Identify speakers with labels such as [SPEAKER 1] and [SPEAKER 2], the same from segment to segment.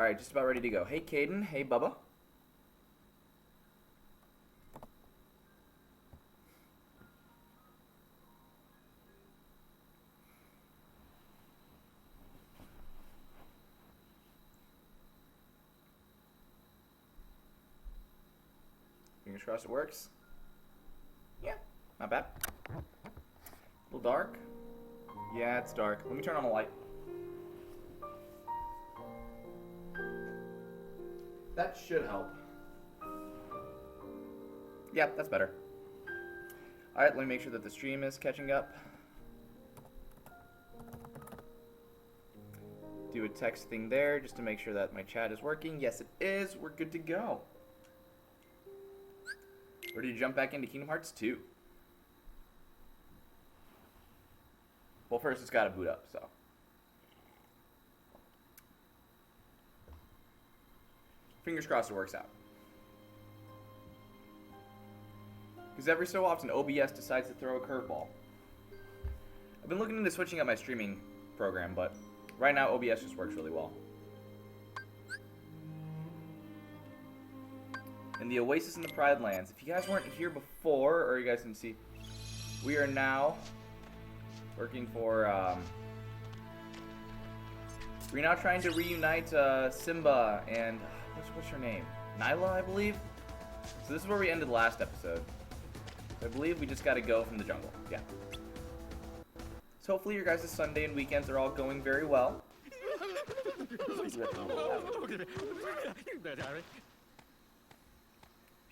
[SPEAKER 1] Alright, just about ready to go. Hey, Caden. Hey, Bubba. Fingers crossed it works. Yeah, not bad. A little dark. Yeah, it's dark. Let me turn on the light. That should help. Yeah, that's better. Alright, let me make sure that the stream is catching up. Do a text thing there just to make sure that my chat is working. Yes, it is. We're good to go. Ready to jump back into Kingdom Hearts 2. Well, first it's got to boot up, so. Fingers crossed it works out. Because every so often, OBS decides to throw a curveball. I've been looking into switching up my streaming program, but right now OBS just works really well. And the Oasis in the Pride Lands. If you guys weren't here before, or you guys didn't see, we are now working for, we're now trying to reunite Simba and, what's her name? Nyla, I believe? So this is where we ended last episode. I believe we just gotta go from the jungle, yeah. So hopefully your guys' Sunday and weekends are all going very well.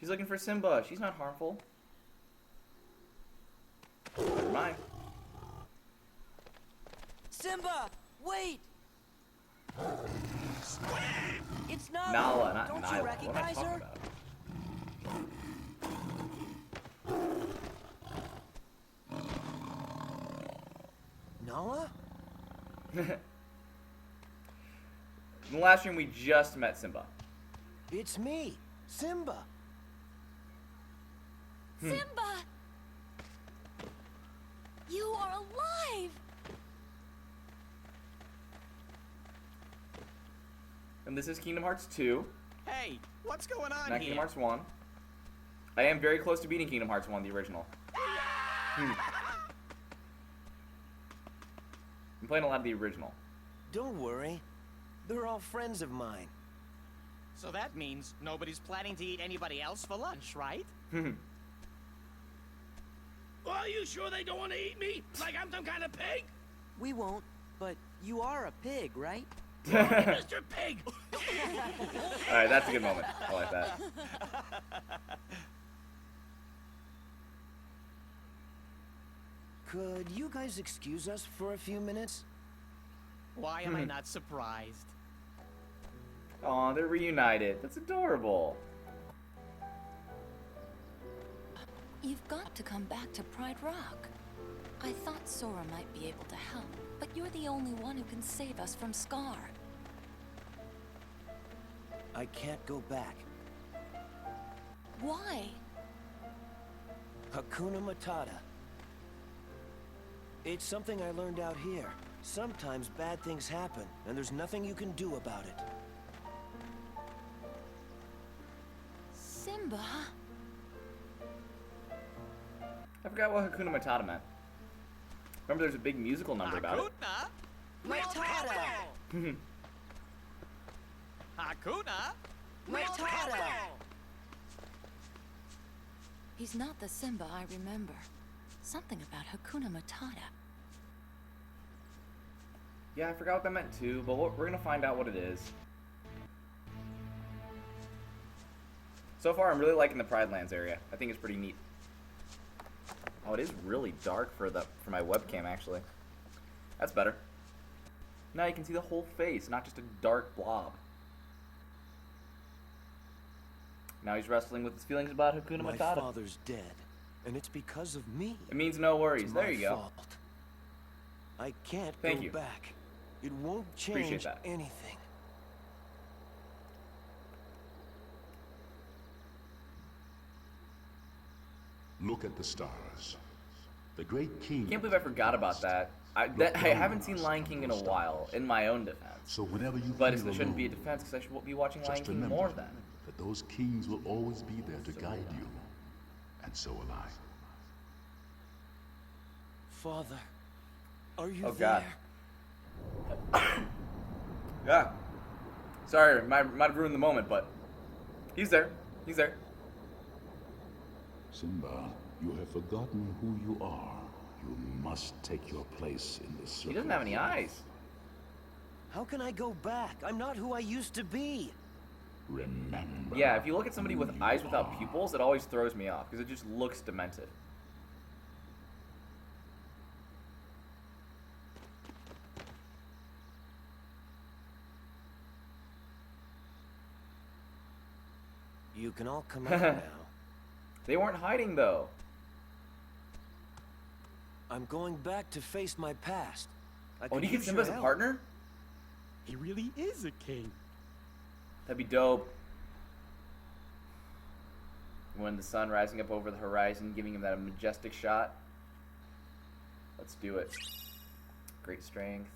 [SPEAKER 1] She's looking for Simba. She's not harmful. Never mind.
[SPEAKER 2] Simba, wait! It's Nala.
[SPEAKER 1] Nala, not
[SPEAKER 2] Don't
[SPEAKER 1] Nyla.
[SPEAKER 2] you
[SPEAKER 1] What am I
[SPEAKER 2] recognize
[SPEAKER 1] talking
[SPEAKER 2] her?
[SPEAKER 1] about?
[SPEAKER 2] Nala?
[SPEAKER 1] In the last stream, we just met Simba.
[SPEAKER 2] It's me, Simba.
[SPEAKER 3] Simba! You are alive!
[SPEAKER 1] And this is Kingdom Hearts 2,
[SPEAKER 4] Hey, what's going on
[SPEAKER 1] not
[SPEAKER 4] here?
[SPEAKER 1] Kingdom Hearts 1. I am very close to beating Kingdom Hearts 1, the original. I'm playing a lot of the original.
[SPEAKER 2] Don't worry. They're all friends of mine.
[SPEAKER 4] So that means nobody's planning to eat anybody else for lunch, right?
[SPEAKER 5] Are you sure they don't want to eat me? Like I'm some kind of pig?
[SPEAKER 2] We won't, but you are a pig, right?
[SPEAKER 5] Mr. Pig!
[SPEAKER 1] Alright, that's a good moment. I like that.
[SPEAKER 2] Could you guys excuse us for a few minutes?
[SPEAKER 4] Why am I not surprised?
[SPEAKER 1] Aw, they're reunited. That's adorable.
[SPEAKER 3] You've got to come back to Pride Rock. I thought Sora might be able to help, but you're the only one who can save us from Scar.
[SPEAKER 2] I can't go back.
[SPEAKER 3] Why?
[SPEAKER 2] Hakuna Matata. It's something I learned out here. Sometimes bad things happen, and there's nothing you can do about it.
[SPEAKER 3] Simba?
[SPEAKER 1] I forgot what Hakuna Matata meant. Remember there's a big musical number about it.
[SPEAKER 4] Hakuna? Hakuna?
[SPEAKER 2] Matata!
[SPEAKER 3] He's not the Simba I remember. Something about Hakuna Matata.
[SPEAKER 1] Yeah, I forgot what that meant too, but we're gonna find out what it is. So far, I'm really liking the Pride Lands area. I think it's pretty neat. Oh, it is really dark for my webcam, actually. That's better. Now you can see the whole face, not just a dark blob. Now he's wrestling with his feelings about Hakuna
[SPEAKER 2] My
[SPEAKER 1] Matata.
[SPEAKER 2] father's dead, and it's because of me.
[SPEAKER 1] It means no worries.
[SPEAKER 2] It's
[SPEAKER 1] There
[SPEAKER 2] my
[SPEAKER 1] you go.
[SPEAKER 2] fault. I can't
[SPEAKER 1] Thank
[SPEAKER 2] go
[SPEAKER 1] you.
[SPEAKER 2] back. It won't
[SPEAKER 1] Appreciate
[SPEAKER 2] change
[SPEAKER 1] that.
[SPEAKER 2] anything.
[SPEAKER 6] Look at the stars. The great king.
[SPEAKER 1] Can't believe I forgot about that. I haven't seen Lion King in a while, in my own defense.
[SPEAKER 6] So whenever you
[SPEAKER 1] But
[SPEAKER 6] feel
[SPEAKER 1] it shouldn't be a
[SPEAKER 6] alone,
[SPEAKER 1] defense because I should be watching Lion
[SPEAKER 6] just
[SPEAKER 1] King
[SPEAKER 6] remember
[SPEAKER 1] more then.
[SPEAKER 6] that those kings will always be there to guide you. And so will I.
[SPEAKER 2] Father, are you
[SPEAKER 1] Oh,
[SPEAKER 2] there?
[SPEAKER 1] God. Yeah. Sorry, might have ruined the moment, but he's there. He's there.
[SPEAKER 6] Simba, you have forgotten who you are. You must take your place in this circle.
[SPEAKER 1] He doesn't have any eyes.
[SPEAKER 2] How can I go back? I'm not who I used to be.
[SPEAKER 6] Remember.
[SPEAKER 1] Yeah, if you look at somebody with eyes without pupils, it always throws me off because it just looks demented.
[SPEAKER 2] You can all come out now.
[SPEAKER 1] They weren't hiding though.
[SPEAKER 2] I'm going back to face my past. I
[SPEAKER 1] Oh,
[SPEAKER 2] could
[SPEAKER 1] do you get
[SPEAKER 2] use
[SPEAKER 1] Simba
[SPEAKER 2] your
[SPEAKER 1] as a
[SPEAKER 2] help.
[SPEAKER 1] partner?
[SPEAKER 5] He really is a king.
[SPEAKER 1] That'd be dope. When the sun rising up over the horizon, giving him that majestic shot. Let's do it. Great strength.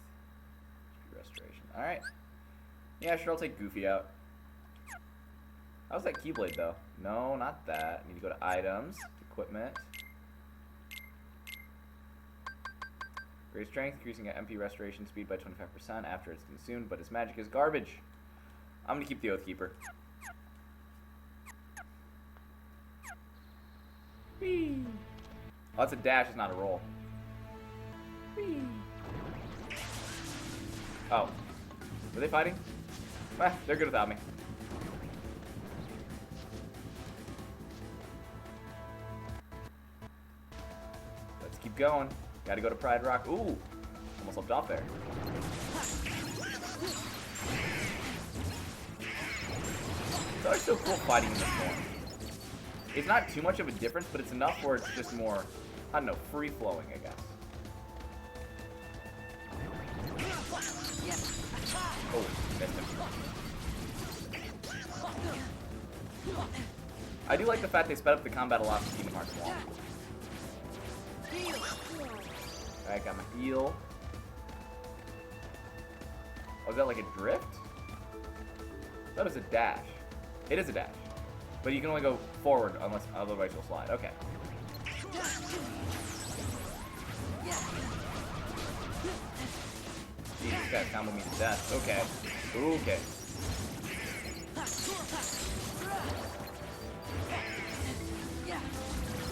[SPEAKER 1] Restoration. Alright. Yeah, sure, I'll take Goofy out. How's that Keyblade, though? No, not that. Need to go to items, equipment. Great strength, increasing MP restoration speed by 25% after it's consumed, but its magic is garbage. I'm gonna keep the Oathkeeper. Whee! Oh, that's a dash, it's not a roll. Whee! Oh. Were they fighting? They're good without me. Let's keep going. Gotta go to Pride Rock. Ooh! Almost left off there. It's always so cool fighting in this form. It's not too much of a difference, but it's enough where it's just more, I don't know, free-flowing, I guess. Oh, missed him. I do like the fact they sped up the combat a lot in Kingdom Hearts 1. Alright, got my heal. Oh, is that like a drift? That is a dash. It is a dash. But you can only go forward unless otherwise you'll slide. Okay. Jeez, this guy's combo me to death. Okay. Okay.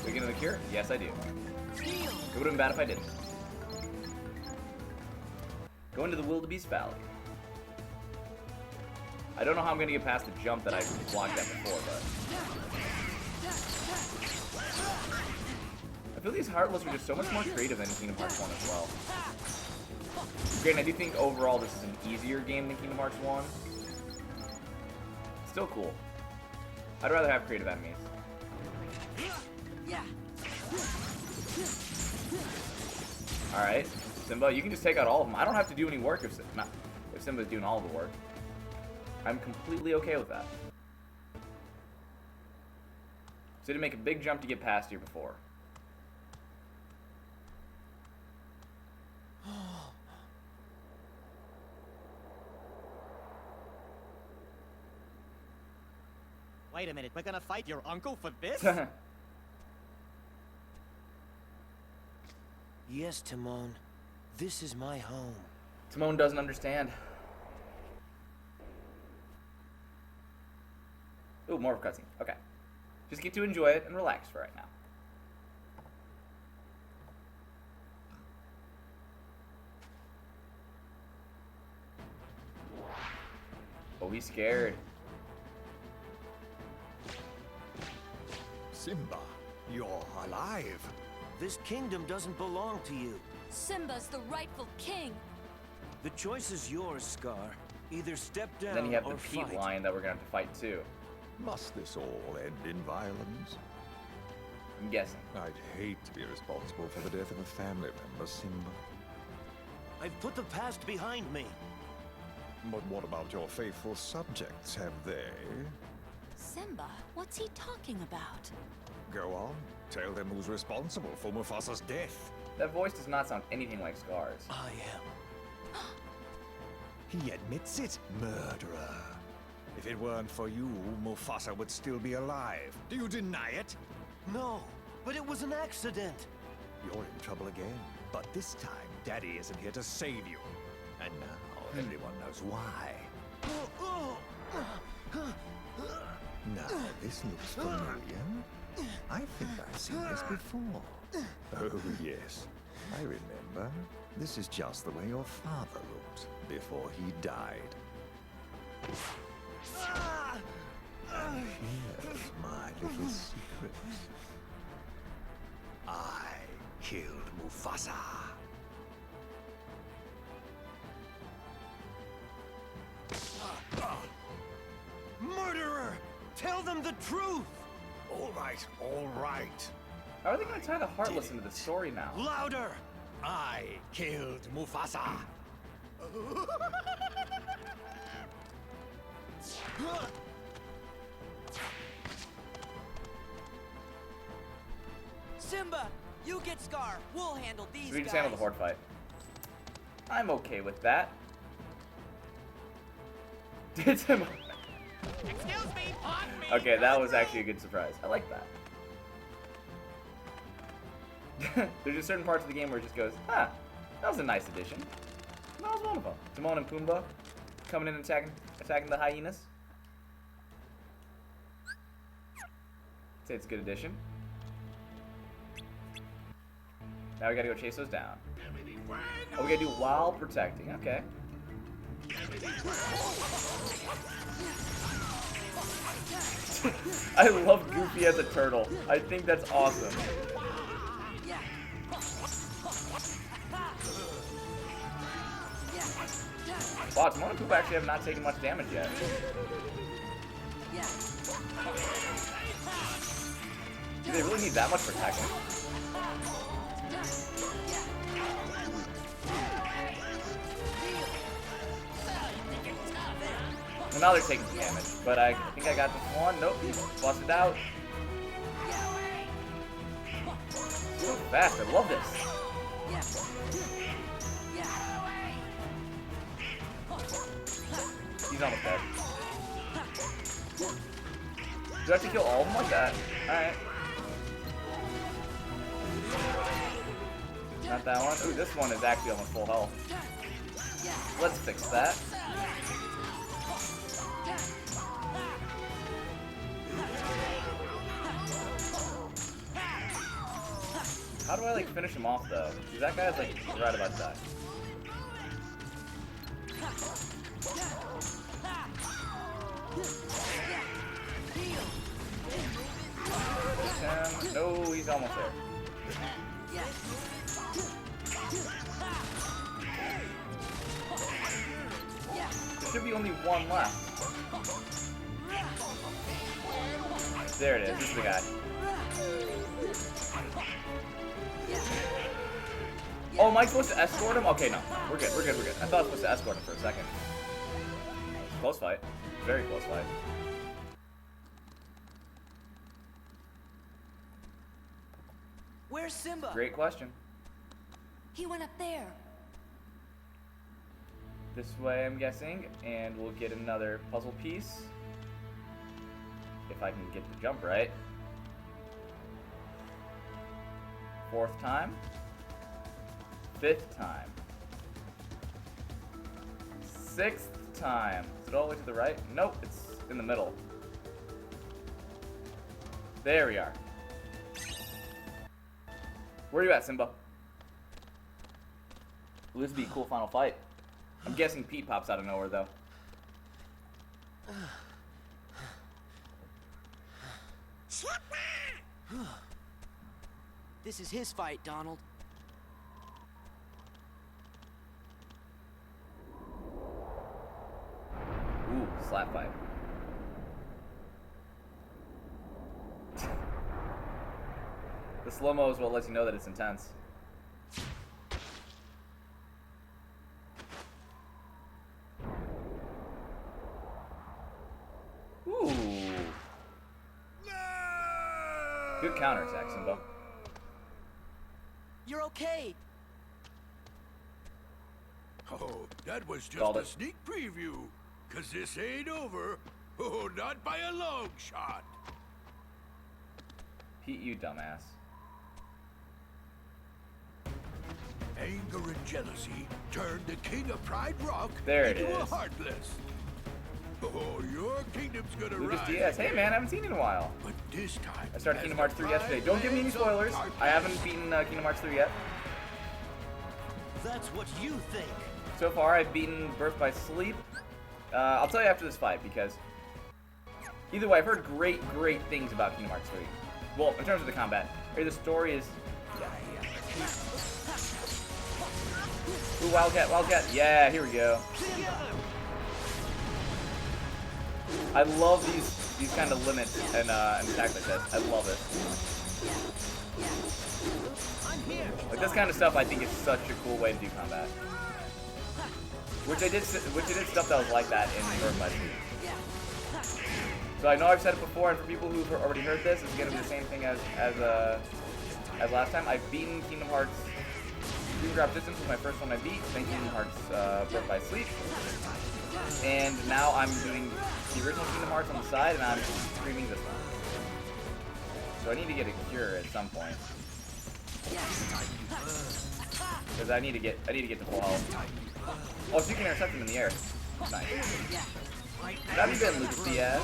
[SPEAKER 1] Do we get another cure? Yes, I do. It would have been bad if I didn't. Go into the Wildebeest Valley. I don't know how I'm gonna get past the jump that I blocked at before, but I feel these Heartless are just so much more creative than Kingdom Hearts 1 as well. Granted, I do think overall this is an easier game than Kingdom Hearts 1. Still cool. I'd rather have creative enemies. Alright, Simba, you can just take out all of them. I don't have to do any work if Simba's doing all the work. I'm completely okay with that. So to make a big jump to get past here before.
[SPEAKER 4] Wait a minute, we're gonna fight your uncle for this?
[SPEAKER 2] Yes, Timon. This is my home.
[SPEAKER 1] Timon doesn't understand. Ooh, more of a cutscene. Okay. Just get to enjoy it and relax for right now. Oh, he's scared.
[SPEAKER 7] Simba, you're alive.
[SPEAKER 2] This kingdom doesn't belong to you.
[SPEAKER 3] Simba's the rightful king.
[SPEAKER 2] The choice is yours, Scar. Either step down
[SPEAKER 1] Then you have the
[SPEAKER 2] or
[SPEAKER 1] Pete
[SPEAKER 2] fight.
[SPEAKER 1] lion that we're gonna have to fight too.
[SPEAKER 7] Must this all end in violence?
[SPEAKER 1] I'm guessing.
[SPEAKER 7] I'd hate to be responsible for the death of a family member, Simba.
[SPEAKER 2] I've put the past behind me.
[SPEAKER 7] But what about your faithful subjects? Have they?
[SPEAKER 3] Simba, what's he talking about?
[SPEAKER 7] Go on. Tell them who's responsible for Mufasa's death.
[SPEAKER 1] That voice does not sound anything like Scar's.
[SPEAKER 2] I am.
[SPEAKER 7] He admits it, murderer. If it weren't for you, Mufasa would still be alive. Do you deny it?
[SPEAKER 2] No, but it was an accident.
[SPEAKER 7] You're in trouble again. But this time, Daddy isn't here to save you. And now everyone knows why. Now, this looks familiar. I think I've seen this before. Oh, yes. I remember. This is just the way your father looked before he died. Here's my little secret. I killed Mufasa.
[SPEAKER 2] Murderer! Tell them the truth!
[SPEAKER 7] All right, all right.
[SPEAKER 1] How are they going to tie the Heartless into the story now?
[SPEAKER 2] Louder!
[SPEAKER 7] I killed Mufasa.
[SPEAKER 8] Simba, you get Scar. We'll handle these
[SPEAKER 1] So we just
[SPEAKER 8] guys.
[SPEAKER 1] handle the horde fight. I'm okay with that. Did Simba?
[SPEAKER 4] Excuse me, pardon me.
[SPEAKER 1] Okay, that was actually a good surprise. I like that. There's just certain parts of the game where it just goes, huh, that was a nice addition. That was one of them. Timon and Pumbaa coming in and attacking the hyenas. I'd say it's a good addition. Now we gotta go chase those down. Oh, we gotta do it while protecting. Okay. I love Goofy as a turtle. I think that's awesome. Wow, Timon and Pumbaa actually have not taken much damage yet. Do they really need that much protection? Well, now they're taking some damage, but I think I got this one. Nope, busted out. So fast, I love this. He's almost dead. Do I have to kill all of them like that? Alright. Not that one. Ooh, this one is actually almost full health. Let's fix that. How do I like finish him off though? Because that guy's like right about that. No, he's almost there. There should be only one left. There it is. This is the guy. Oh, am I supposed to escort him? Okay, no. We're good, we're good, we're good. I thought I was supposed to escort him for a second. Close fight. Very close fight.
[SPEAKER 8] Where's Simba?
[SPEAKER 1] Great question.
[SPEAKER 3] He went up there.
[SPEAKER 1] This way, I'm guessing, and we'll get another puzzle piece. If I can get the jump right. Fourth time. Fifth time. Sixth time. Is it all the way to the right? Nope, it's in the middle. There we are. Where are you at, Simba? Ooh, this would be a cool final fight. I'm guessing Pete pops out of nowhere, though.
[SPEAKER 8] This is his fight, Donald.
[SPEAKER 1] Ooh, slap fight. The slow-mo is what lets you know that it's intense. Ooh, Good counterattack, Simba.
[SPEAKER 8] You're okay.
[SPEAKER 5] Oh, that was just
[SPEAKER 1] Called
[SPEAKER 5] a
[SPEAKER 1] it.
[SPEAKER 5] sneak preview. 'Cause this ain't over. Oh, not by a long shot.
[SPEAKER 1] Pete, you dumbass.
[SPEAKER 5] Anger and jealousy turned the king of Pride Rock
[SPEAKER 1] There it
[SPEAKER 5] into a
[SPEAKER 1] is.
[SPEAKER 5] heartless. Oh, your kingdom's gonna
[SPEAKER 1] Lucas
[SPEAKER 5] rise.
[SPEAKER 1] Diaz. Hey,
[SPEAKER 5] again.
[SPEAKER 1] man, I haven't seen you in a while.
[SPEAKER 5] But this time,
[SPEAKER 1] I started
[SPEAKER 5] as
[SPEAKER 1] Kingdom
[SPEAKER 5] the
[SPEAKER 1] Hearts 3 yesterday. Don't give me any
[SPEAKER 5] pride lands
[SPEAKER 1] spoilers.
[SPEAKER 5] of
[SPEAKER 1] I haven't beaten Kingdom Hearts 3 yet.
[SPEAKER 2] That's what you think.
[SPEAKER 1] So far, I've beaten Birth by Sleep. I'll tell you after this fight, because either way, I've heard great things about Kingdom Hearts 3. Well, in terms of the combat. Or the story is... Ooh, Wildcat. Yeah, here we go. I love these kind of limits and attacks like this. I love it. Like this kind of stuff, I think is such a cool way to do combat. Which I did stuff that was like that in Birth by Sleep. So I know I've said it before, and for people who've already heard this, it's gonna be the same thing as last time. I've beaten Kingdom Hearts Dream Drop Distance was my first one I beat, then Kingdom Hearts Birth by Sleep. And now I'm doing the original Kingdom Hearts on the side, and I'm streaming this one. So I need to get a cure at some point. Because I need to get to full health. Oh, so you can intercept him in the air. Nice. How have you been, Lucas Diaz?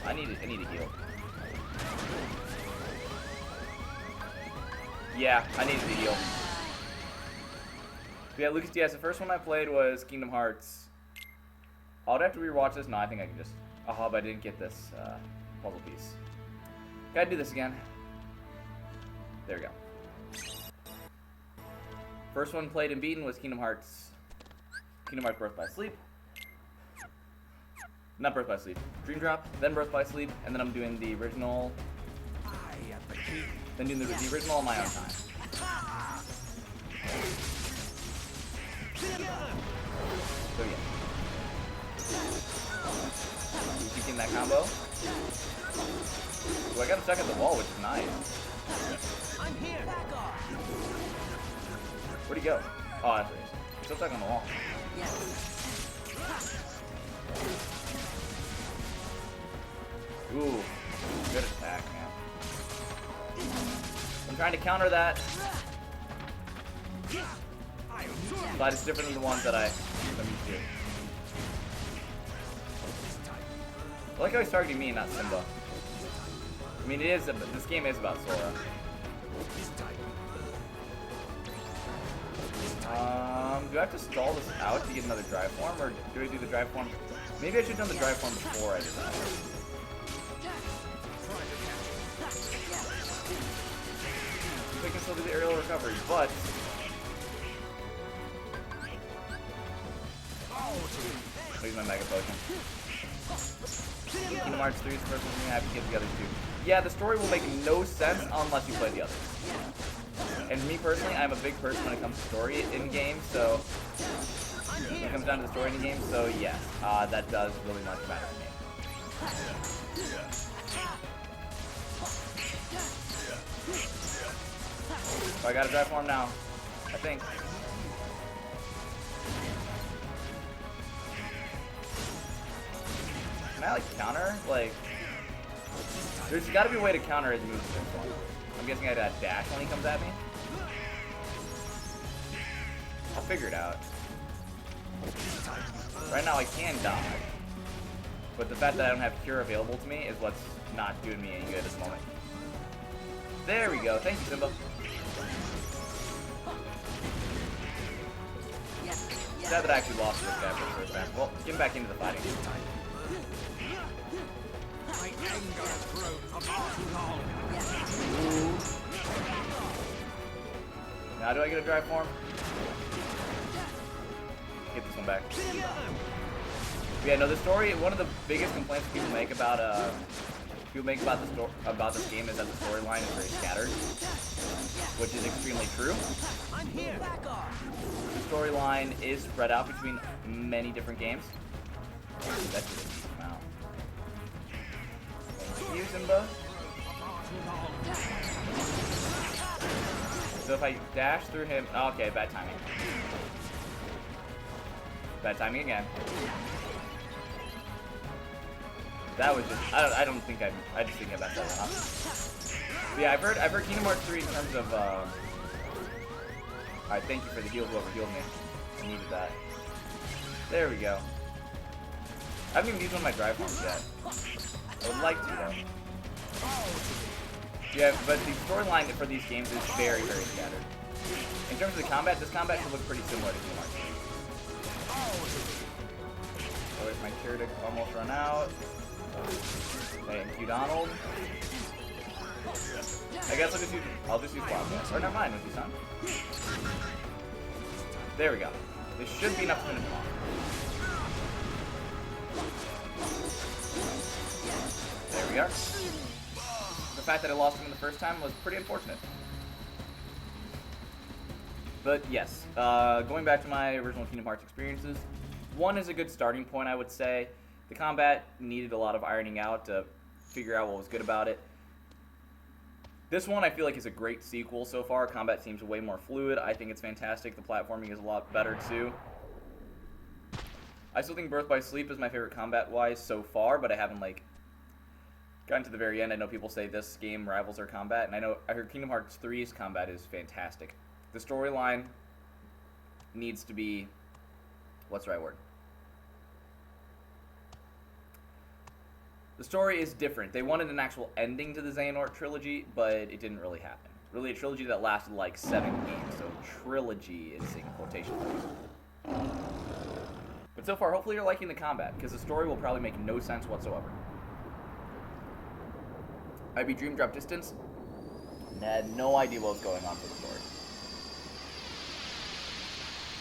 [SPEAKER 1] I need to heal. Yeah, I needed to heal. But yeah, Lucas Diaz, the first one I played was Kingdom Hearts. I'd have to rewatch this. No, I think I can just... Oh, but I didn't get this puzzle piece. Gotta do this again. There we go. First one played and beaten was Kingdom Hearts Birth by Sleep. Not Birth by Sleep. Dream Drop, then Birth by Sleep, and then I'm doing the original. Then doing the original on my own time. So yeah. You keep getting that combo. Ooh, I got him stuck at the wall, which is nice.
[SPEAKER 8] I'm here. Back off.
[SPEAKER 1] Where'd he go? Oh, that's where he is. He's still stuck on the wall. Ooh, good attack, man. I'm trying to counter that. But it's different than the ones that I'm used to. I like how he's targeting me and not Simba. I mean, this game is about Sora. Do I have to stall this out to get another drive form, or do I do the drive form? Maybe I should have done the drive form before I did that. I can still do the aerial recovery, but... I'll use my Mega Potion. Kingdom Hearts 3 is the first one I have to get the other two. Yeah, the story will make no sense unless you play the others. And me personally, I'm a big person when it comes to story in games, so... When it comes down to the story in games, so yes, that does really much matter to me. So I gotta drive for him now, I think. Can I, like, counter? Like, there's gotta be a way to counter his moves in this one. I'm guessing I gotta dash when he comes at me. I'll figure it out. Right now I can dodge, but the fact that I don't have cure available to me is what's not doing me any good at this moment. There we go. Thank you, Simba. Sad that I actually lost this guy for the first time. Well, get back into the fighting. Ooh. Now do I get a drive form? Get this one back. Yeah, no, the story. One of the biggest complaints people make about this game is that the storyline is very scattered, which is extremely true.
[SPEAKER 8] I'm here. Back off.
[SPEAKER 1] The storyline is spread out between many different games. That's just a decent amount. Simba. So if I dash through him, oh, okay, bad timing. Bad timing again. That was just, I don't think I just think I messed that up. But yeah, I've heard Kingdom Hearts 3 in terms of, alright, thank you for the heal, whoever healed me. I needed that. There we go. I haven't even used one of my drive forms yet. I would like to, though. Yeah, but the storyline for these games is very, very scattered. In terms of the combat, this combat should look pretty similar to Kingdom Hearts 3. So there's my cure to almost run out. Thank you, Donald. I guess I'll just use Wildcat. Or never mind, with you, son. There we go. This should be enough to finish him off. There we are. The fact that I lost him the first time was pretty unfortunate. But yes, going back to my original Kingdom Hearts experiences, 1 is a good starting point, I would say. The combat needed a lot of ironing out to figure out what was good about it. This one I feel like is a great sequel so far. Combat seems way more fluid. I think it's fantastic. The platforming is a lot better too. I still think Birth by Sleep is my favorite combat-wise so far, but I haven't like gotten to the very end. I know people say this game rivals their combat, and I heard Kingdom Hearts 3's combat is fantastic. The storyline needs to be, what's the right word? The story is different. They wanted an actual ending to the Xehanort trilogy, but it didn't really happen. Really, a trilogy that lasted like 7 games, so trilogy is in quotation marks. But so far, hopefully you're liking the combat, because the story will probably make no sense whatsoever. I beat Dream Drop Distance, and had no idea what was going on for the story.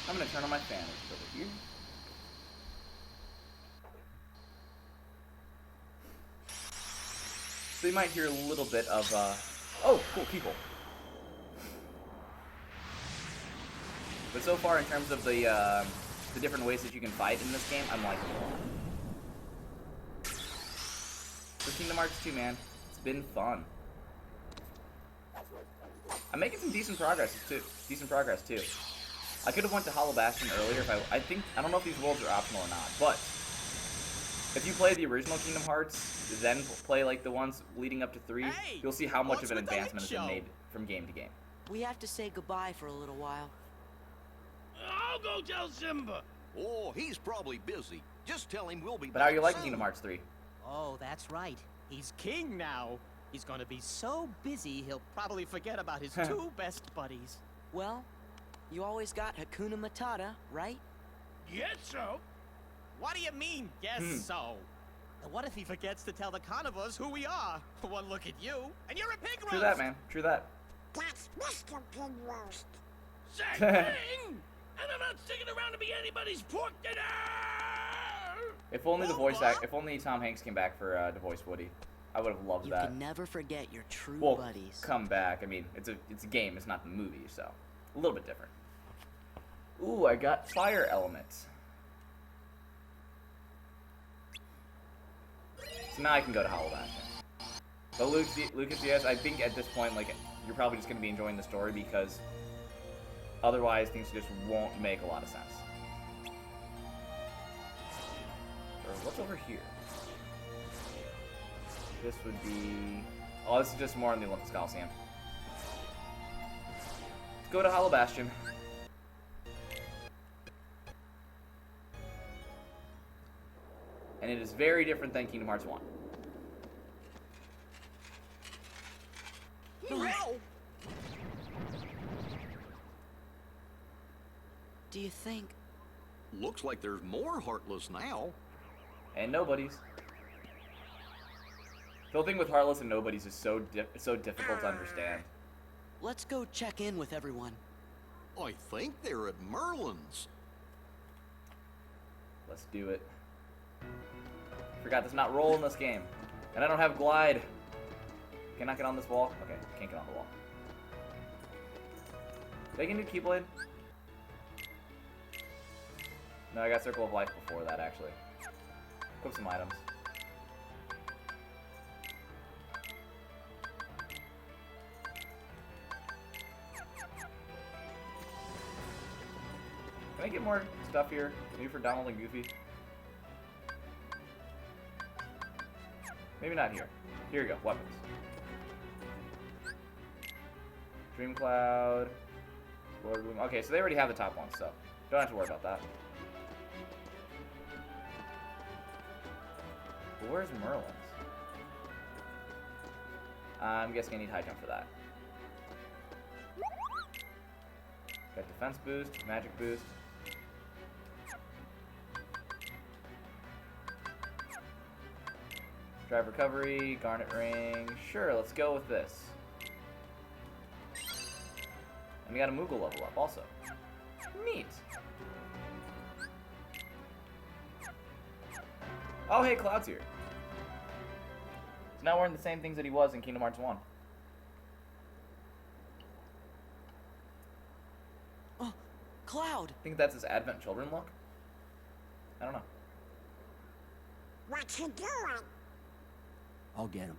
[SPEAKER 1] I'm going to turn on my fan, which is over here. So you might hear a little bit of, oh, cool, people. But so far, in terms of the different ways that you can fight in this game, I'm liking it a lot. For Kingdom Hearts 2, man, it's been fun. I'm making some decent progress too. I could have went to Hollow Bastion earlier if I don't know if these worlds are optional or not, but if you play the original Kingdom Hearts, then play like the ones leading up to 3, you'll see how much of an advancement has been made from game to game.
[SPEAKER 8] We have to say goodbye for a little while.
[SPEAKER 5] I'll go tell Simba.
[SPEAKER 9] Oh, he's probably busy. Just tell him we'll be back.
[SPEAKER 1] But how are you liking
[SPEAKER 9] soon.
[SPEAKER 1] Kingdom Hearts 3?
[SPEAKER 4] Oh, that's right. He's king now. He's gonna be so busy, he'll probably forget about his 2 best buddies.
[SPEAKER 8] Well, you always got Hakuna Matata, right?
[SPEAKER 5] Yes, so.
[SPEAKER 4] What do you mean, yes, so? And what if he forgets to tell the carnivores who we are? One look at you, and you're a pig roast!
[SPEAKER 1] True that, man. True that.
[SPEAKER 10] That's Mr. Pig Roast.
[SPEAKER 5] Same thing! And I'm not sticking around to be anybody's pork dinner!
[SPEAKER 1] If only if only Tom Hanks came back for to voice Woody, I would have loved
[SPEAKER 8] You
[SPEAKER 1] that.
[SPEAKER 8] can never forget your true
[SPEAKER 1] Well,
[SPEAKER 8] buddies.
[SPEAKER 1] come back. I mean, it's a game. It's not the movie, so a little bit different. Ooh, I got fire elements. So now I can go to Hollow Bastion. But Lucas, yes, I think at this point, like, you're probably just going to be enjoying the story because otherwise things just won't make a lot of sense. Or what's over here? This would be... Oh, this is just more in the Olympus Coliseum. Let's go to Hollow Bastion. And it is very different than Kingdom Hearts 1.
[SPEAKER 8] Do you think...
[SPEAKER 9] Looks like there's more Heartless now.
[SPEAKER 1] And Nobodies. The whole thing with Heartless and Nobodies is so difficult to understand.
[SPEAKER 8] Let's go check in with everyone.
[SPEAKER 9] I think they're at Merlin's.
[SPEAKER 1] Let's do it. Forgot there's not roll in this game. And I don't have glide. Can I get on this wall? Okay, can't get on the wall. Did I get a new Keyblade? No, I got Circle of Life before that, actually. Equip some items. I get more stuff here? Maybe for Donald and Goofy? Maybe not here. Here we go. Weapons. Dream Cloud. Lord Bloom. Okay, so they already have the top one, so don't have to worry about that. But where's Merlin's? I'm guessing I need high jump for that. Got defense boost, magic boost. Drive recovery, garnet ring. Sure, let's go with this. And we got a Moogle level up also. Neat. Oh, hey, Cloud's here. So now we're in the same things that he was in Kingdom Hearts 1.
[SPEAKER 8] Oh, Cloud!
[SPEAKER 1] I think that's his Advent Children look. I don't know.
[SPEAKER 10] What you doing?
[SPEAKER 11] I'll get him.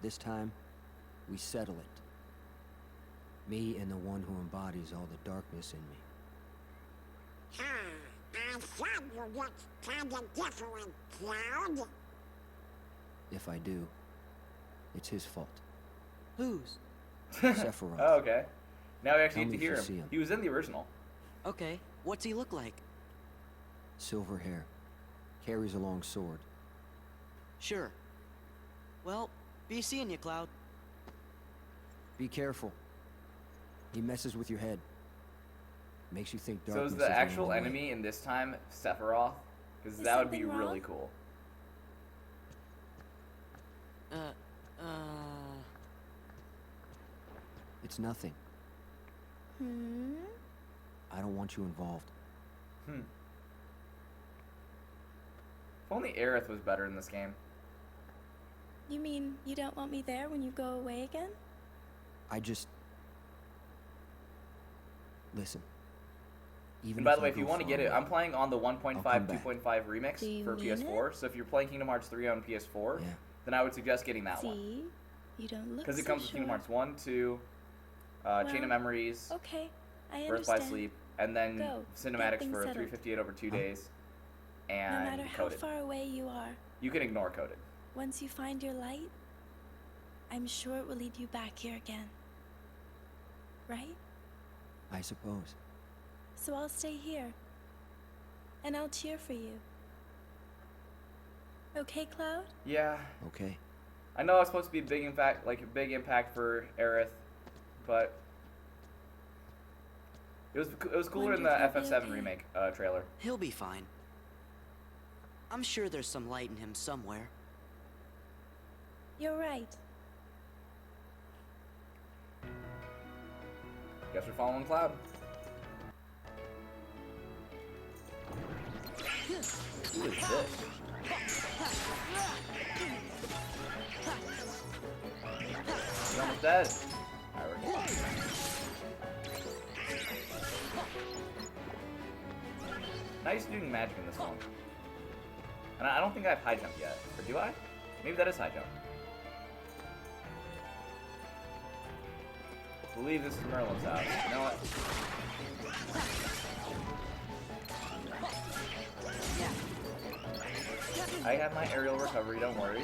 [SPEAKER 11] This time, we settle it. Me and the one who embodies all the darkness in me.
[SPEAKER 10] I said you get kinda different, Cloud.
[SPEAKER 11] If I do, it's his fault.
[SPEAKER 8] Whose?
[SPEAKER 11] Sephiroth.
[SPEAKER 1] Oh, okay. Now we actually
[SPEAKER 11] Tell
[SPEAKER 1] get to
[SPEAKER 11] me if
[SPEAKER 1] hear
[SPEAKER 11] you
[SPEAKER 1] him.
[SPEAKER 11] see him.
[SPEAKER 1] He was in the original.
[SPEAKER 8] Okay, what's he look like?
[SPEAKER 11] Silver hair. Carries a long sword.
[SPEAKER 8] Sure. Well, be seeing you, Cloud.
[SPEAKER 11] Be careful. He messes with your head. Makes you think
[SPEAKER 1] So
[SPEAKER 11] darkness
[SPEAKER 1] is the
[SPEAKER 11] running
[SPEAKER 1] actual
[SPEAKER 11] away.
[SPEAKER 1] enemy in this time Sephiroth? Because
[SPEAKER 3] Is
[SPEAKER 1] that would be
[SPEAKER 3] something
[SPEAKER 1] really
[SPEAKER 3] wrong?
[SPEAKER 1] cool.
[SPEAKER 11] It's nothing.
[SPEAKER 3] Hmm?
[SPEAKER 11] I don't want you involved.
[SPEAKER 1] If only Aerith was better in this game.
[SPEAKER 3] You mean you don't want me there when you go away again?
[SPEAKER 11] I just... Listen. Even
[SPEAKER 1] And by
[SPEAKER 11] if
[SPEAKER 1] the way,
[SPEAKER 11] I
[SPEAKER 1] if you
[SPEAKER 11] go
[SPEAKER 1] want to
[SPEAKER 11] far
[SPEAKER 1] get it,
[SPEAKER 11] away,
[SPEAKER 1] I'm playing on the 1.5,
[SPEAKER 11] I'll come back.
[SPEAKER 1] 2.5 remix
[SPEAKER 3] Do you
[SPEAKER 1] for
[SPEAKER 3] mean
[SPEAKER 1] PS4. So if you're playing Kingdom Hearts 3 on PS4,
[SPEAKER 11] Yeah.
[SPEAKER 1] then I would suggest getting that one.
[SPEAKER 3] See? You don't look
[SPEAKER 1] Because it
[SPEAKER 3] so
[SPEAKER 1] comes with
[SPEAKER 3] sure.
[SPEAKER 1] Kingdom Hearts 1, 2, Chain
[SPEAKER 3] Well,
[SPEAKER 1] of Memories,
[SPEAKER 3] Okay, I
[SPEAKER 1] Birth
[SPEAKER 3] understand.
[SPEAKER 1] by Sleep, and then
[SPEAKER 3] Go. Get
[SPEAKER 1] cinematics
[SPEAKER 3] things
[SPEAKER 1] for
[SPEAKER 3] settled.
[SPEAKER 1] 358 over 2 days,
[SPEAKER 3] No
[SPEAKER 1] and
[SPEAKER 3] matter how
[SPEAKER 1] Coded.
[SPEAKER 3] far away you are,
[SPEAKER 1] You can ignore Coded.
[SPEAKER 3] once you find your light, I'm sure it will lead you back here again. Right?
[SPEAKER 11] I suppose.
[SPEAKER 3] So I'll stay here. And I'll cheer for you. Okay, Cloud?
[SPEAKER 1] Yeah,
[SPEAKER 11] Okay.
[SPEAKER 1] I know it's supposed to be big impact, like a big impact for Aerith, but it was cooler in the
[SPEAKER 3] Wonder if he'll be
[SPEAKER 1] FF7
[SPEAKER 3] okay.
[SPEAKER 1] remake trailer.
[SPEAKER 8] He'll be fine. I'm sure there's some light in him somewhere.
[SPEAKER 3] You're right.
[SPEAKER 1] Guess we're following Cloud. Who is this? He's almost dead. Alright, we're good. Not used to doing magic in this one. And I don't think I have high jump yet. Or do I? Maybe that is high jump. I believe this is Merlin's house. You know what? I have my aerial recovery, don't worry.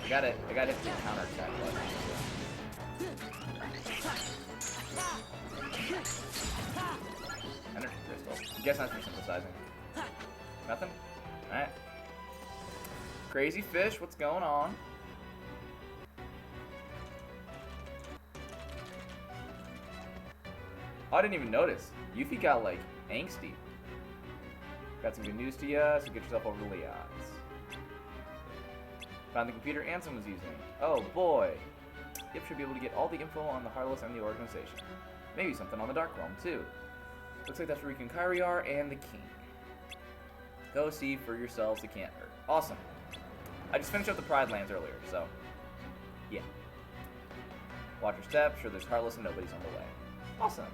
[SPEAKER 1] I got it. I got it to counter attack. Energy crystal. I guess that's for synthesizing. Nothing? Alright. Crazy fish, what's going on? Oh, I didn't even notice. Yuffie got like angsty. Got some good news to ya, so get yourself over to Leon's. Found the computer Ansem was using. Oh boy. Yip should be able to get all the info on the Heartless and the organization. Maybe something on the Dark Realm too. Looks like that's Riku and Kairi are, and the King. Go see for yourselves, it can't hurt. Awesome. I just finished up the Pride Lands earlier, so yeah. Watch your step, sure there's Heartless and nobody's on the way. Awesome.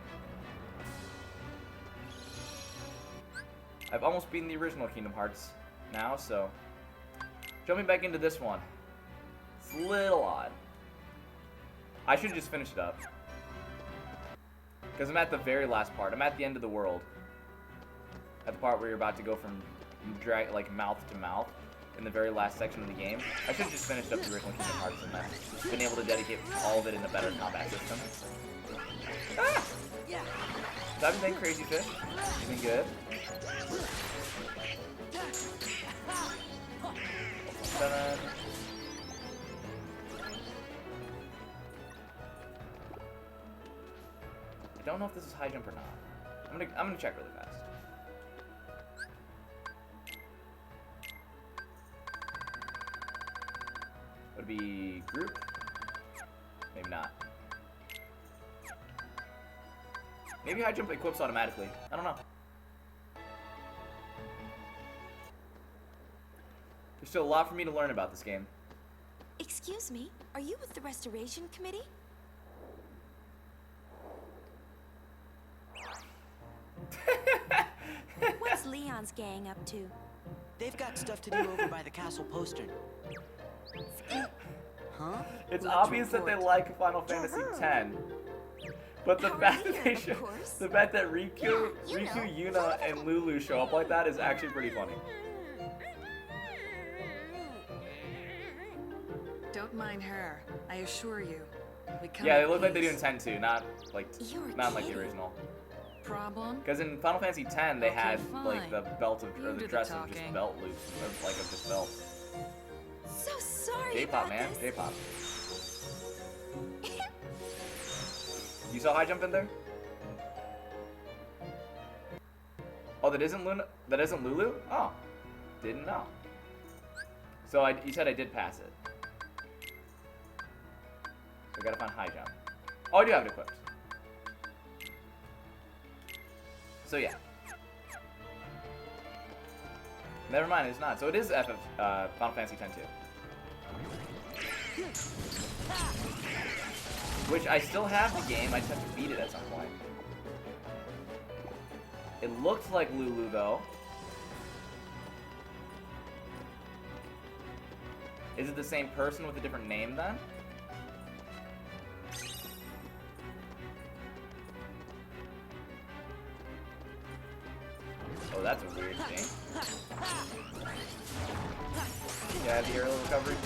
[SPEAKER 1] I've almost beaten the original Kingdom Hearts now, so jumping back into this one. It's a little odd. I should just finish it up. Because I'm at the very last part. I'm at the end of the world. At the part where you're about to go from like mouth to mouth in the very last section of the game. I should have just finished up the original Kingdom Hearts and then been able to dedicate all of it in a better combat system. Ah! Is that anything, Crazy Fish? Anything good? Seven. I don't know if this is high jump or not. I'm gonna check really fast. Would it be group? Maybe not. Maybe high jump equips automatically. I don't know. There's still a lot for me to learn about this game.
[SPEAKER 3] Excuse me, are you with the Restoration Committee? What's Leon's gang up to?
[SPEAKER 8] They've got stuff to do over by the castle postern. Huh?
[SPEAKER 1] It's obvious that they like Final Fantasy X. But the fact that Riku, Yuna, and Lulu show up like that is actually pretty funny.
[SPEAKER 12] Don't mind her. I assure you.
[SPEAKER 1] Yeah, they look like they do in 10 too, not like the original.
[SPEAKER 12] Problem?
[SPEAKER 1] Because in Final Fantasy X, they had like the belt of, or the dress of just belt loops, or like of just belt.
[SPEAKER 3] So sorry.
[SPEAKER 1] J-pop, man, J-pop. You saw high jump in there? Oh, that isn't Luna. That isn't Lulu. Oh, didn't know. So you said I did pass it. So I gotta find high jump. Oh, I do have it equipped. So yeah. Never mind, it's not. So it is Final Fantasy X too. Which I still have the game, I just have to beat it at some point. It looked like Lulu though. Is it the same person with a different name then? Oh, that's a weird thing. Yeah, the aerial recovery.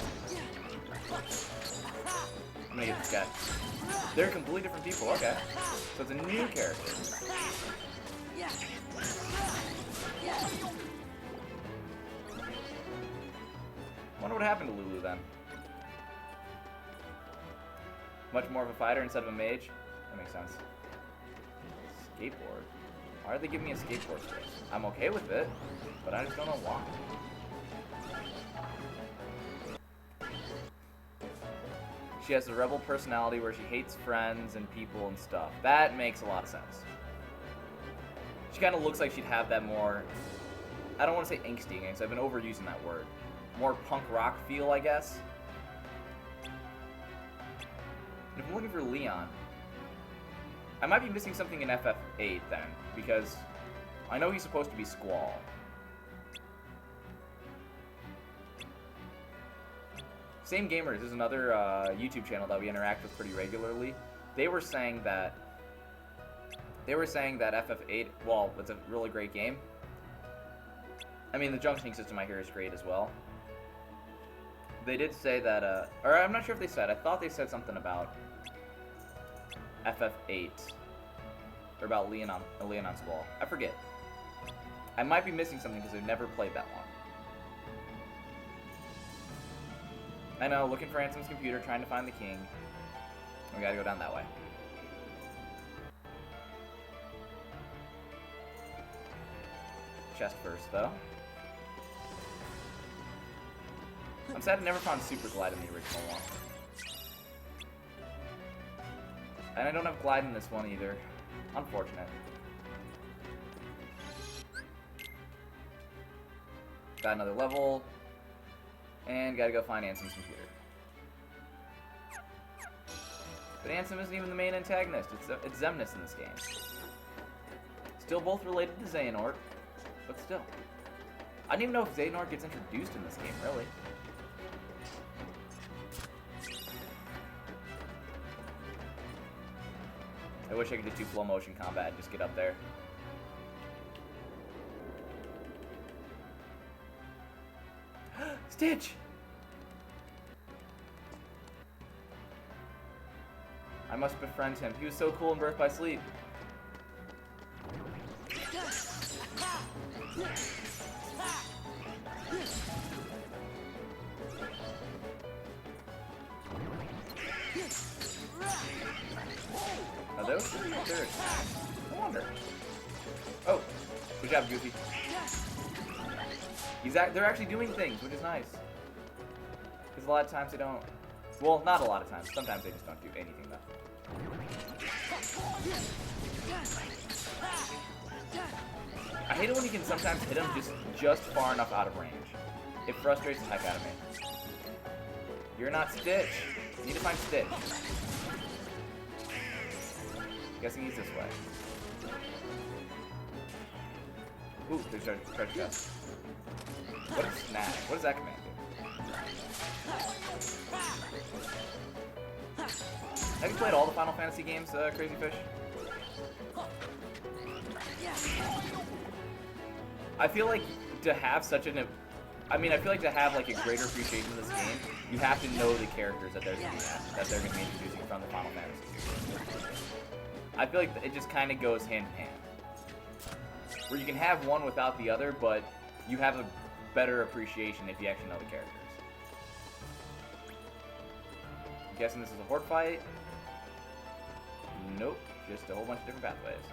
[SPEAKER 1] I'm gonna get this guy. They're completely different people, okay. So it's a new character. Wonder what happened to Lulu then. Much more of a fighter instead of a mage? That makes sense. Skateboard? Why are they giving me a skateboard space? I'm okay with it, but I just don't know why. She has a rebel personality where she hates friends and people and stuff. That makes a lot of sense. She kind of looks like she'd have that more, I don't want to say angsty, because I've been overusing that word. More punk rock feel, I guess. And if I'm looking for Leon, I might be missing something in FF8 then, because I know he's supposed to be Squall. Same Gamers is another YouTube channel that we interact with pretty regularly. They were saying that FF8, well, it's a really great game. I mean, the junctioning system I hear is great as well. They did say that, or I'm not sure if they said, I thought they said something about FF8, or about Leon on Squall. I forget. I might be missing something because I've never played that one. I know, looking for Ansem's computer, trying to find the king. We gotta go down that way. Chest first, though. I'm sad I never found Super Glide in the original one. And I don't have Glide in this one either. Unfortunate. Got another level. And gotta go find Ansem's computer. But Ansem isn't even the main antagonist. It's Xemnas in this game. Still both related to Xehanort, but still. I don't even know if Xehanort gets introduced in this game, really. I wish I could just do flow motion combat and just get up there. Stitch! I must befriend him. He was so cool in Birth by Sleep. Are those there? I wonder. Oh, good job, Goofy. They're actually doing things, which is nice. Because a lot of times they don't. Well, not a lot of times. Sometimes they just don't do anything though. I hate it when you can sometimes hit them just far enough out of range. It frustrates the heck out of me. You're not Stitch. You need to find Stitch. Guessing he's this way. Ooh, there's treasure chest. What is snag? What does that command do? Have you played all the Final Fantasy games, Crazy Fish? I feel like to have such an... I mean, I feel like to have like a greater appreciation of this game, you have to know the characters that they're going to be introducing from the Final Fantasy series. I feel like it just kind of goes hand in hand. Where you can have one without the other, but you have a better appreciation if you actually know the characters. I'm guessing this is a horde fight. Nope, just a whole bunch of different pathways.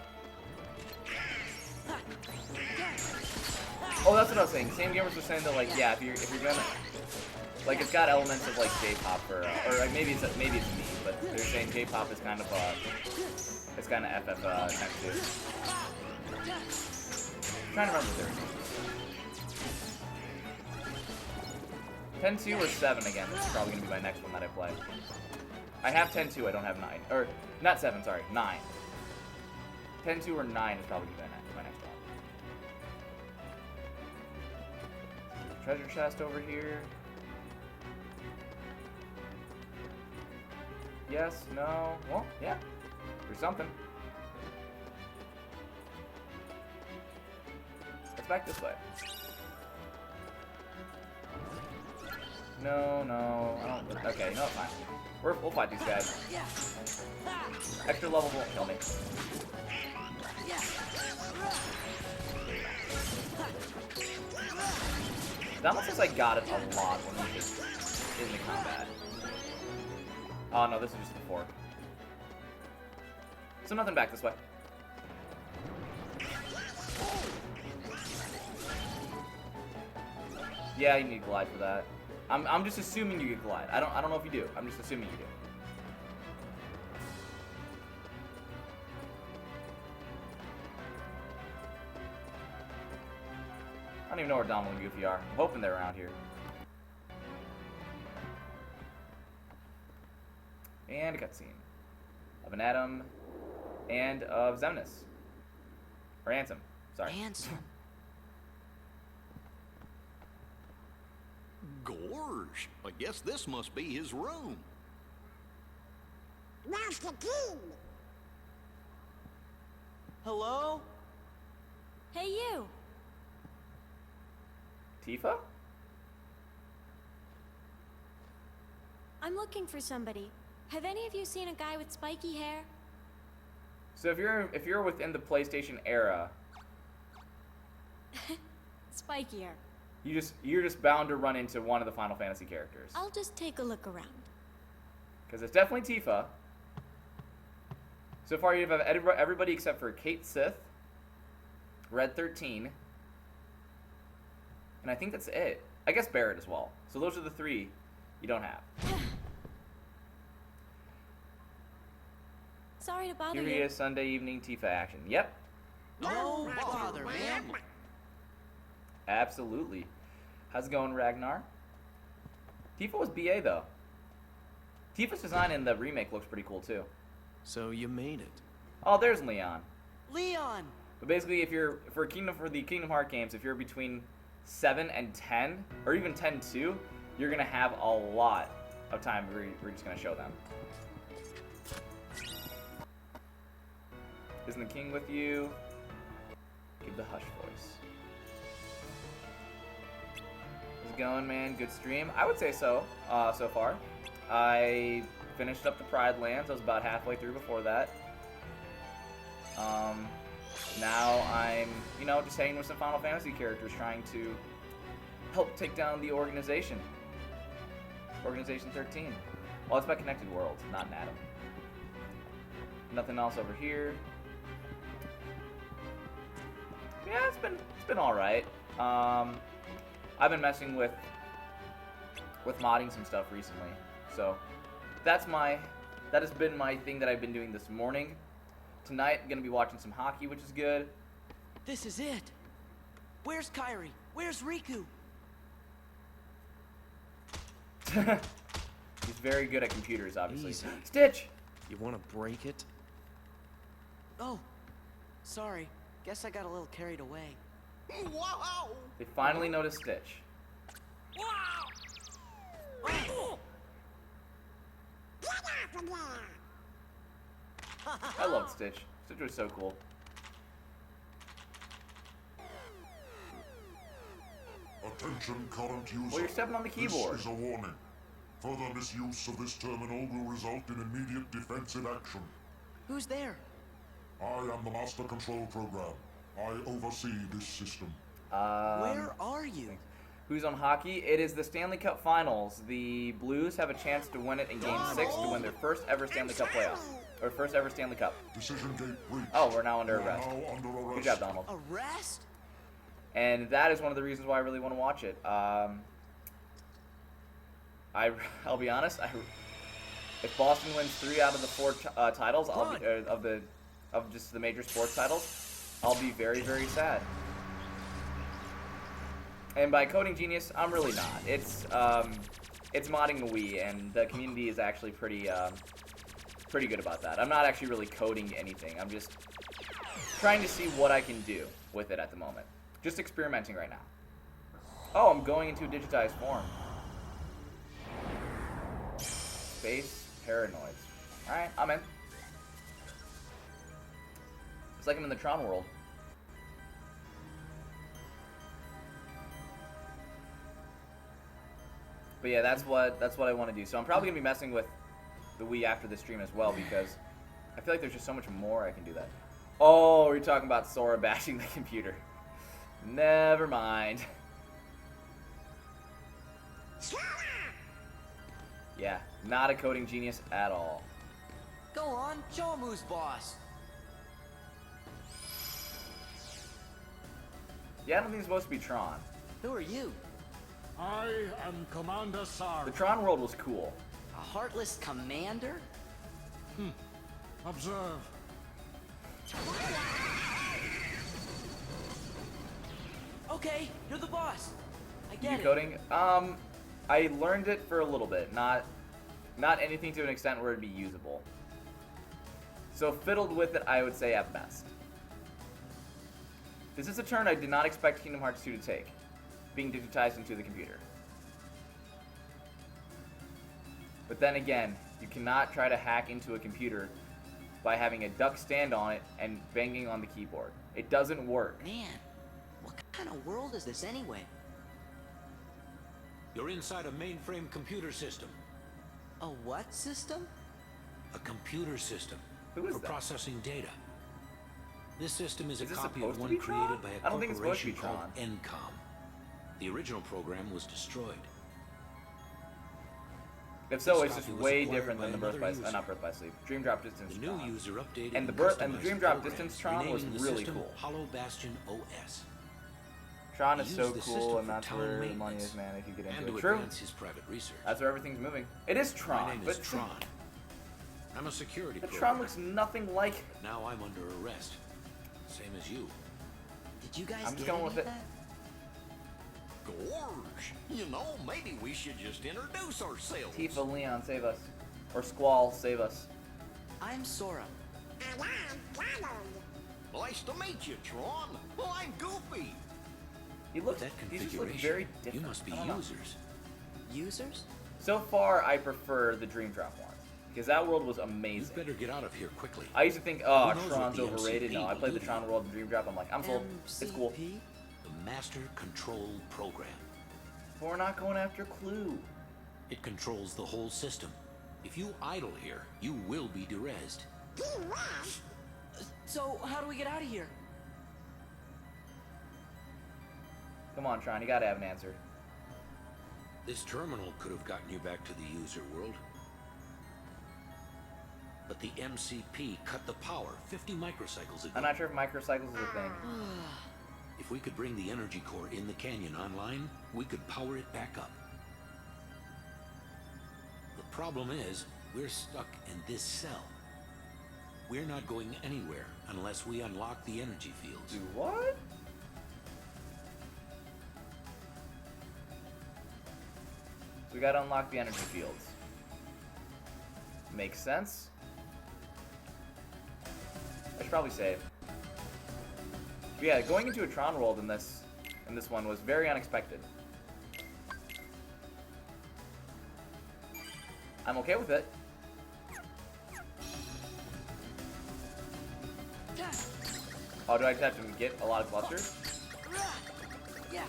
[SPEAKER 1] Oh, that's what I was saying. Sam Gamers was saying that, like, yeah, if you're gonna, like, it's got elements of like J-pop or like maybe it's me, but they're saying J-pop is kind of it's kind of FF type too. I'm trying to remember what they're 10-2 or 7 again. This is probably gonna be my next one that I play. I have 10-2. I don't have 9. Or not 7. Sorry, 9. 10-2 or 9 is probably gonna be my next one. Treasure chest over here. Yes, no. Well, yeah. There's something. Let's back this way. No, I don't. Okay, no, fine. We'll fight these guys. Extra level won't kill me. It almost looks like I got it a lot when we just in the combat. Oh no, this is just the fork. So nothing back this way. Yeah, you need glide for that. I'm just assuming you get glide. I don't know if you do. I'm just assuming you do. I don't even know where Donald and Goofy are. I'm hoping they're around here. And a cutscene of an Atom and of Xemnas. Or Ansem. Sorry.
[SPEAKER 8] Ansem.
[SPEAKER 9] Gorge, I guess this must be his room.
[SPEAKER 10] Master King!
[SPEAKER 8] Hello?
[SPEAKER 3] Hey, you!
[SPEAKER 1] Tifa?
[SPEAKER 13] I'm looking for somebody. Have any of you seen a guy with spiky hair?
[SPEAKER 1] So if you're within the PlayStation era,
[SPEAKER 13] Spiky hair.
[SPEAKER 1] you're just bound to run into one of the Final Fantasy characters.
[SPEAKER 13] I'll just take a look around.
[SPEAKER 1] Because it's definitely Tifa. So far you have everybody except for Kate Sith, Red 13, and I think that's it. I guess Barrett as well. So those are the 3 you don't have.
[SPEAKER 13] Sorry to bother
[SPEAKER 1] Here
[SPEAKER 13] you.
[SPEAKER 1] he is, Sunday evening Tifa action. Yep.
[SPEAKER 8] No bother, man.
[SPEAKER 1] Absolutely. How's it going, Ragnar? Tifa was BA though. Tifa's design in the remake looks pretty cool too.
[SPEAKER 2] So you made it.
[SPEAKER 1] Oh, there's Leon.
[SPEAKER 8] Leon!
[SPEAKER 1] But basically, if you're for the Kingdom Hearts games, if you're between 7 and 10, or even 10-2, you're gonna have a lot of time where we're just gonna show them. Isn't the king with you? Give the hush voice. How's it going, man? Good stream? I would say so, so far. I finished up the Pride Lands. I was about halfway through before that. Now I'm, you know, just hanging with some Final Fantasy characters trying to help take down the organization. Organization 13. Well, it's by Connected Worlds, not an atom. Nothing else over here. Yeah, it's been all right. I've been messing with modding some stuff recently, so that has been my thing that I've been doing this morning. Tonight, I'm gonna be watching some hockey, which is good.
[SPEAKER 8] This is it. Where's Kairi? Where's Riku?
[SPEAKER 1] He's very good at computers, obviously.
[SPEAKER 2] Easy.
[SPEAKER 1] Stitch!
[SPEAKER 2] You want to break it?
[SPEAKER 8] Oh, sorry. Guess I got a little carried away.
[SPEAKER 4] Wow!
[SPEAKER 1] They finally noticed Stitch. I loved Stitch. Stitch was so cool.
[SPEAKER 14] Attention current user.
[SPEAKER 1] Well, you're stepping on the keyboard.
[SPEAKER 14] This is a warning. Further misuse of this terminal will result in immediate defensive action.
[SPEAKER 8] Who's there?
[SPEAKER 14] I am the Master Control Program. I oversee this system.
[SPEAKER 8] Where are you?
[SPEAKER 1] Who's on hockey? It is the Stanley Cup Finals. The Blues have a chance to win it in Game 6 to win their first ever Stanley Cup playoffs. Or first ever Stanley Cup.
[SPEAKER 14] Decision gate breached.
[SPEAKER 1] Oh, we're now under arrest.
[SPEAKER 14] Now under arrest.
[SPEAKER 1] Good job, Donald.
[SPEAKER 8] Arrest?
[SPEAKER 1] And that is one of the reasons why I really want to watch it. I'll be honest. If Boston wins 3 out of the 4 titles, I'll be of just the major sports titles, I'll be very, very sad. And by coding genius, I'm really not. It's modding the Wii, and the community is actually pretty good about that. I'm not actually really coding anything. I'm just trying to see what I can do with it at the moment. Just experimenting right now. Oh, I'm going into a digitized form. Space paranoids. Alright, I'm in. It's like I'm in the Tron world. But yeah, that's what I want to do. So I'm probably gonna be messing with the Wii after the stream as well, because I feel like there's just so much more I can do that. Oh, we're talking about Sora bashing the computer. Never mind. Yeah, not a coding genius at all.
[SPEAKER 8] Go on, show him who's boss.
[SPEAKER 1] Yeah, I don't think it's supposed to be Tron.
[SPEAKER 8] Who are you?
[SPEAKER 15] I am Commander Sora.
[SPEAKER 1] The Tron world was cool.
[SPEAKER 8] A heartless commander?
[SPEAKER 15] Observe.
[SPEAKER 8] Okay, you're the boss. I get
[SPEAKER 1] You
[SPEAKER 8] it.
[SPEAKER 1] coding? I learned it for a little bit, not anything to an extent where it'd be usable. So fiddled with it, I would say at best. This is a turn I did not expect Kingdom Hearts 2 to take, being digitized into the computer. But then again, you cannot try to hack into a computer by having a duck stand on it and banging on the keyboard. It doesn't work.
[SPEAKER 8] Man, what kind of world is this anyway?
[SPEAKER 16] You're inside a mainframe computer system.
[SPEAKER 8] A what system?
[SPEAKER 16] A computer system
[SPEAKER 1] Who is
[SPEAKER 16] for
[SPEAKER 1] that?
[SPEAKER 16] processing data. This system is a
[SPEAKER 1] this
[SPEAKER 16] copy
[SPEAKER 1] supposed
[SPEAKER 16] of
[SPEAKER 1] to be
[SPEAKER 16] one
[SPEAKER 1] Tron?
[SPEAKER 16] created by a
[SPEAKER 1] I don't think it's supposed to be
[SPEAKER 16] corporation called
[SPEAKER 1] Tron.
[SPEAKER 16] Encom. The original program was destroyed.
[SPEAKER 1] If so,
[SPEAKER 16] This
[SPEAKER 1] it's just
[SPEAKER 16] copy was
[SPEAKER 1] way
[SPEAKER 16] acquired
[SPEAKER 1] different
[SPEAKER 16] by
[SPEAKER 1] than the
[SPEAKER 16] another
[SPEAKER 1] Birth by
[SPEAKER 16] user.
[SPEAKER 1] not Birth by Sleep. Dream Drop Distance
[SPEAKER 16] The new
[SPEAKER 1] Tron.
[SPEAKER 16] user updated
[SPEAKER 1] And the
[SPEAKER 16] customized
[SPEAKER 1] Dream Drop
[SPEAKER 16] programs,
[SPEAKER 1] Distance Tron was
[SPEAKER 16] renaming the
[SPEAKER 1] really
[SPEAKER 16] system
[SPEAKER 1] cool.
[SPEAKER 16] Hollow Bastion OS.
[SPEAKER 1] Tron is
[SPEAKER 16] He
[SPEAKER 1] so
[SPEAKER 16] used the
[SPEAKER 1] cool,
[SPEAKER 16] system
[SPEAKER 1] and
[SPEAKER 16] for
[SPEAKER 1] that's
[SPEAKER 16] town
[SPEAKER 1] where the money
[SPEAKER 16] maintenance
[SPEAKER 1] is, man. If you get
[SPEAKER 16] and
[SPEAKER 1] into
[SPEAKER 16] to
[SPEAKER 1] it, true.
[SPEAKER 16] advance his private research.
[SPEAKER 1] That's where everything's moving. It is Tron,
[SPEAKER 16] My name is
[SPEAKER 1] but
[SPEAKER 16] Tron. I'm a security
[SPEAKER 1] but
[SPEAKER 16] program.
[SPEAKER 1] Tron looks nothing like it.
[SPEAKER 16] Now I'm under arrest. Same as you.
[SPEAKER 8] Did you guys
[SPEAKER 1] I'm just
[SPEAKER 8] get
[SPEAKER 1] going
[SPEAKER 8] any
[SPEAKER 1] with
[SPEAKER 8] of
[SPEAKER 1] it.
[SPEAKER 8] that?
[SPEAKER 9] Gorge. You know, maybe we should just introduce ourselves.
[SPEAKER 1] Tifa, Leon, save us. Or Squall, save us.
[SPEAKER 8] I'm Sora.
[SPEAKER 10] And I'm Donald.
[SPEAKER 9] Nice to meet you, Tron. Well, I'm Goofy.
[SPEAKER 1] He looks,
[SPEAKER 16] That
[SPEAKER 1] he just looks
[SPEAKER 16] configuration,
[SPEAKER 1] very different.
[SPEAKER 16] you must be
[SPEAKER 1] I don't know.
[SPEAKER 16] users.
[SPEAKER 8] Users?
[SPEAKER 1] So far, I prefer the Dream Drop one. Because that world was
[SPEAKER 16] You
[SPEAKER 1] amazing.
[SPEAKER 16] better get out of here quickly.
[SPEAKER 1] I used to think, oh,
[SPEAKER 16] Who knows what
[SPEAKER 1] Tron's
[SPEAKER 16] the
[SPEAKER 1] overrated.
[SPEAKER 16] MCP
[SPEAKER 1] No, I
[SPEAKER 16] will
[SPEAKER 1] played
[SPEAKER 16] do
[SPEAKER 1] the
[SPEAKER 16] to
[SPEAKER 1] Tron world and Dream Drop. I'm like, I'm sold. It's cool.
[SPEAKER 16] The Master Control Program.
[SPEAKER 1] But we're not going after Clue.
[SPEAKER 16] It controls the whole system. If you idle here, you will be derezzed.
[SPEAKER 8] So, how do we get out of here?
[SPEAKER 1] Come on, Tron, you gotta have an answer.
[SPEAKER 16] This terminal could have gotten you back to the user world. But the MCP cut the power 50 microcycles ago.
[SPEAKER 1] I'm not sure if microcycles is a thing.
[SPEAKER 16] If we could bring the energy core in the canyon online, we could power it back up. The problem is, we're stuck in this cell. We're not going anywhere unless we unlock the energy fields.
[SPEAKER 1] Do what? So we gotta unlock the energy fields. Makes sense. I should probably save. But yeah, going into a Tron world in this one was very unexpected. I'm okay with it. Oh, do I just have to get a lot of clusters?
[SPEAKER 8] Yeah.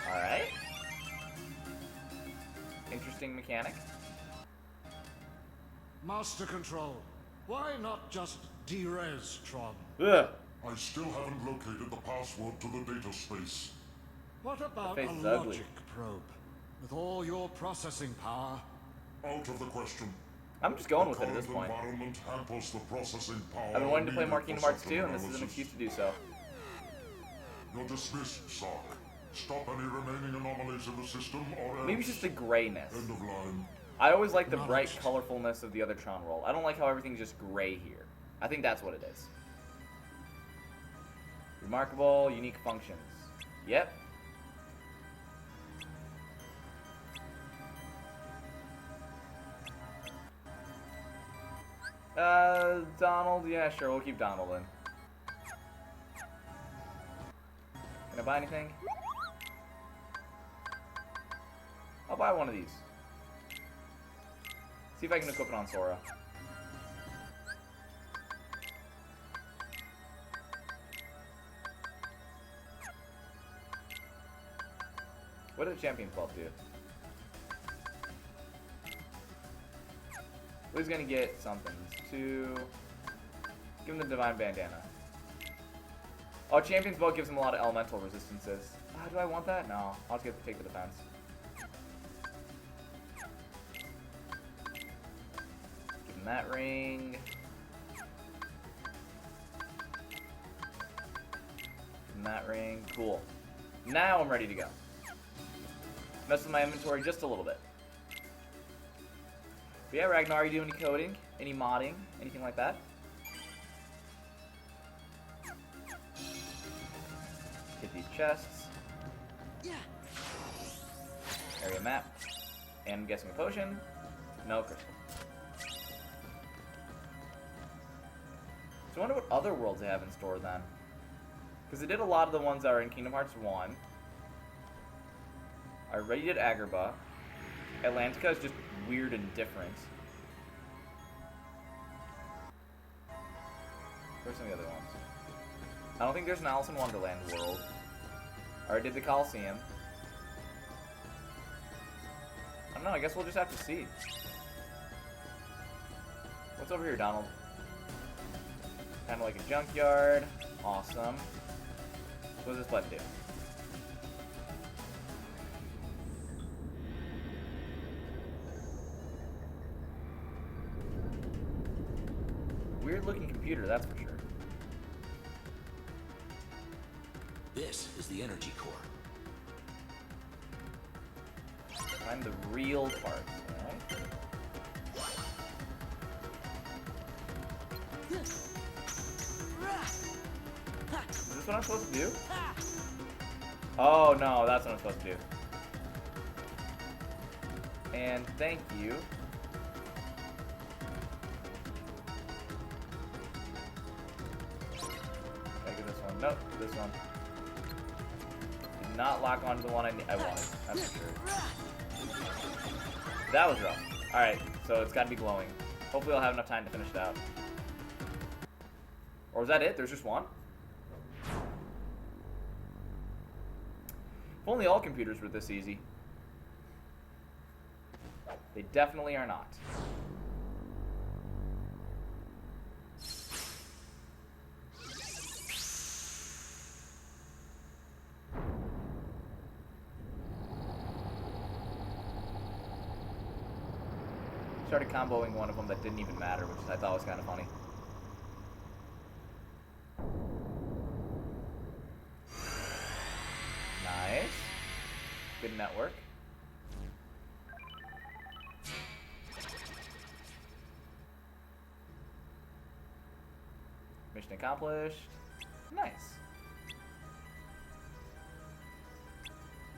[SPEAKER 1] Alright. Interesting mechanic.
[SPEAKER 15] Master Control, why not just derez Tron?
[SPEAKER 1] Ugh.
[SPEAKER 14] I still haven't located the password to the data space.
[SPEAKER 15] What about
[SPEAKER 1] That
[SPEAKER 15] a
[SPEAKER 1] face is ugly.
[SPEAKER 15] logic probe? With all your processing power.
[SPEAKER 14] Out of the question.
[SPEAKER 1] I'm just going with it at this
[SPEAKER 14] The
[SPEAKER 1] point.
[SPEAKER 14] current environment hampers the processing power
[SPEAKER 1] I've been wanting to play more
[SPEAKER 14] needed
[SPEAKER 1] Kingdom
[SPEAKER 14] for
[SPEAKER 1] Hearts
[SPEAKER 14] such
[SPEAKER 1] 2, and this is an
[SPEAKER 14] analysis.
[SPEAKER 1] excuse to do so.
[SPEAKER 14] You're dismissed, Sark. Stop any remaining anomalies in the system, or
[SPEAKER 1] Maybe it's just the grayness.
[SPEAKER 14] End of line.
[SPEAKER 1] I always like the bright colorfulness of the other Tron world. I don't like how everything's just gray here. I think that's what it is. Remarkable, unique functions. Yep. Donald? Yeah, sure, we'll keep Donald in. Can I buy anything? I'll buy one of these. See if I can equip it on Sora. What did the Champions Belt do? Who's gonna get something? To give him the Divine Bandana. Oh, Champion's Boat gives him a lot of elemental resistances. Do I want that? No. I'll just take the defense. Give him that ring. Give him that ring. Cool. Now I'm ready to go. Mess with my inventory just a little bit. But yeah, Ragnar, are you doing any coding? Any modding? Anything like that? Hit these chests.
[SPEAKER 8] Yeah.
[SPEAKER 1] Area map. And I'm guessing a potion. No crystal. So I wonder what other worlds they have in store then. Because they did a lot of the ones that are in Kingdom Hearts 1. I already did Agrabah. Atlantica is just weird and different. Where's some of the other ones? I don't think there's an Alice in Wonderland world. I already did the Coliseum. I don't know, I guess we'll just have to see. What's over here, Donald? Kind of like a junkyard. Awesome. What does this button do? Weird looking computer, that's for sure.
[SPEAKER 16] This is the energy core.
[SPEAKER 1] Find the real parts, alright? Is this what I'm supposed to do? Oh no, that's what I'm supposed to do. And thank you. Can I get this one? Nope, this one. Did not lock onto the one I wanted. That's for sure. That was rough. Alright, so it's gotta be glowing. Hopefully I'll have enough time to finish it out. Or is that it? There's just one? If only all computers were this easy. They definitely are not. Started comboing one of them that didn't even matter, which I thought was kind of funny. Nice. Good network. Mission accomplished. Nice.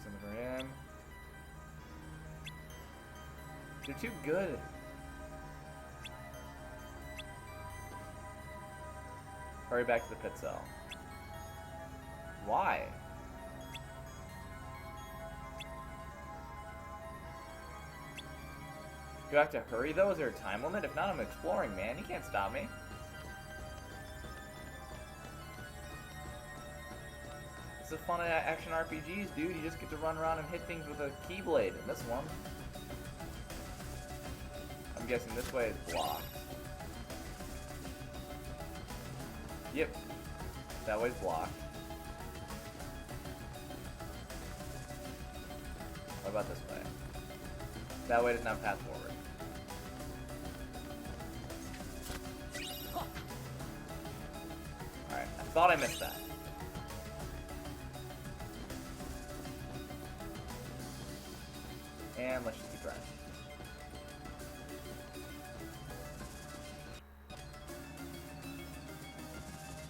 [SPEAKER 1] Something for him. They're too good. Hurry back to the pit cell. Why? Do I have to hurry though? Is there a time limit? If not, I'm exploring, man. You can't stop me. It's a fun action RPGs, dude. You just get to run around and hit things with a keyblade. In this one, I'm guessing this way is blocked. Yep. That way's blocked. What about this way? That way doesn't have a path forward. Alright, I thought I missed that. And let's just keep running.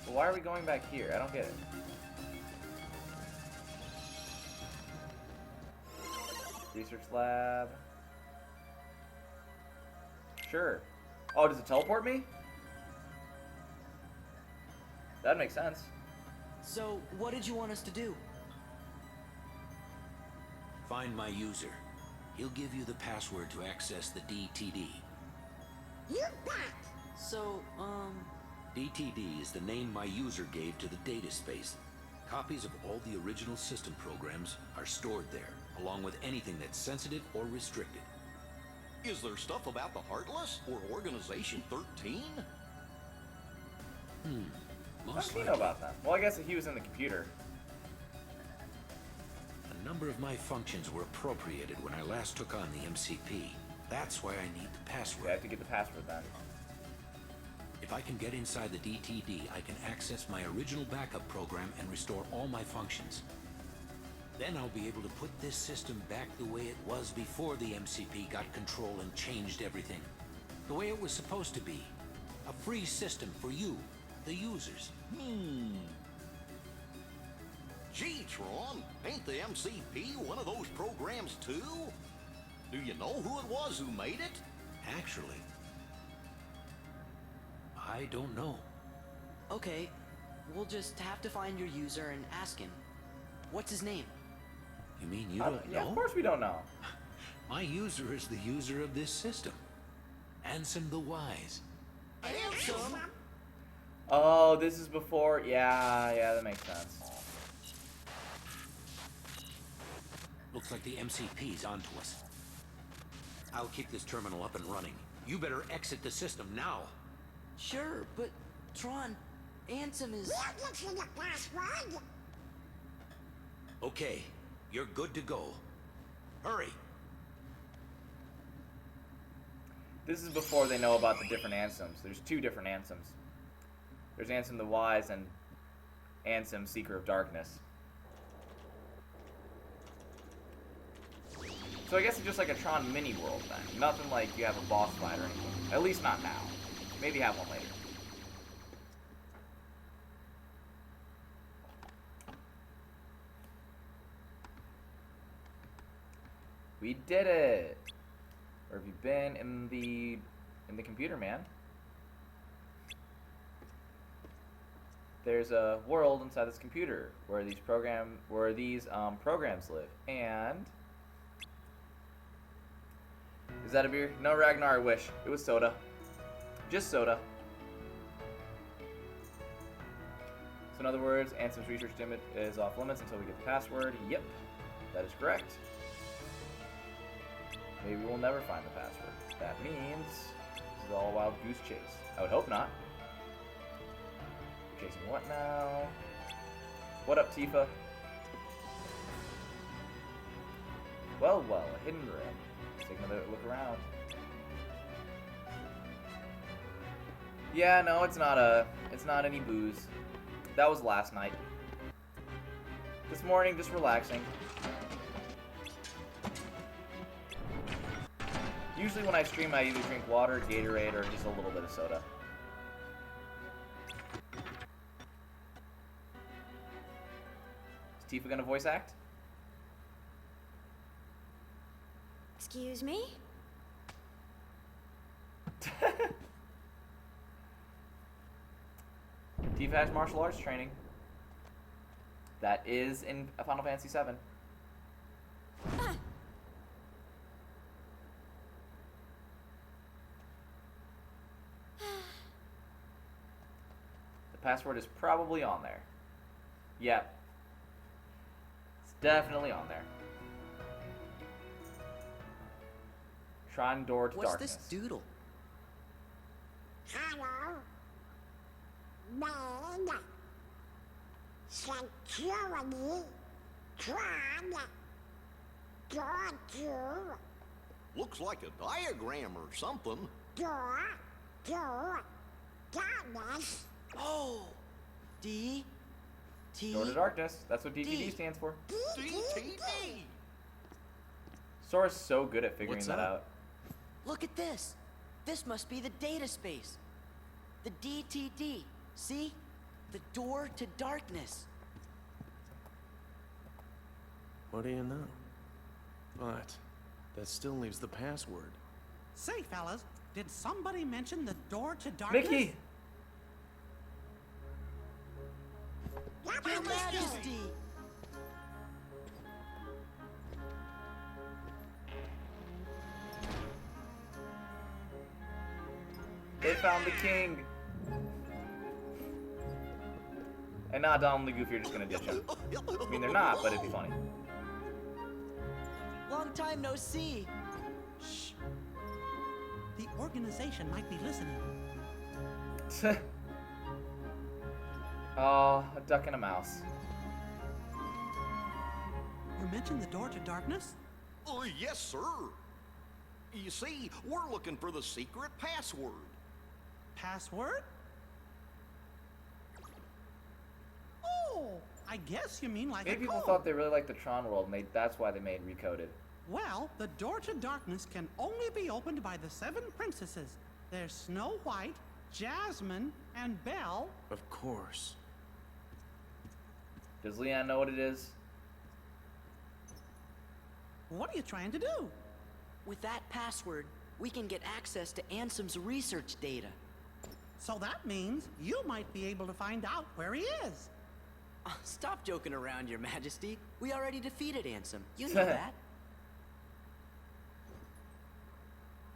[SPEAKER 1] But why are we going back here? I don't get it. Research lab. Sure. Oh, does it teleport me? That makes sense.
[SPEAKER 8] So, what did you want us to do?
[SPEAKER 16] Find my user. He'll give you the password to access the DTD.
[SPEAKER 10] You bet!
[SPEAKER 8] So,
[SPEAKER 16] DTD is the name my user gave to the data space. Copies of all the original system programs are stored there, along with anything that's sensitive or restricted.
[SPEAKER 9] Is there stuff about the Heartless or Organization 13?
[SPEAKER 1] How
[SPEAKER 16] Most
[SPEAKER 1] do you
[SPEAKER 16] likely.
[SPEAKER 1] know about that? Well, I guess he was in the computer.
[SPEAKER 16] A number of my functions were appropriated when I last took on the MCP. That's why I need the password.
[SPEAKER 1] Okay, I have to get the password then.
[SPEAKER 16] If I can get inside the DTD, I can access my original backup program and restore all my functions. Then I'll be able to put this system back the way it was before the MCP got control and changed everything. The way it was supposed to be. A free system for you, the users.
[SPEAKER 9] Gee, Tron, ain't the MCP one of those programs too? Do you know who it was who made it?
[SPEAKER 16] Actually, I don't know.
[SPEAKER 8] okay, we'll just have to find your user and ask him. What's his name?
[SPEAKER 16] You mean you don't
[SPEAKER 1] Yeah,
[SPEAKER 16] know?
[SPEAKER 1] of course we don't know.
[SPEAKER 16] My user is the user of this system. Ansem the Wise.
[SPEAKER 8] Ansem?
[SPEAKER 1] Oh, this is before. Yeah, that makes sense.
[SPEAKER 16] Looks like the MCP's onto us. I'll keep this terminal up and running. You better exit the system now.
[SPEAKER 8] Sure, but Tron, Ansem is...
[SPEAKER 10] We'll get you the password!
[SPEAKER 16] Okay, you're good to go. Hurry.
[SPEAKER 1] This is before they know about the different Ansems. There's two different Ansems. There's Ansem the Wise and Ansem Seeker of Darkness. So I guess it's just like a Tron mini world then. Nothing like you have a boss fight or anything. At least not now. Maybe have one later. We did it! Where have you been? In the computer, man. there's a world inside this computer where these programs live. And is that a beer? No, Ragnar, I wish. It was soda. Just soda. So in other words, Ansem's research limit is off limits until we get the password. Yep, that is correct. Maybe we'll never find the password. That means this is all a wild goose chase. I would hope not. We're chasing what now? What up, Tifa? Well, a hidden room. Let's take another look around. Yeah, no, it's not any booze. That was last night. This morning, just relaxing. Usually when I stream, I either drink water, Gatorade, or just a little bit of soda. Is Tifa gonna voice act?
[SPEAKER 13] Excuse me?
[SPEAKER 1] Tifa has martial arts training. That is in Final Fantasy VII. The password is probably on there. Yep. It's definitely on there. Shrine door to
[SPEAKER 8] What's
[SPEAKER 1] darkness.
[SPEAKER 8] this doodle?
[SPEAKER 10] Hello? Man. Security. Tron. Door.
[SPEAKER 9] Looks like a diagram or something.
[SPEAKER 10] Door. Darkness.
[SPEAKER 8] Oh! D. T.
[SPEAKER 1] Door to darkness. That's what DTD stands for.
[SPEAKER 9] DTD.
[SPEAKER 1] Sora's so good at figuring that out.
[SPEAKER 8] Look at this. This must be the data space. The DTD. See? The door to darkness.
[SPEAKER 17] What do you know? But that still leaves the password.
[SPEAKER 4] Say, fellas, did somebody mention the door to darkness?
[SPEAKER 1] Mickey!
[SPEAKER 8] Your Majesty!
[SPEAKER 1] They found the king! And nah, Donald and the Goofy are just gonna ditch him. I mean, they're not, but it'd be funny.
[SPEAKER 8] Long time no see.
[SPEAKER 4] Shh. The organization might be listening.
[SPEAKER 1] Oh, a duck and a mouse.
[SPEAKER 4] You mentioned the door to darkness?
[SPEAKER 9] Yes, sir. You see, we're looking for the secret password.
[SPEAKER 4] Password? Oh, I guess you mean like
[SPEAKER 1] Maybe
[SPEAKER 4] a
[SPEAKER 1] people
[SPEAKER 4] code.
[SPEAKER 1] thought they really liked the Tron world, and that's why they made Recoded.
[SPEAKER 4] Well, the door to darkness can only be opened by the 7 princesses. There's Snow White, Jasmine, and Belle.
[SPEAKER 17] Of course.
[SPEAKER 1] Does Leon know what it is?
[SPEAKER 4] What are you trying to do?
[SPEAKER 8] With that password, we can get access to Ansem's research data.
[SPEAKER 4] So that means you might be able to find out where he is.
[SPEAKER 8] Stop joking around, Your Majesty. We already defeated Ansem. You know that.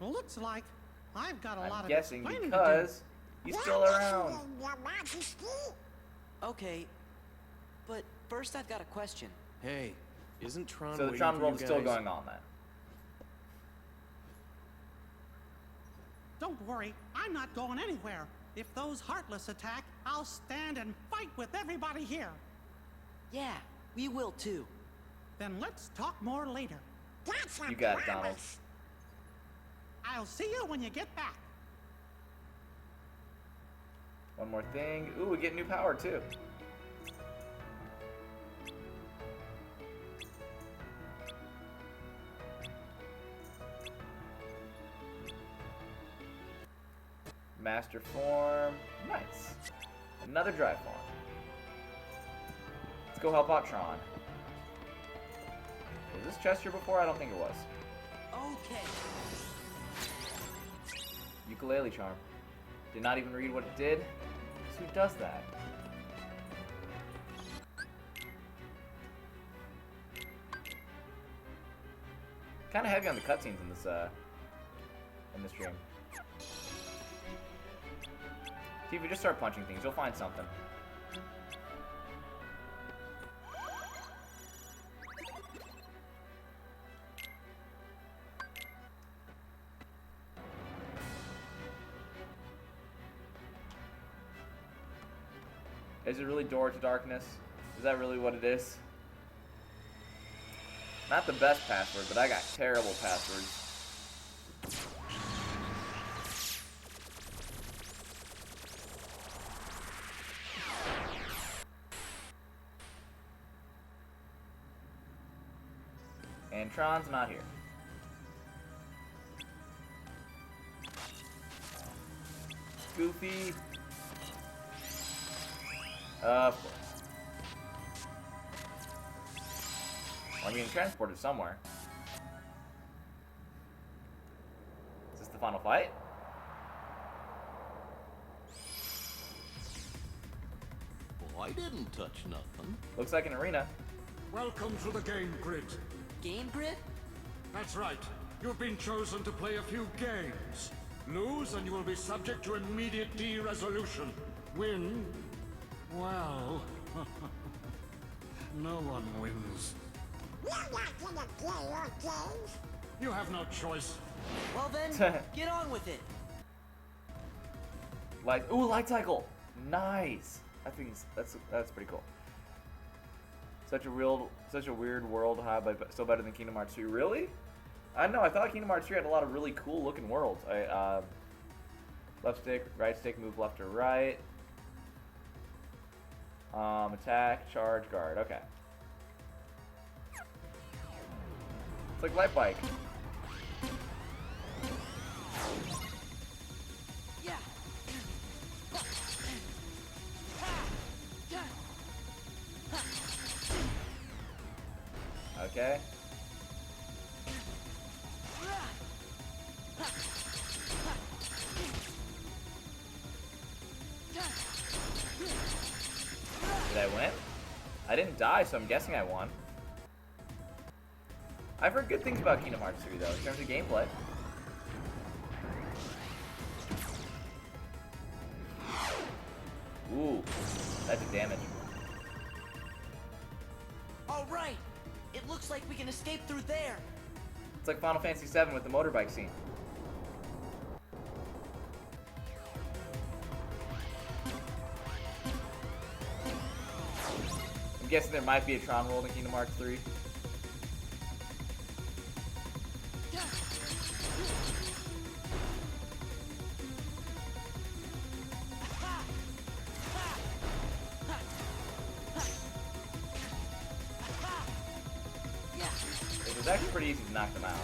[SPEAKER 4] Looks like I've got a lot
[SPEAKER 1] I'm
[SPEAKER 4] of
[SPEAKER 1] guessing
[SPEAKER 4] explaining
[SPEAKER 1] because
[SPEAKER 4] to
[SPEAKER 1] he's still around.
[SPEAKER 10] Your Majesty.
[SPEAKER 8] Okay, but first I've got a question.
[SPEAKER 17] Hey, isn't Tron
[SPEAKER 1] So the
[SPEAKER 17] waiting
[SPEAKER 1] Tron
[SPEAKER 17] for
[SPEAKER 1] world is
[SPEAKER 17] you
[SPEAKER 1] still
[SPEAKER 17] guys?
[SPEAKER 1] going on then.
[SPEAKER 4] do. Don't worry, I'm not going anywhere. If those Heartless attack, I'll stand and fight with everybody here.
[SPEAKER 8] Yeah, we will too.
[SPEAKER 4] Then let's talk more later.
[SPEAKER 10] That's a
[SPEAKER 1] You got it, Donald.
[SPEAKER 10] promise.
[SPEAKER 4] I'll see you when you get back.
[SPEAKER 1] One more thing. Ooh, we get new power too. Master form. Nice. Another drive form. Let's go help out Tron. Was this chest here before? I don't think it was.
[SPEAKER 8] Okay.
[SPEAKER 1] Ukulele charm. Did not even read what it did. Who does that? Kind of heavy on the cutscenes in this stream. See, if you just start punching things, you'll find something. Is it really Door to Darkness? Is that really what it is? Not the best password, but I got terrible passwords. And Tron's not here. Goofy. Of course. Well, I'm getting transported somewhere. Is this the final fight?
[SPEAKER 9] Well, I didn't touch nothing.
[SPEAKER 1] Looks like an arena.
[SPEAKER 15] Welcome to the game grid.
[SPEAKER 8] Game grid?
[SPEAKER 15] That's right. You've been chosen to play a few games. Lose and you will be subject to immediate de-resolution. Win, well, no one wins.
[SPEAKER 10] We're not gonna play your games.
[SPEAKER 15] You have no choice.
[SPEAKER 8] Well then, get on with it.
[SPEAKER 1] Light cycle. Nice. I think that's pretty cool. Such a weird world, huh? But still better than Kingdom Hearts 2. Really? I don't know. I thought Kingdom Hearts 3 had a lot of really cool looking worlds. Left stick, right stick, move left or right. Attack, charge, guard. Okay. It's like Light Bike. Okay. Did I win? I didn't die, so I'm guessing I won. I've heard good things about Kingdom Hearts 3, though, in terms of gameplay. Ooh, that did damage.
[SPEAKER 8] All right. It looks like we can escape through there.
[SPEAKER 1] It's like Final Fantasy VII with the motorbike scene. I'm guessing there might be a Tron world in Kingdom Hearts 3. It was actually pretty easy to knock them out.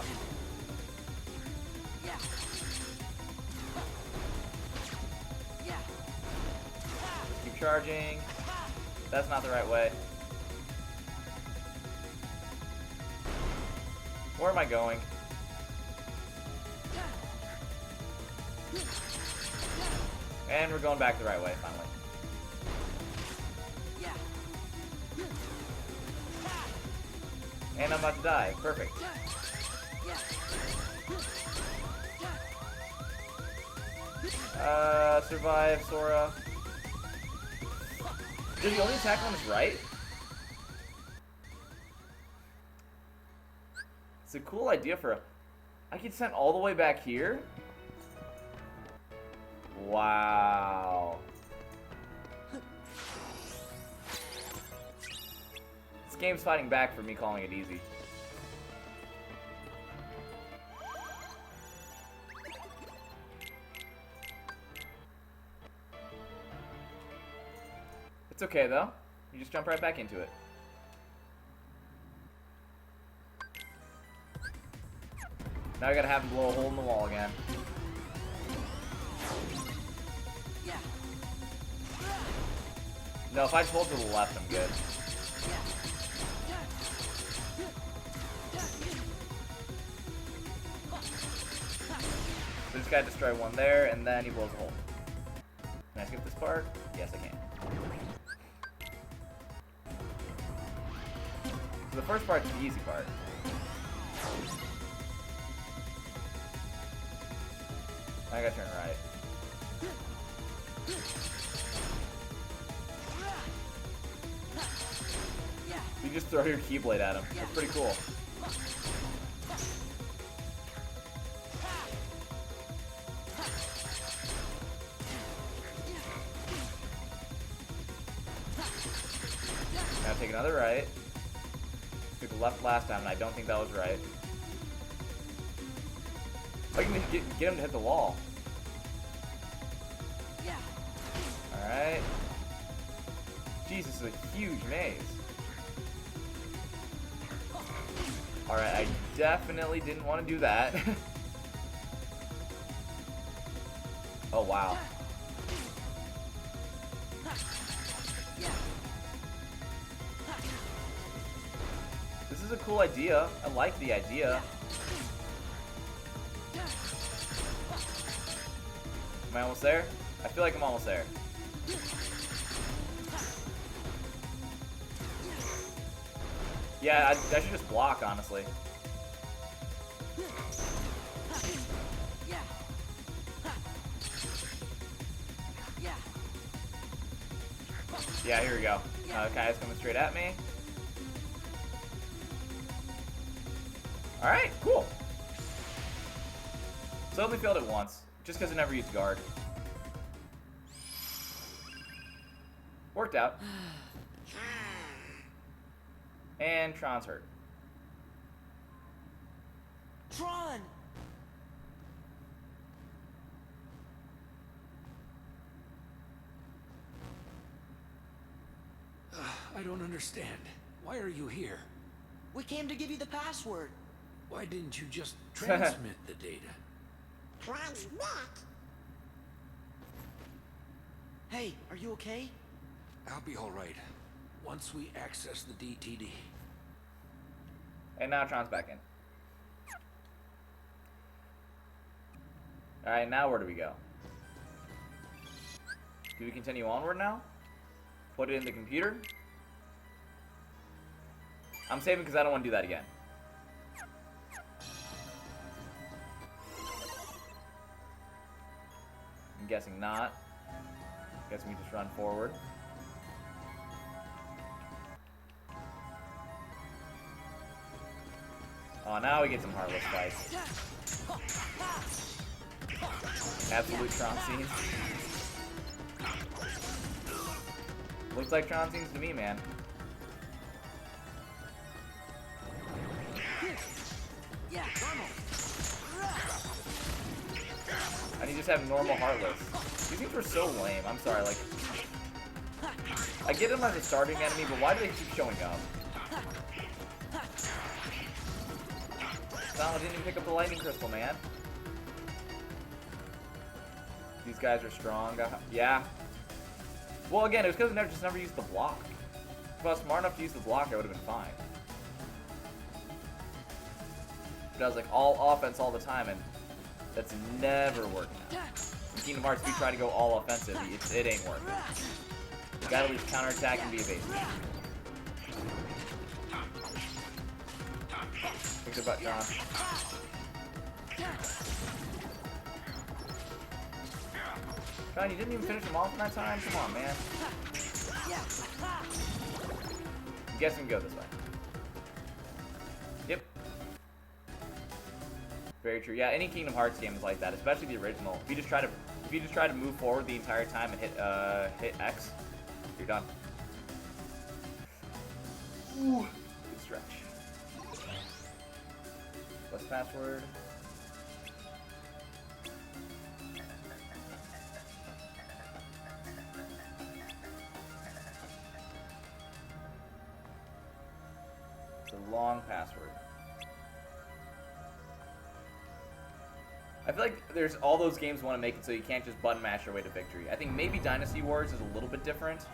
[SPEAKER 1] Just keep charging. That's not the right way. Where am I going? And we're going back the right way, finally. And I'm about to die. Perfect. Survive, Sora. Did he only attack on his right? It's a cool idea for a... I get sent all the way back here? Wow. This game's fighting back for me calling it easy. It's okay though. You just jump right back into it. Now I gotta have him blow a hole in the wall again. No, if I just hold to the left, I'm good. So just gotta destroy one there, and then he blows a hole. Can I skip this part? Yes, I can. So the first part's the easy part. I gotta turn right. You just throw your Keyblade at him. That's pretty cool. Now take another right. Took the left last time, and I don't think that was right. I can get him to hit the wall. Alright. Jeez, this is a huge maze. Alright, I definitely didn't want to do that. Oh, wow. This is a cool idea. I like the idea. Am I almost there? I feel like I'm almost there. Yeah, I should just block, honestly. Yeah, here we go. Kai's coming straight at me. Alright, cool. So I only failed it once, just because I never used guard. Worked out. And Tron's hurt.
[SPEAKER 8] Tron!
[SPEAKER 16] I don't understand. Why are you here?
[SPEAKER 8] We came to give you the password.
[SPEAKER 16] Why didn't you just transmit the data?
[SPEAKER 10] Transmit?
[SPEAKER 8] Hey, are you okay?
[SPEAKER 16] I'll be all right once we access the DTD.
[SPEAKER 1] And now Tron's back in. Alright, now where do we go? Do we continue onward now? Put it in the computer? I'm saving because I don't want to do that again. I'm guessing not. Guessing we just run forward. Oh, now we get some Heartless fights. Absolute Tron scenes. Looks like Tron scenes to me, man. And you just have normal Heartless. These things were so lame. I'm sorry, like... I get them as a starting enemy, but why do they keep showing up? I didn't even pick up the lightning crystal, man. These guys are strong. Yeah. Well, again, it was because I just never used the block. If I was smart enough to use the block, I would have been fine. But I was like all offense all the time, and that's never working out. In Kingdom Hearts, if you try to go all offensive, it ain't working. You gotta at least counterattack and be evasive. Think about John. John, you didn't even finish him off in that time? Come on, man. I guess we can go this way. Yep. Very true. Yeah, any Kingdom Hearts game is like that, especially the original. If you just try to move forward the entire time and hit X, you're done. Ooh, good stretch. What's the password? It's a long password. I feel like there's all those games want to make it so you can't just button mash your way to victory. I think maybe Dynasty Wars is a little bit different,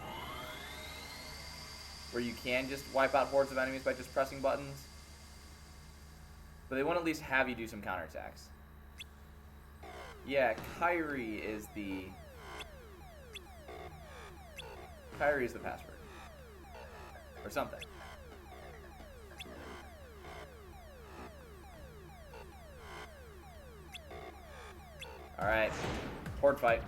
[SPEAKER 1] where you can just wipe out hordes of enemies by just pressing buttons. But they want to at least have you do some counterattacks. Yeah, Kyrie is the password. Or something. Alright. Horde fight.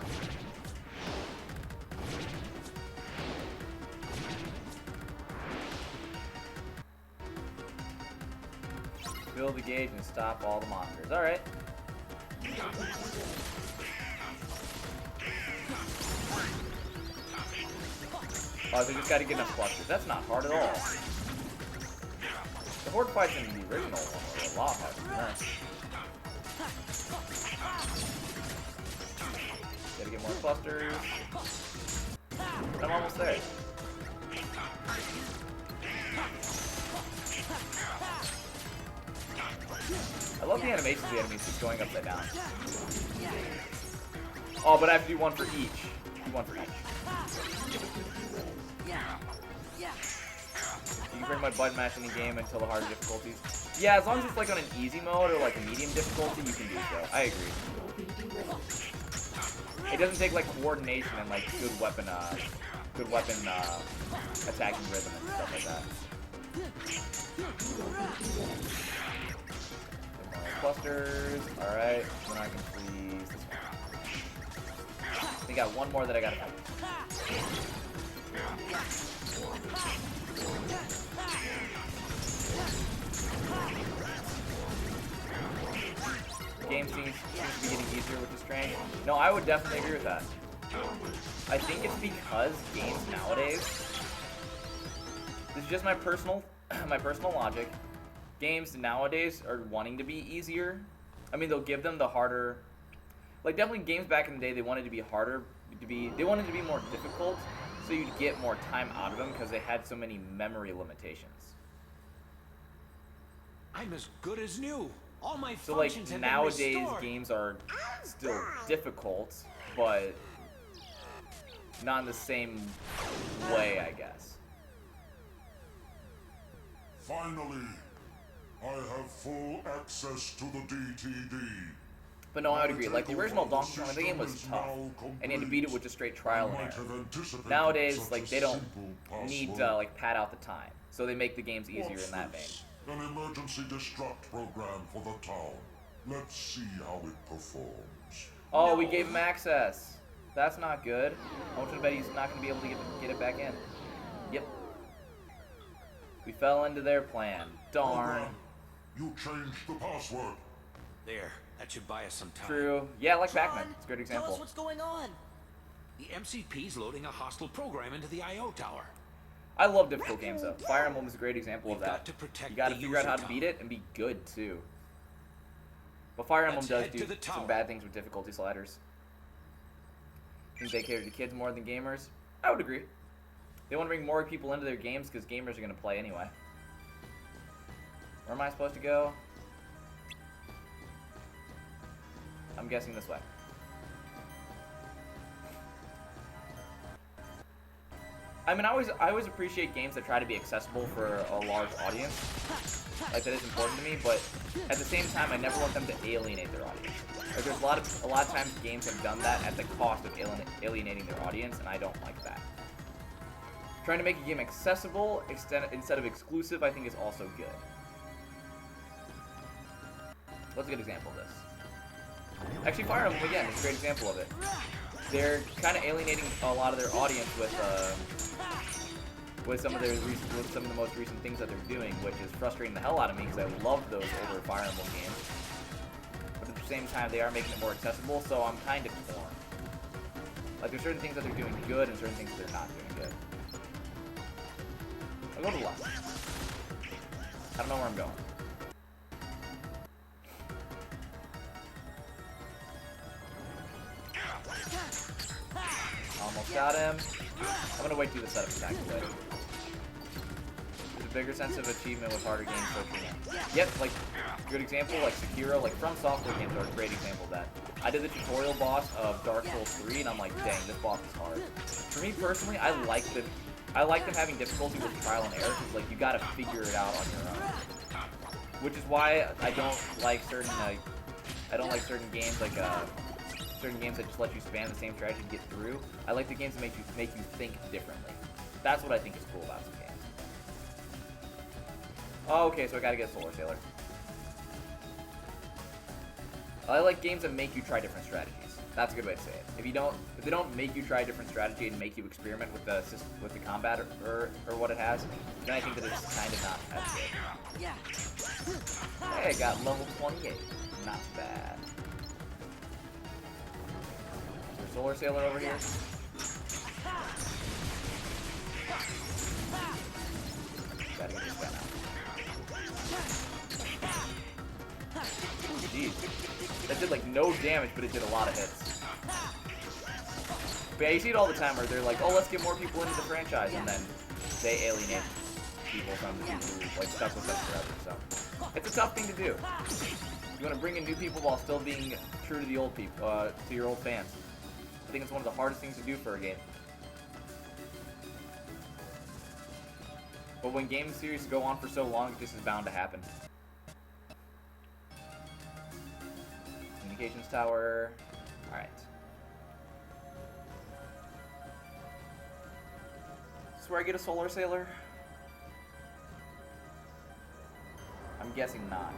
[SPEAKER 1] Fill the gauge and stop all the monsters. Alright. Oh, so just gotta get enough clusters. That's not hard at all. The horde fights in the original one were a lot harder than that. Gotta get more clusters. I'm almost there. I love the animations of the enemies just going upside down. Oh, but I have to do one for each. Do one for each. You can pretty much button mash any game until the harder difficulties. Yeah, as long as it's like on an easy mode or like a medium difficulty, you can do so. I agree. It doesn't take like coordination and like good weapon attacking rhythm and stuff like that. Clusters. Alright, then I can freeze this one. We got one more that I gotta fight. Game seems to be getting easier, which is strange. No, I would definitely agree with that. I think it's because games nowadays, this is just my personal logic, games nowadays are wanting to be easier. I mean, they'll give them the harder, like definitely games back in the day, they wanted to be harder, they wanted to be more difficult, so you'd get more time out of them because they had so many memory limitations.
[SPEAKER 16] I'm as good as new. All my
[SPEAKER 1] so like
[SPEAKER 16] functions have
[SPEAKER 1] nowadays
[SPEAKER 16] been restored.
[SPEAKER 1] games are still difficult, but not in the same way, I guess.
[SPEAKER 14] Finally, I have full access to the DTD.
[SPEAKER 1] But no, I would agree. Like the original Donkey Kong, the game was tough, and you had to beat it with just straight trial and error. Nowadays, like they don't need to like pad out the time, so they make the games easier in that vein.
[SPEAKER 14] An emergency destruct program for the town. Let's see how it performs.
[SPEAKER 1] Oh, we gave him access. That's not good. I want you to bet he's not going to be able to get it back in. Yep. We fell into their plan. Darn.
[SPEAKER 14] You changed the password.
[SPEAKER 16] There. That should buy us some time.
[SPEAKER 1] True. Yeah, like Pac-Man. It's a good example.
[SPEAKER 8] Tell us what's going on.
[SPEAKER 16] The MCP's loading a hostile program into the I.O. tower.
[SPEAKER 1] I love difficult games though. Fire Emblem is a great example of that. You gotta figure out how to
[SPEAKER 16] tower.
[SPEAKER 1] beat it and be good too. But Fire Emblem does do some bad things with difficulty sliders. Think they cater to kids more than gamers? I would agree. They want to bring more people into their games because gamers are gonna play anyway. Where am I supposed to go? I'm guessing this way. I mean, I always appreciate games that try to be accessible for a large audience. Like that is important to me, but at the same time, I never want them to alienate their audience. Like there's a lot of times games have done that at the cost of alienating their audience, and I don't like that. Trying to make a game accessible instead of exclusive, I think is also good. What's a good example of this? Actually, Fire Emblem again is a great example of it. They're kind of alienating a lot of their audience with some of the most recent things that they're doing, which is frustrating the hell out of me because I love those older Fire Emblem games. But at the same time, they are making it more accessible, so I'm kind of torn. Like there's certain things that they're doing good and certain things that they're not doing good. I'll go to the left. I don't know where I'm going. Almost got him. I'm gonna wait through the setup attack later. There's a bigger sense of achievement with harder games so true. Yep, like good example, like Sekiro, like From Software games are a great example of that. I did the tutorial boss of Dark Souls 3 and I'm like, dang, this boss is hard. For me personally, I like them having difficulty with trial and error because like you gotta figure it out on your own. Which is why I don't like certain games like certain games that just let you spam the same strategy to get through. I like the games that make you think differently. That's what I think is cool about some games. Oh, okay, so I gotta get Solar Sailor. I like games that make you try different strategies. That's a good way to say it. If they don't make you try a different strategy and make you experiment with the system, with the combat or what it has, then I think that it's kind of not as good.
[SPEAKER 8] Yeah.
[SPEAKER 1] Hey, I got level 28. Not bad. Is there a solar sailor over here? Gotta get this guy now. Jeez. That did like no damage, but it did a lot of hits. But yeah, you see it all the time where they're like, oh, let's get more people into the franchise, and then they alienate people from the people who like stuck with them forever. So it's a tough thing to do. You want to bring in new people while still being true to the old people, to your old fans. I think it's one of the hardest things to do for a game. But when game series go on for so long, this is bound to happen. Communications tower. Alright. Is this where I get a solar sailor? I'm guessing not.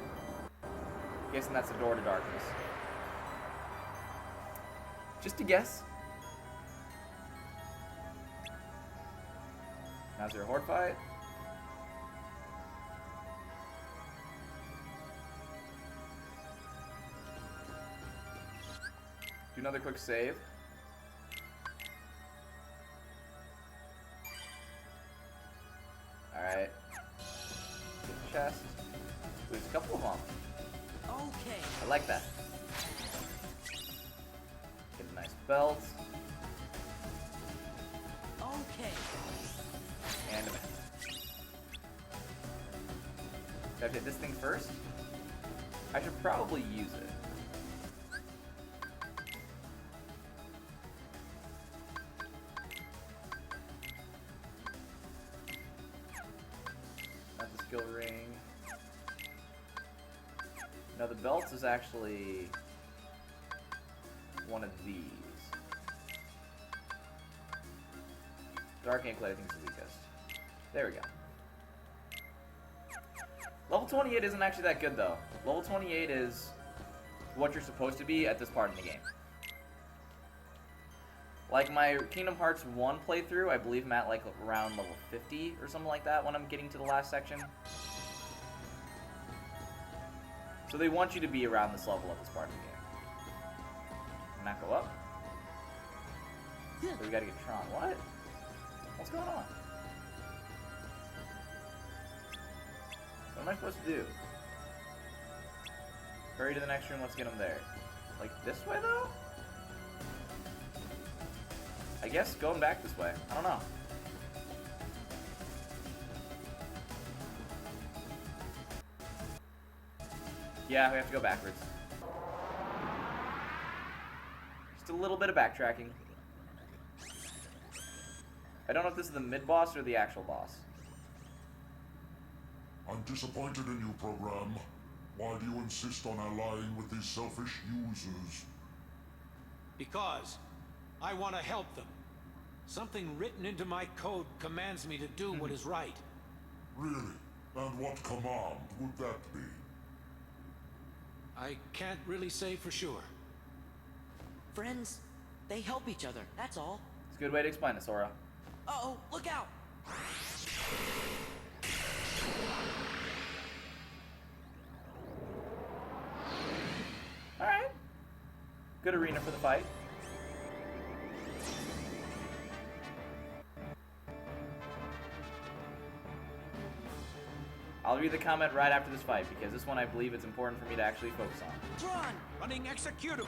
[SPEAKER 1] I'm guessing that's the door to darkness. Just a guess. Now is there a horde fight? Do another quick save. Alright. Get the chest. There's a couple of them.
[SPEAKER 8] Okay.
[SPEAKER 1] I like that. Get a nice belt.
[SPEAKER 8] Okay.
[SPEAKER 1] And a man. Should I hit this thing first? I should probably use it. Not the skill ring. Now the belt is actually one of these. Dark anklet I think is the weakest. There we go. Level 28 isn't actually that good though. Level 28 is what you're supposed to be at this part in the game. Like my Kingdom Hearts 1 playthrough, I believe I'm at like around level 50 or something like that when I'm getting to the last section. So they want you to be around this level at this part of the game. Can that go up? So we gotta get Tron. What? What's going on? What am I supposed to do? Hurry to the next room, let's get him there. Like this way though? I guess going back this way. I don't know. Yeah, we have to go backwards. Just a little bit of backtracking. I don't know if this is the mid-boss or the actual boss.
[SPEAKER 14] I'm disappointed in you, program. Why do you insist on allying with these selfish users?
[SPEAKER 16] Because I want to help them. Something written into my code commands me to do what is right.
[SPEAKER 14] Really? And what command would that be?
[SPEAKER 16] I can't really say for sure.
[SPEAKER 8] Friends, they help each other, that's all.
[SPEAKER 1] It's a good way to explain it, Sora.
[SPEAKER 8] Uh-oh, look out!
[SPEAKER 1] Alright. Good arena for the fight. I'll read the comment right after this fight, because this one I believe it's important for me to actually focus on.
[SPEAKER 8] Tron!
[SPEAKER 16] Running executable!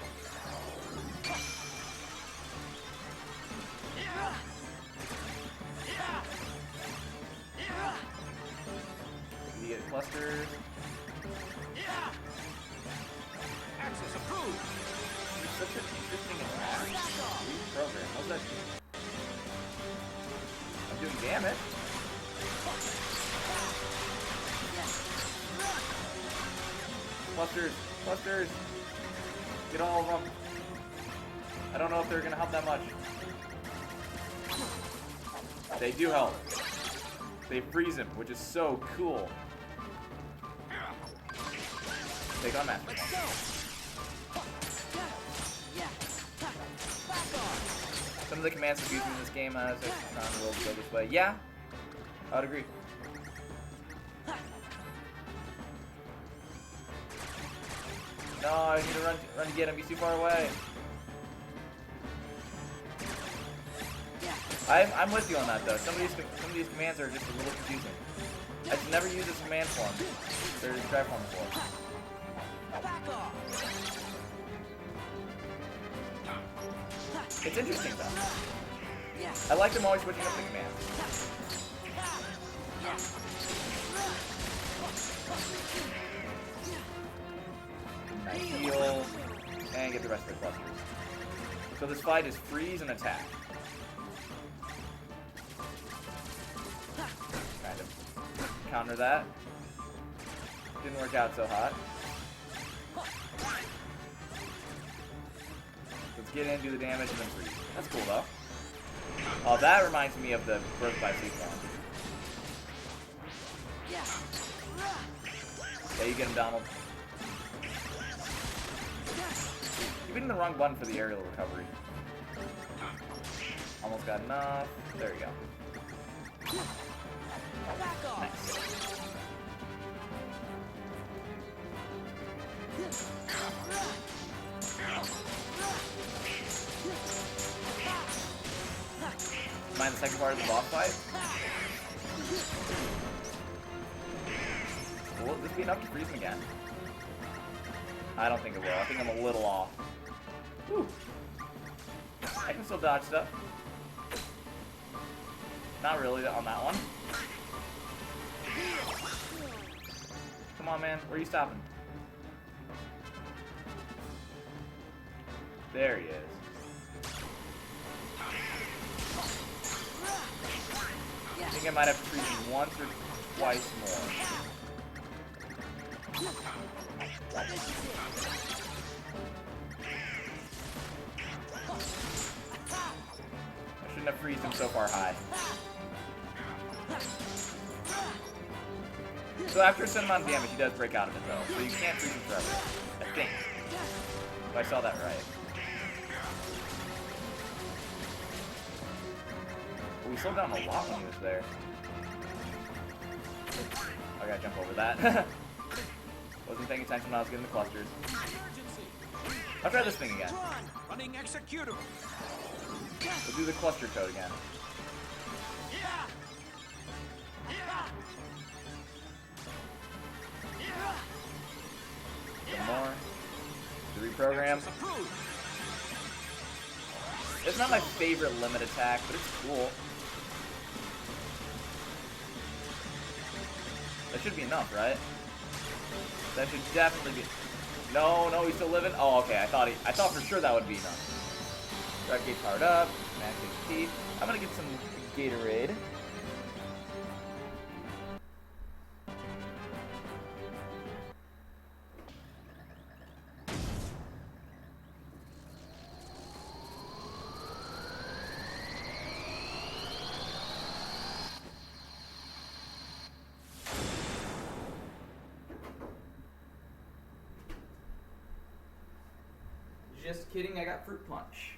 [SPEAKER 1] You get clusters.
[SPEAKER 16] Access approved!
[SPEAKER 1] It's such an interesting program. How's that do? I'm doing damage. Clusters! Clusters! Get all of them. I don't know if they're gonna help that much. They do help. They freeze him, which is so cool. Take on Master. Some of the commands confusing in this game has found the world to go this way. Yeah, I would agree. No, I need to run to get him. He's too far away. I'm with you on that though. Some of these commands are just a little confusing. I should never use this command form. There's a trap form before. It's interesting though. I like them always switching up the commands. Nice heal, and get the rest of the clusters. So this fight is freeze and attack. Kind of counter that. Didn't work out so hot. Let's get in, do the damage, and then freeze. That's cool though. Oh, that reminds me of the Birth by Sleep one. Yeah, you get him, Donald. You're hitting the wrong button for the aerial recovery. Almost got enough. There you go. Nice. Mind the second part of the boss fight? Will this be enough to freeze him again? I don't think it will. I think I'm a little off. Whew. I can still dodge stuff. Not really on that one. Come on, man. Where are you stopping? There he is. I think I might have to freeze him once or twice more. I shouldn't have freezed him so far high. So after a certain amount of damage, he does break out of it though. So you can't freeze him forever. I think. If I saw that right. We slowed down a lot when he was there. I gotta jump over that. Wasn't paying attention when I was getting the clusters. I'll try this thing again.
[SPEAKER 5] Running executable.
[SPEAKER 1] We'll do the cluster code again. Some more. To reprogram. It's not my favorite limit attack, but it's cool. That should be enough, right? That should definitely be. No, he's still living. Oh, okay. I thought for sure that would be enough. Dark Gate powered up. Max HP. I'm gonna get some Gatorade. Just kidding, I got fruit punch.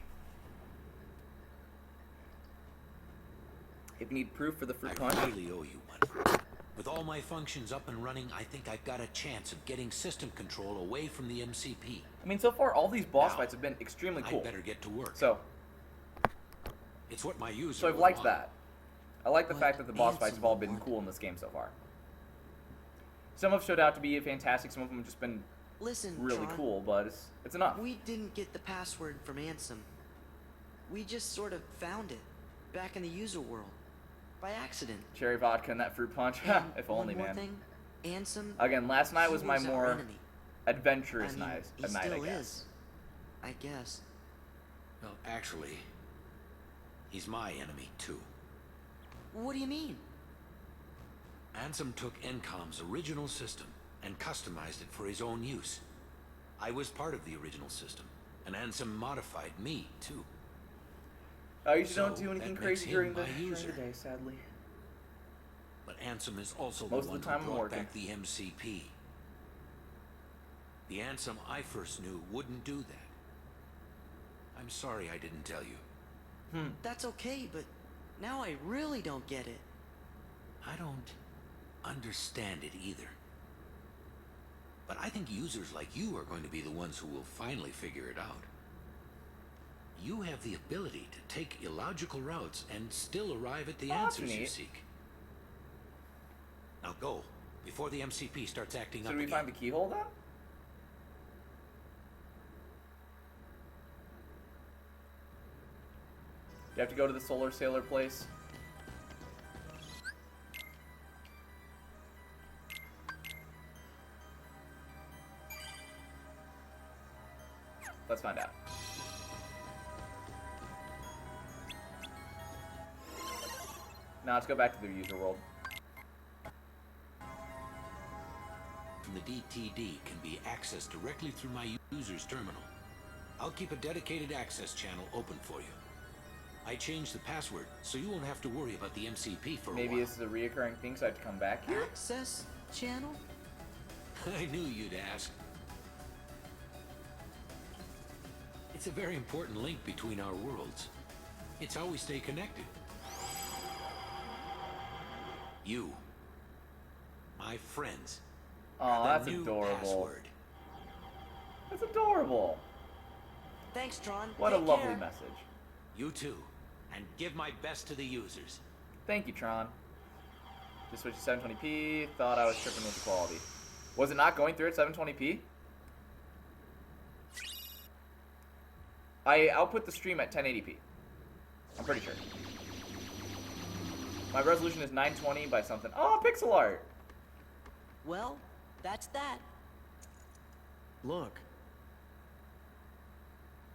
[SPEAKER 1] If you need proof for the fruit punch.
[SPEAKER 16] I really owe you one. With all my functions up and running, I think I've got a chance of getting system control away from the MCP.
[SPEAKER 1] I mean, so far all these boss fights have been extremely cool.
[SPEAKER 16] I better get to work.
[SPEAKER 1] So
[SPEAKER 16] it's what my users.
[SPEAKER 1] So I've liked that. I like the fact that the boss fights have all been cool in this game so far. Some have showed out to be fantastic. Some of them have just been really
[SPEAKER 8] Tron,
[SPEAKER 1] cool, but it's enough.
[SPEAKER 8] We didn't get the password from Ansem. We just sort of found it back in the user world by accident.
[SPEAKER 1] Cherry vodka and that fruit punch. If only, man.
[SPEAKER 8] Thing, Ansem.
[SPEAKER 1] Again, last night was my more
[SPEAKER 8] enemy.
[SPEAKER 1] adventurous night.
[SPEAKER 8] He still is, I guess.
[SPEAKER 16] Well, actually, he's my enemy too.
[SPEAKER 8] What do you mean?
[SPEAKER 16] Ansem took Encom's original system and customized it for his own use. I was part of the original system, and Ansem modified me too.
[SPEAKER 1] Oh, you don't do anything crazy during the day, sadly.
[SPEAKER 16] But Ansem is also
[SPEAKER 1] Most
[SPEAKER 16] the one
[SPEAKER 1] of the time
[SPEAKER 16] who brought back the MCP. The Ansem I first knew wouldn't do that. I'm sorry I didn't tell you.
[SPEAKER 8] That's okay, but now I really don't get it.
[SPEAKER 16] I don't understand it either. But I think users like you are going to be the ones who will finally figure it out. You have the ability to take illogical routes and still arrive at the answers you seek. Now go, before the MCP starts acting up
[SPEAKER 1] Should we
[SPEAKER 16] again.
[SPEAKER 1] find the keyhole then? You have to go to the Solar Sailor place. Let's find out. Now let's go back to the user world.
[SPEAKER 16] From the DTD can be accessed directly through my user's terminal. I'll keep a dedicated access channel open for you. I changed the password, so you won't have to worry about the MCP for a while.
[SPEAKER 1] Maybe this is a reoccurring thing, so I have to come back here.
[SPEAKER 8] Access channel?
[SPEAKER 16] I knew you'd ask. It's a very important link between our worlds. It's how we stay connected. You, my friends.
[SPEAKER 1] Oh, that's
[SPEAKER 16] new
[SPEAKER 1] adorable.
[SPEAKER 16] Password.
[SPEAKER 1] That's adorable.
[SPEAKER 8] Thanks, Tron.
[SPEAKER 1] What a
[SPEAKER 8] Take
[SPEAKER 1] lovely
[SPEAKER 8] care.
[SPEAKER 1] message.
[SPEAKER 16] You too. And give my best to the users.
[SPEAKER 1] Thank you, Tron. Just switched to 720p. Thought I was tripping with the quality. Was it not going through at 720p? I output the stream at 1080p. I'm pretty sure. My resolution is 920 by something. Oh, pixel art!
[SPEAKER 8] Well, that's that.
[SPEAKER 17] Look.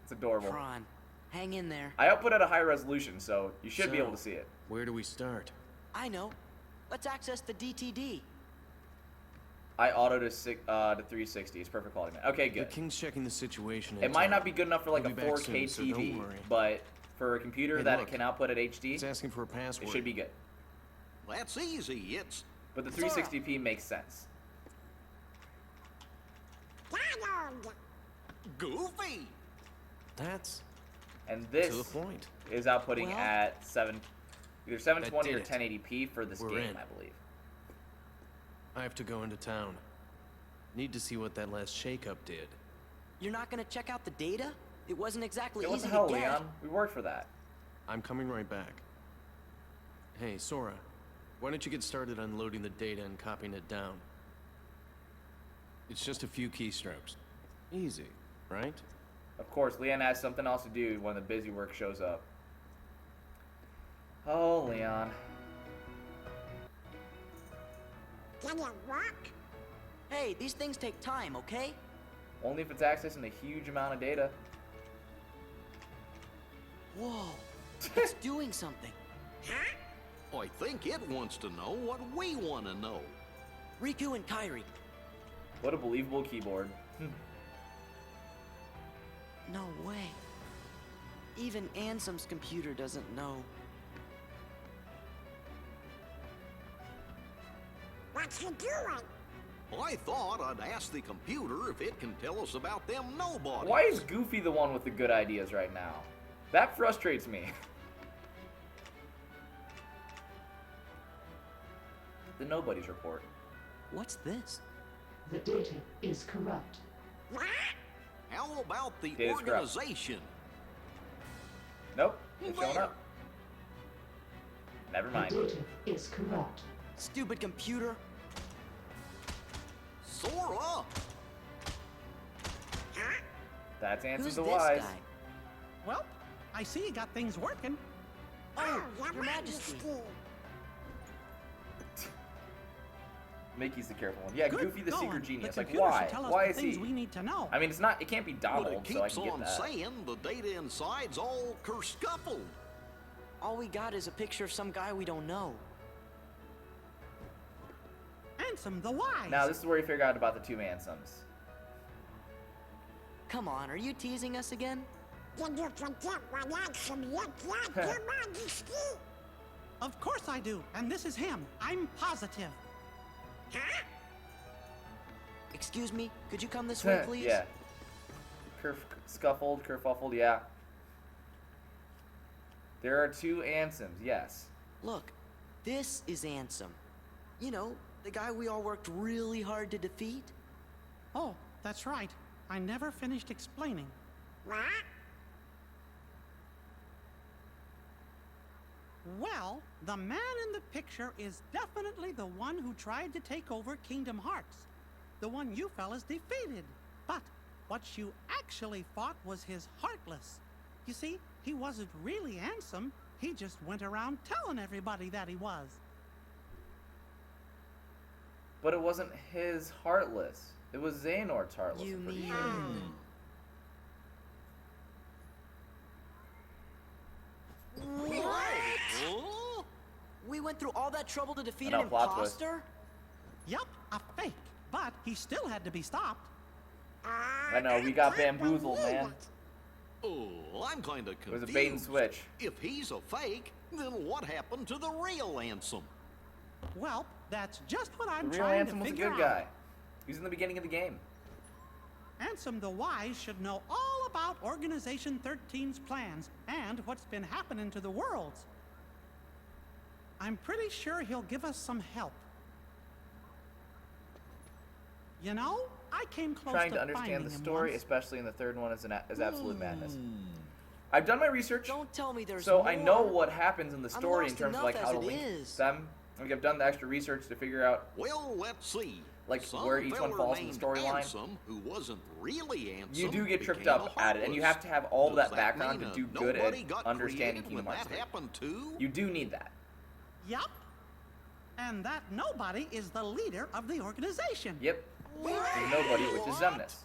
[SPEAKER 1] It's adorable.
[SPEAKER 8] Tron, hang in there.
[SPEAKER 1] I output at a high resolution, so you should be able to see it.
[SPEAKER 17] Where do we start?
[SPEAKER 8] I know. Let's access the DTD.
[SPEAKER 1] I auto to 360. It's perfect quality. Okay,
[SPEAKER 17] The
[SPEAKER 1] good.
[SPEAKER 17] King's checking the situation.
[SPEAKER 1] It might not be good enough for like
[SPEAKER 17] He'll
[SPEAKER 1] a
[SPEAKER 17] be back
[SPEAKER 1] 4K
[SPEAKER 17] soon, so don't
[SPEAKER 1] TV,
[SPEAKER 17] worry.
[SPEAKER 1] but for a computer
[SPEAKER 17] Hey,
[SPEAKER 1] that
[SPEAKER 17] look.
[SPEAKER 1] it can output at HD,
[SPEAKER 17] It's asking for a password.
[SPEAKER 1] it should be good.
[SPEAKER 9] That's easy. It's
[SPEAKER 1] But the 360p makes sense.
[SPEAKER 10] Donald!
[SPEAKER 9] goofy.
[SPEAKER 17] That's
[SPEAKER 1] And this
[SPEAKER 17] to the point.
[SPEAKER 1] is outputting
[SPEAKER 8] Well,
[SPEAKER 1] at either 720 or
[SPEAKER 17] did it.
[SPEAKER 1] 1080p for this
[SPEAKER 17] We're
[SPEAKER 1] game,
[SPEAKER 17] in.
[SPEAKER 1] I believe.
[SPEAKER 17] I have to go into town. Need to see what that last shakeup did.
[SPEAKER 8] You're not gonna check out the data? It wasn't exactly
[SPEAKER 1] Hey, what
[SPEAKER 8] easy
[SPEAKER 1] the hell,
[SPEAKER 8] to get.
[SPEAKER 1] Leon? We worked for that.
[SPEAKER 17] I'm coming right back. Hey, Sora, why don't you get started unloading the data and copying it down? It's just a few keystrokes. Easy, right?
[SPEAKER 1] Of course, Leon has something else to do when the busy work shows up. Oh, Leon.
[SPEAKER 10] Can you walk?
[SPEAKER 8] Hey, these things take time, okay?
[SPEAKER 1] Only if it's accessing a huge amount of data.
[SPEAKER 8] Whoa, it's doing something.
[SPEAKER 9] I think it wants to know what we want to know.
[SPEAKER 8] Riku and Kairi.
[SPEAKER 1] What a believable keyboard.
[SPEAKER 8] No way. Even Ansem's computer doesn't know.
[SPEAKER 10] What's he doing?
[SPEAKER 9] I thought I'd ask the computer if it can tell us about them nobodies.
[SPEAKER 1] Why is Goofy the one with the good ideas right now? That frustrates me. The Nobody's Report.
[SPEAKER 8] What's this?
[SPEAKER 18] The data is corrupt.
[SPEAKER 10] What?
[SPEAKER 9] How about the
[SPEAKER 1] Data's corrupt.
[SPEAKER 9] organization?
[SPEAKER 1] Nope, it's showing up. Never mind.
[SPEAKER 18] The data is corrupt.
[SPEAKER 8] Stupid computer.
[SPEAKER 9] Sora!
[SPEAKER 1] That's Ansem
[SPEAKER 8] Who's
[SPEAKER 1] the
[SPEAKER 8] this
[SPEAKER 1] Wise.
[SPEAKER 8] guy?
[SPEAKER 4] Well, I see you got things working.
[SPEAKER 8] Oh,
[SPEAKER 10] Your
[SPEAKER 8] Your Majesty.
[SPEAKER 1] Mickey's the careful one. Yeah,
[SPEAKER 4] Good
[SPEAKER 1] Goofy the
[SPEAKER 4] going.
[SPEAKER 1] secret genius.
[SPEAKER 4] The
[SPEAKER 1] Like,
[SPEAKER 4] computer
[SPEAKER 1] why?
[SPEAKER 4] should tell us
[SPEAKER 1] Why
[SPEAKER 4] the
[SPEAKER 1] is
[SPEAKER 4] things
[SPEAKER 1] he?
[SPEAKER 4] we need to know.
[SPEAKER 1] I mean, it's not. It can't be
[SPEAKER 9] But
[SPEAKER 1] Donald,
[SPEAKER 9] it
[SPEAKER 1] so I
[SPEAKER 9] keeps
[SPEAKER 1] can get
[SPEAKER 9] on
[SPEAKER 1] that.
[SPEAKER 9] saying the data inside's all kerscuffled.
[SPEAKER 8] All we got is a picture of some guy we don't know.
[SPEAKER 4] Ansem the Wise.
[SPEAKER 1] Now, this is where you figure out about the two Ansems.
[SPEAKER 8] Come on, are you teasing us again?
[SPEAKER 10] Did you forget what Ansem looked like, Your Majesty?
[SPEAKER 4] Of course I do, and this is him. I'm positive.
[SPEAKER 10] Huh?
[SPEAKER 8] Excuse me, could you come this way, please?
[SPEAKER 1] Yeah. Scuffled, kerfuffled, yeah. There are 2 Ansems, yes.
[SPEAKER 8] Look, this is Ansem. You know, the guy we all worked really hard to defeat.
[SPEAKER 4] Oh, that's right. I never finished explaining.
[SPEAKER 10] What?
[SPEAKER 4] Well, the man in the picture is definitely the one who tried to take over Kingdom Hearts. The one you fellas defeated. But what you actually fought was his Heartless. You see, he wasn't really handsome. He just went around telling everybody that he was.
[SPEAKER 1] But it wasn't his Heartless. It was Xehanort's Heartless.
[SPEAKER 8] You
[SPEAKER 1] I'm pretty
[SPEAKER 8] mean...
[SPEAKER 1] sure.
[SPEAKER 8] What? We went through all that trouble to defeat
[SPEAKER 1] I know,
[SPEAKER 8] an
[SPEAKER 1] plot twist.
[SPEAKER 8] imposter?
[SPEAKER 4] Yup, a fake. But he still had to be stopped.
[SPEAKER 1] I know, we got bamboozled, man.
[SPEAKER 9] Oh, I'm kind of confused.
[SPEAKER 1] It was a bait and switch.
[SPEAKER 9] If he's a fake, then what happened to the real Ansem?
[SPEAKER 4] Well, that's just what I'm
[SPEAKER 1] The real
[SPEAKER 4] trying to
[SPEAKER 1] Ansem was a
[SPEAKER 4] figure
[SPEAKER 1] good
[SPEAKER 4] out.
[SPEAKER 1] guy. He was in the beginning of the game.
[SPEAKER 4] Ansem the Wise should know all about Organization 13's plans and what's been happening to the worlds. I'm pretty sure he'll give us some help. You know, I came close
[SPEAKER 1] Trying
[SPEAKER 4] to
[SPEAKER 1] to understand
[SPEAKER 4] finding
[SPEAKER 1] the
[SPEAKER 4] him
[SPEAKER 1] story,
[SPEAKER 4] once.
[SPEAKER 1] especially in the 3rd one, is absolute madness. I've done my research,
[SPEAKER 8] Don't tell me there's
[SPEAKER 1] so
[SPEAKER 8] more.
[SPEAKER 1] I know what happens in the
[SPEAKER 8] I'm
[SPEAKER 1] story in
[SPEAKER 8] lost
[SPEAKER 1] terms of
[SPEAKER 8] enough
[SPEAKER 1] like how
[SPEAKER 8] as
[SPEAKER 1] to
[SPEAKER 8] it
[SPEAKER 1] link
[SPEAKER 8] is.
[SPEAKER 1] them. Like I've done the extra research to figure out
[SPEAKER 9] Well, let's see.
[SPEAKER 1] like
[SPEAKER 9] Some
[SPEAKER 1] where each one
[SPEAKER 9] feller
[SPEAKER 1] falls in the
[SPEAKER 9] named
[SPEAKER 1] storyline.
[SPEAKER 9] Ansem, who wasn't really Ansem,
[SPEAKER 1] You do get tripped
[SPEAKER 9] became
[SPEAKER 1] up
[SPEAKER 9] a
[SPEAKER 1] at it, and you
[SPEAKER 9] Heartless.
[SPEAKER 1] have to have all of
[SPEAKER 9] Does
[SPEAKER 1] that background to
[SPEAKER 9] mean,
[SPEAKER 1] do good
[SPEAKER 9] nobody
[SPEAKER 1] at
[SPEAKER 9] got
[SPEAKER 1] understanding
[SPEAKER 9] created
[SPEAKER 1] Kingdom
[SPEAKER 9] when
[SPEAKER 1] Hearts
[SPEAKER 9] that
[SPEAKER 1] 3.
[SPEAKER 9] happened too?
[SPEAKER 1] You do need that.
[SPEAKER 4] Yup. And that nobody is the leader of the organization.
[SPEAKER 1] Yep. There's nobody, which is Xemnas.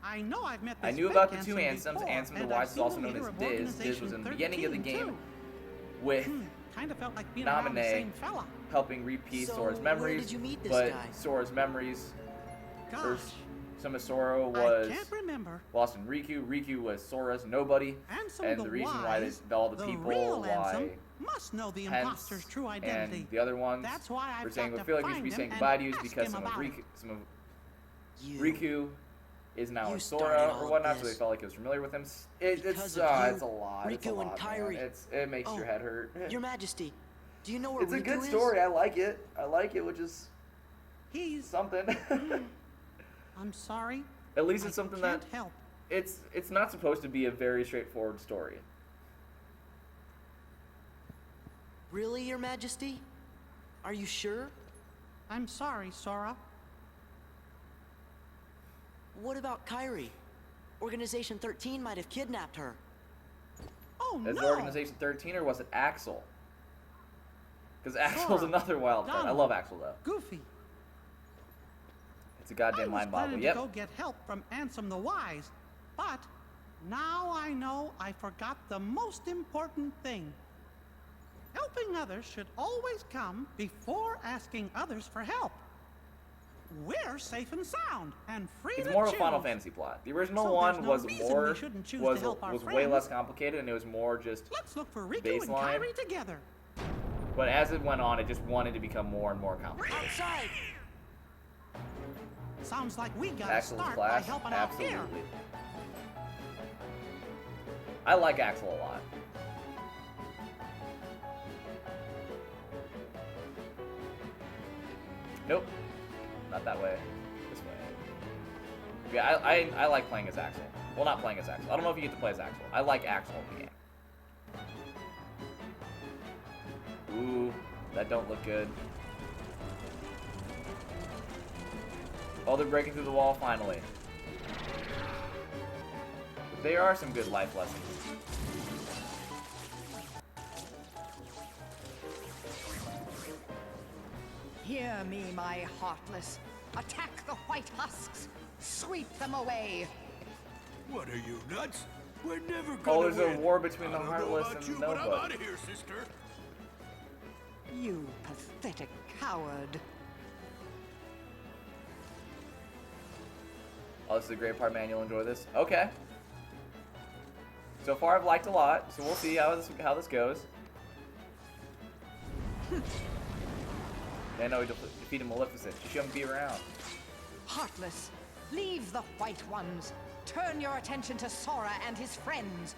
[SPEAKER 4] I know I've met this
[SPEAKER 1] I knew
[SPEAKER 4] fake
[SPEAKER 1] about the 2
[SPEAKER 4] Ansem
[SPEAKER 1] Ansems.
[SPEAKER 4] before,
[SPEAKER 1] Ansem the
[SPEAKER 4] and
[SPEAKER 1] Wise
[SPEAKER 4] I've
[SPEAKER 1] is
[SPEAKER 4] seen
[SPEAKER 1] also
[SPEAKER 4] the
[SPEAKER 1] known
[SPEAKER 4] leader
[SPEAKER 1] as
[SPEAKER 4] of
[SPEAKER 1] Diz. Diz
[SPEAKER 4] Organization
[SPEAKER 1] was in the beginning of the
[SPEAKER 4] 13
[SPEAKER 1] game
[SPEAKER 4] too.
[SPEAKER 1] with
[SPEAKER 4] Kind of felt like being around the
[SPEAKER 1] Naminé
[SPEAKER 4] same fella.
[SPEAKER 1] helping repeat
[SPEAKER 8] So,
[SPEAKER 1] Sora's
[SPEAKER 8] where
[SPEAKER 1] memories,
[SPEAKER 8] did you meet this
[SPEAKER 1] but
[SPEAKER 8] guy?
[SPEAKER 1] Sora's memories,
[SPEAKER 4] Gosh,
[SPEAKER 1] some of Sora
[SPEAKER 4] I
[SPEAKER 1] was
[SPEAKER 4] can't remember.
[SPEAKER 1] lost in Riku. Riku was Sora's nobody,
[SPEAKER 4] Ansem
[SPEAKER 1] and
[SPEAKER 4] the
[SPEAKER 1] the reason
[SPEAKER 4] Wise,
[SPEAKER 1] why all the
[SPEAKER 4] the
[SPEAKER 1] people,
[SPEAKER 4] real
[SPEAKER 1] why
[SPEAKER 4] Ansem, must know the
[SPEAKER 1] Pence
[SPEAKER 4] imposter's true identity.
[SPEAKER 1] and the other ones
[SPEAKER 4] That's why I've
[SPEAKER 1] were saying
[SPEAKER 4] got
[SPEAKER 1] we
[SPEAKER 4] to
[SPEAKER 1] feel like we should
[SPEAKER 4] find
[SPEAKER 1] be
[SPEAKER 4] him
[SPEAKER 1] saying
[SPEAKER 4] and
[SPEAKER 1] goodbye to you is
[SPEAKER 4] ask
[SPEAKER 1] because
[SPEAKER 4] him
[SPEAKER 1] some of
[SPEAKER 4] about it.
[SPEAKER 1] Riku is now
[SPEAKER 8] You
[SPEAKER 1] in
[SPEAKER 8] started
[SPEAKER 1] Sora
[SPEAKER 8] all
[SPEAKER 1] or
[SPEAKER 8] of
[SPEAKER 1] whatnot, so
[SPEAKER 8] this.
[SPEAKER 1] they felt like he was familiar with him. It's
[SPEAKER 8] Because
[SPEAKER 1] it's
[SPEAKER 8] of you,
[SPEAKER 1] a lot. It's a
[SPEAKER 8] Riku and
[SPEAKER 1] lot,
[SPEAKER 8] Kairi.
[SPEAKER 1] man. It makes
[SPEAKER 8] Oh,
[SPEAKER 1] your head hurt.
[SPEAKER 8] Your Majesty, do you know where
[SPEAKER 1] It's
[SPEAKER 8] Riku
[SPEAKER 1] a good
[SPEAKER 8] is?
[SPEAKER 1] story. I like it. I like it, which is
[SPEAKER 4] He's
[SPEAKER 1] something.
[SPEAKER 4] I'm sorry.
[SPEAKER 1] At least it's something that
[SPEAKER 4] Can't help.
[SPEAKER 1] it's not supposed to be a very straightforward story.
[SPEAKER 8] Really, Your Majesty? Are you sure?
[SPEAKER 4] I'm sorry, Sora.
[SPEAKER 8] What about Kairi? Organization 13 might have kidnapped her.
[SPEAKER 4] Oh
[SPEAKER 1] Is
[SPEAKER 4] no!
[SPEAKER 1] it Organization 13 or was it Axel? Because Axel's
[SPEAKER 4] Sora,
[SPEAKER 1] another wild card. I
[SPEAKER 4] Donald,
[SPEAKER 1] love Axel though.
[SPEAKER 4] Goofy.
[SPEAKER 1] It's a goddamn
[SPEAKER 4] I was
[SPEAKER 1] mind boggle.
[SPEAKER 4] planning
[SPEAKER 1] Yep.
[SPEAKER 4] to go get help from Ansem the Wise, but now I know I forgot the most important thing. Helping others should always come before asking others for help. We're safe and sound and free
[SPEAKER 1] It's
[SPEAKER 4] to
[SPEAKER 1] more of a
[SPEAKER 4] choose.
[SPEAKER 1] Final Fantasy plot. The original
[SPEAKER 4] So
[SPEAKER 1] one
[SPEAKER 4] there's no
[SPEAKER 1] was
[SPEAKER 4] reason
[SPEAKER 1] more
[SPEAKER 4] we shouldn't choose to
[SPEAKER 1] was
[SPEAKER 4] help our
[SPEAKER 1] was way
[SPEAKER 4] friends.
[SPEAKER 1] less complicated, and it was more just
[SPEAKER 4] Let's look for Riku
[SPEAKER 1] baseline.
[SPEAKER 4] and Kairi together.
[SPEAKER 1] But as it went on, it just wanted to become more and more complicated.
[SPEAKER 8] Outside!
[SPEAKER 4] Sounds like we gotta
[SPEAKER 1] Axel's
[SPEAKER 4] start
[SPEAKER 1] class,
[SPEAKER 4] by helping out
[SPEAKER 1] absolutely.
[SPEAKER 4] here.
[SPEAKER 1] I like Axel a lot. Nope, not that way. This way. Yeah, I like playing as Axel. Well, not playing as Axel. I don't know if you get to play as Axel. I like Axel in the game. Ooh, that don't look good. Oh, they're breaking through the wall finally. But there are some good life lessons.
[SPEAKER 19] Hear me, my Heartless. Attack the white husks. Sweep them away.
[SPEAKER 5] What are you, nuts? We're never gonna
[SPEAKER 1] Oh, there's a
[SPEAKER 5] win.
[SPEAKER 1] war between the
[SPEAKER 5] I don't know
[SPEAKER 1] Heartless
[SPEAKER 5] about
[SPEAKER 1] and
[SPEAKER 5] you, but I'm
[SPEAKER 1] Nobody.
[SPEAKER 5] out of here, sister.
[SPEAKER 19] You pathetic coward.
[SPEAKER 1] Oh, this is a great part, man. You'll enjoy this. Okay. So far, I've liked a lot, so we'll see how this goes. I know we defeated Maleficent. She shouldn't be around.
[SPEAKER 19] Heartless, leave the White Ones. Turn your attention to Sora and his friends.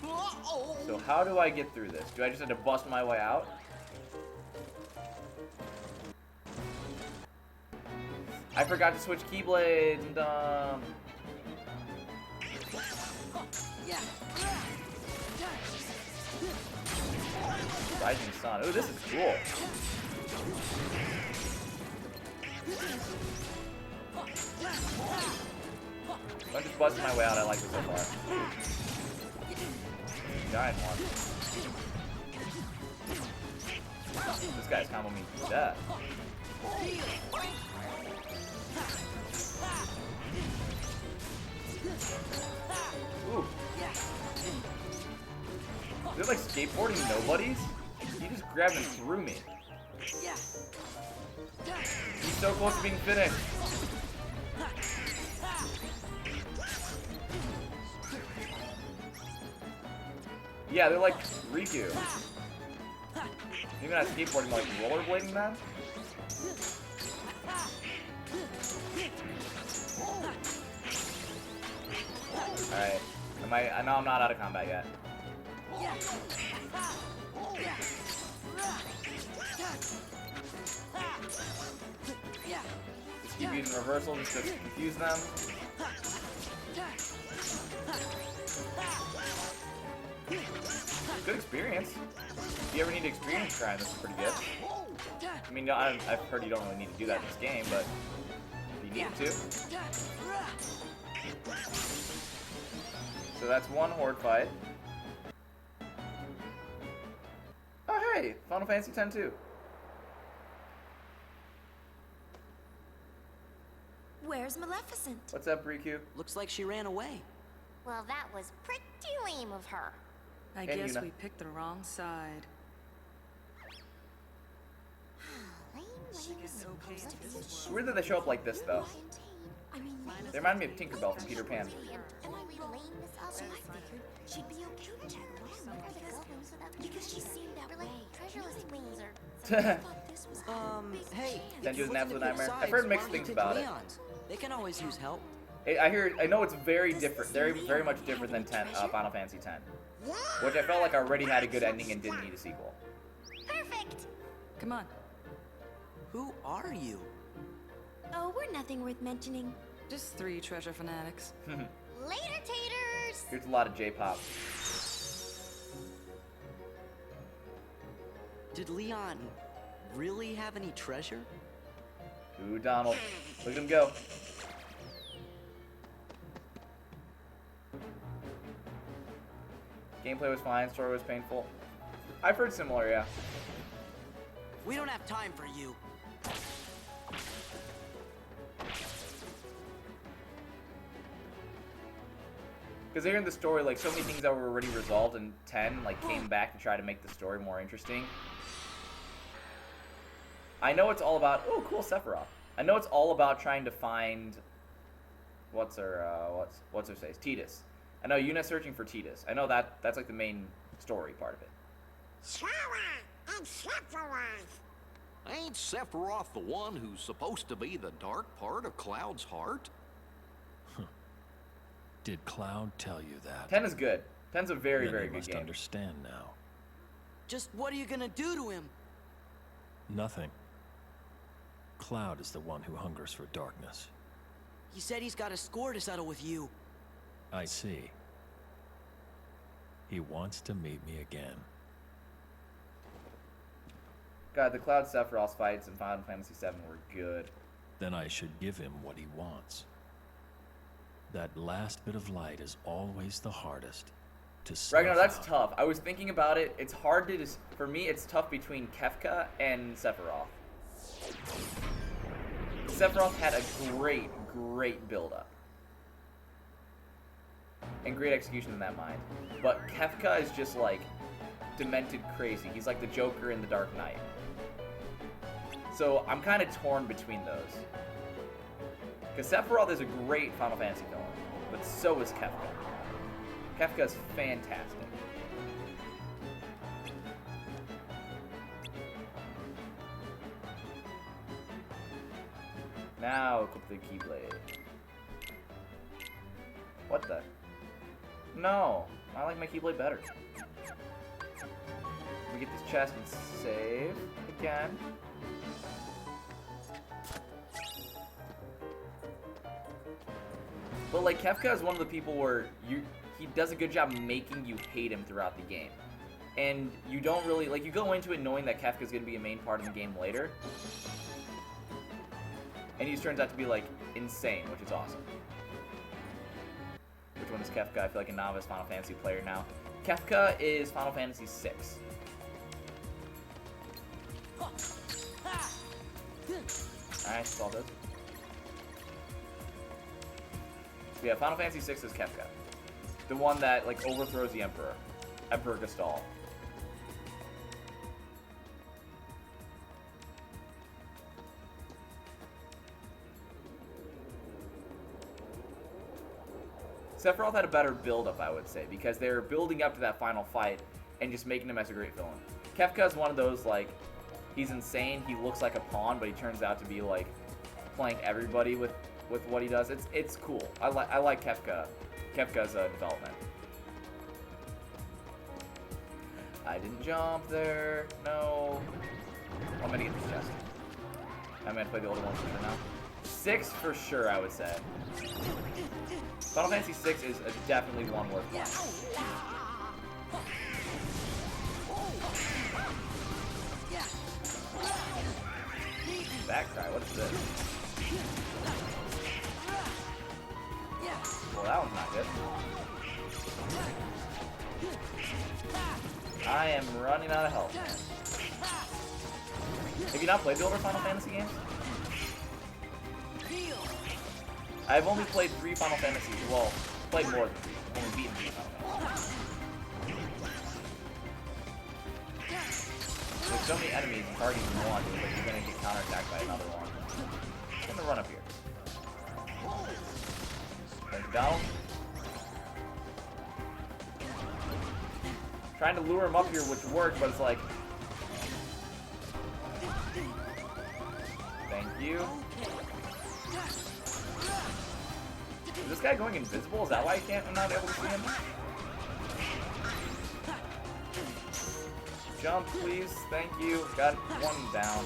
[SPEAKER 1] So how do I get through this? Do I just have to bust my way out? I forgot to switch keyblades. I'm dumb. Rising Sun. Ooh, this is cool. If I'm just busting my way out, I like it so far. Giant one. This guy's combo me to death. Ooh. They're like skateboarding nobodies? He just grabbed and threw me. He's so close to being finished. Yeah, they're like Riku. Maybe not skateboarding, like rollerblading, man? Alright. I know I'm not out of combat yet. Just keep using reversal just to confuse them. Good experience. If you ever need to experience grind, this is pretty good. I mean, I've heard you don't really need to do that in this game, but if you need to. So that's one horde fight. Oh hey, Final Fantasy X too.
[SPEAKER 13] Where's Maleficent?
[SPEAKER 1] What's up, Riku?
[SPEAKER 8] Looks like she ran away.
[SPEAKER 10] Well, that was pretty lame of her.
[SPEAKER 12] I
[SPEAKER 1] And
[SPEAKER 12] guess
[SPEAKER 1] Yuna.
[SPEAKER 12] we picked the wrong side.
[SPEAKER 1] It's weird that they show up like this, though. They remind me of Tinkerbell from Peter Pan.
[SPEAKER 10] She'd be okay with because she seemed that way. Treasureless wings or
[SPEAKER 8] Hey.
[SPEAKER 1] Denju's an absolute nightmare.
[SPEAKER 8] Besides,
[SPEAKER 1] I've heard
[SPEAKER 8] why
[SPEAKER 1] mixed
[SPEAKER 8] don't you
[SPEAKER 1] things
[SPEAKER 8] take
[SPEAKER 1] about it.
[SPEAKER 8] Leon's? They can always use help.
[SPEAKER 1] I know it's very different, very much different than Final Fantasy X, which I felt like already had a good ending and didn't need a sequel.
[SPEAKER 10] Perfect.
[SPEAKER 12] Come on.
[SPEAKER 8] Who are you?
[SPEAKER 13] Oh, we're nothing worth mentioning.
[SPEAKER 12] Just 3 treasure fanatics.
[SPEAKER 10] Later, taters.
[SPEAKER 1] Here's a lot of J-pop.
[SPEAKER 8] Did Leon really have any treasure?
[SPEAKER 1] Ooh, Donald. Look at him go. Gameplay was fine, story was painful. I've heard similar, yeah.
[SPEAKER 8] We don't have time for you.
[SPEAKER 1] Because hearing the story, like, so many things that were already resolved in 10, like, came back to try to make the story more interesting. I know it's all about... Oh, cool, Sephiroth. I know it's all about trying to find... What's her face? Tidus. I know Yuna's searching for Tidus. I know that's, like, the main story part of it.
[SPEAKER 10] Sora and Sephiroth.
[SPEAKER 9] Ain't Sephiroth the one who's supposed to be the dark part of Cloud's heart?
[SPEAKER 20] Did Cloud tell you that?
[SPEAKER 1] 10 is good. 10's a very,
[SPEAKER 20] Then
[SPEAKER 1] very
[SPEAKER 20] you
[SPEAKER 1] good
[SPEAKER 20] must
[SPEAKER 1] game.
[SPEAKER 20] understand now.
[SPEAKER 8] Just what are you gonna do to him?
[SPEAKER 20] Nothing. Cloud is the one who hungers for darkness.
[SPEAKER 8] He said he's got a score to settle with you.
[SPEAKER 20] I see. He wants to meet me again.
[SPEAKER 1] God, the Cloud Sephiroth fights in Final Fantasy VII were good.
[SPEAKER 20] Then I should give him what he wants. That last bit of light is always the hardest to snuff
[SPEAKER 1] Ragnar, that's
[SPEAKER 20] out.
[SPEAKER 1] tough. I was thinking about it. It's hard to for me, it's tough between Kefka and Sephiroth. Sephiroth had a great build-up. And great execution in that mind. But Kefka is just like demented crazy. He's like the Joker in The Dark Knight. So I'm kind of torn between those. Because Sephiroth is a great Final Fantasy villain, but so is Kefka. Kefka's fantastic. Now equip the Keyblade. What the? No. I like my Keyblade better. We get this chest and save again. But like Kefka is one of the people where he does a good job making you hate him throughout the game. And you don't really, like, you go into it knowing that Kefka's gonna be a main part of the game later. And he just turns out to be, like, insane, which is awesome. Which one is Kefka? I feel like a novice Final Fantasy player now. Kefka is Final Fantasy VI. Alright, solve this. Yeah, Final Fantasy VI is Kefka. The one that, like, overthrows the Emperor. Emperor Gestal. Sephiroth had a better build-up, I would say, because they're building up to that final fight and just making him as a great villain. Kefka is one of those, like, he's insane, he looks like a pawn, but he turns out to be, like, playing everybody with what he does. It's cool. I like Kefka's development. I didn't jump there. No. I'm gonna get this chest. I'm gonna play the older ones for now. 6 for sure, I would say. Final Fantasy VI is definitely one worth playing. Back cry, what's this? Well, that one's not good. I am running out of health. Have you not played the older Final Fantasy games? I've only played 3 Final Fantasies. Well, played more than 3. I've only beaten 3 Final Fantasies. There's so many enemies and targets in one, but you're gonna get counterattacked by another one. I'm gonna run up here. Thank you, Donald. Trying to lure him up here, which worked, but it's like... Thank you. Is this guy going invisible? Is that why I'm not able to see him? Jump, please. Thank you. Got one down.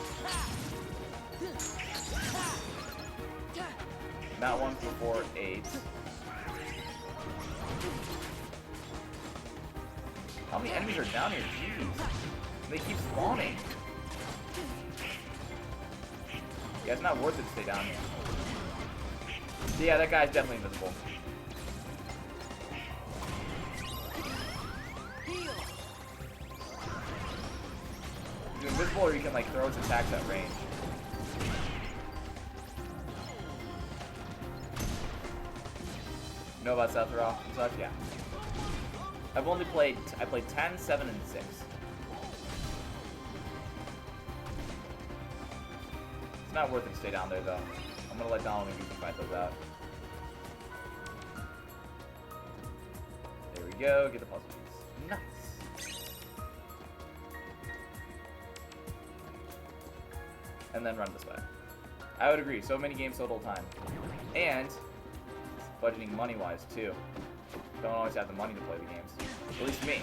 [SPEAKER 1] Not 1 for 4, 8. How many enemies are down here? Jeez. They keep spawning. Yeah, it's not worth it to stay down here. Yeah, that guy's definitely invisible. He's invisible, or you can like throw his attacks at range. You know about Sephiroth and such? Yeah. I played 10, 7, and 6. It's not worth it to stay down there, though. I'm gonna let Donald and Goofy fight those out. There we go, get the puzzle piece. Nice. And then run this way. I would agree, so many games, so little time. And budgeting money-wise, too. Don't always have the money to play the games. At least me.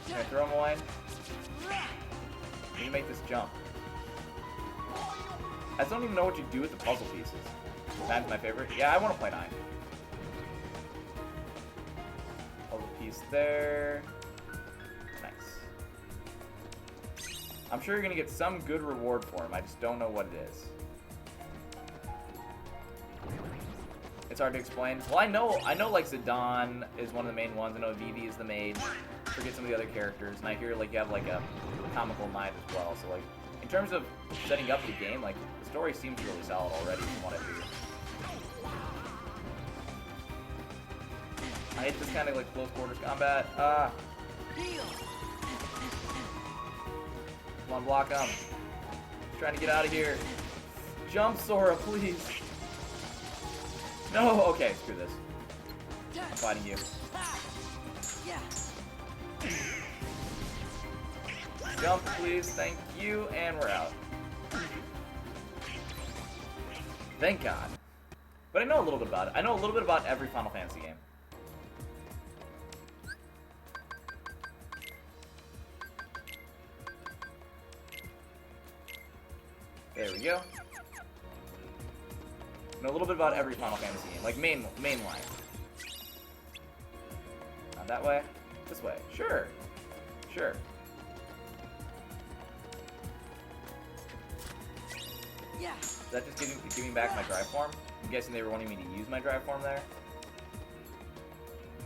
[SPEAKER 1] Can I throw him away? Need to make this jump. I don't even know what you do with the puzzle pieces. 9's my favorite. Yeah, I want to play 9. Puzzle piece there. Nice. I'm sure you're gonna get some good reward for him. I just don't know what it is. It's hard to explain. Well, I know like Zidane is one of the main ones. I know Vivi is the mage. I forget some of the other characters, and I hear like you have like a comical knight as well. So like, in terms of setting up the game, like the story seems really solid already from what I do. I hate this kind of like close quarters combat. Come on, block him. Trying to get out of here. Jump, Sora, please. No, okay, screw this. I'm fighting you. Jump, please. Thank you. And we're out. Thank God. But I know a little bit about it. I know a little bit about every Final Fantasy game. There we go. Know a little bit about every Final Fantasy game, like main line. Not that way. This way. Sure. Sure.
[SPEAKER 8] Yeah.
[SPEAKER 1] Is that just giving back my drive form? I'm guessing they were wanting me to use my drive form there.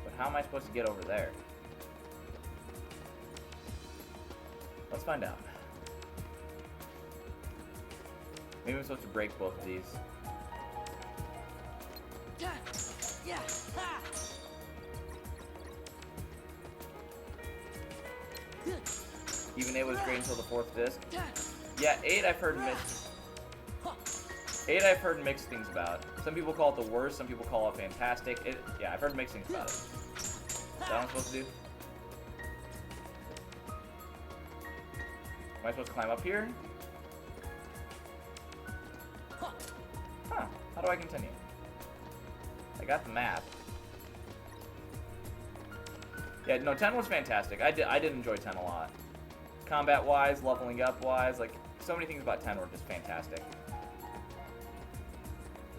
[SPEAKER 1] But how am I supposed to get over there? Let's find out. Maybe I'm supposed to break both of these.
[SPEAKER 8] Yeah. Ha.
[SPEAKER 1] Even 8 was great until the 4th disc. Yeah, 8 I've heard mixed. 8 I've heard mixed things about. Some people call it the worst, some people call it fantastic. Yeah, I've heard mixed things about it. Is that what I'm supposed to do? Am I supposed to climb up here? Huh, how do I continue? I got the map. Yeah, no, 10 was fantastic. I did enjoy 10 a lot. Combat-wise, leveling up-wise, like, so many things about 10 were just fantastic.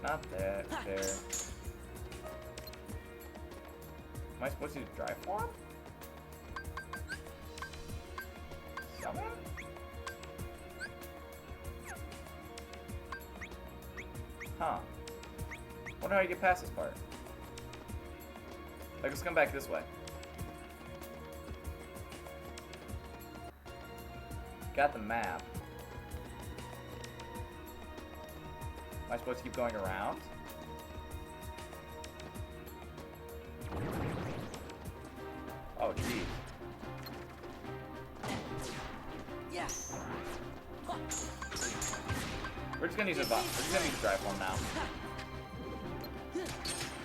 [SPEAKER 1] Not that, there. Am I supposed to do drive form? Summon? Huh. Wonder how you get past this part. Like, let's come back this way. Got the map. Am I supposed to keep going around? Oh, geez.
[SPEAKER 8] Yeah.
[SPEAKER 1] We're just gonna use a bot. We're just gonna use a drive one now.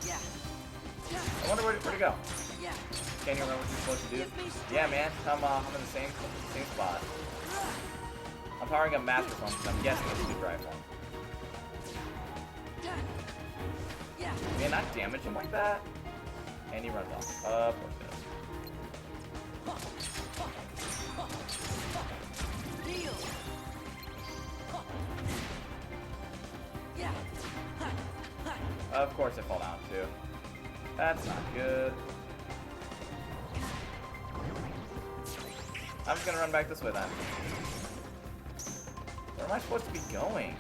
[SPEAKER 8] Yeah.
[SPEAKER 1] I wonder where to go.
[SPEAKER 8] Yeah.
[SPEAKER 1] Can't you remember what you're supposed to do? Yeah, man. I'm in the same spot. I'm powering up master form because I'm guessing it's a drive one.
[SPEAKER 8] Yeah.
[SPEAKER 1] Man, not damage him like that. And he runs off. Of course he does.
[SPEAKER 8] Deal. Yeah.
[SPEAKER 1] Of course I fall down too. That's not good. I'm just gonna run back this way then. Where am I supposed to be going?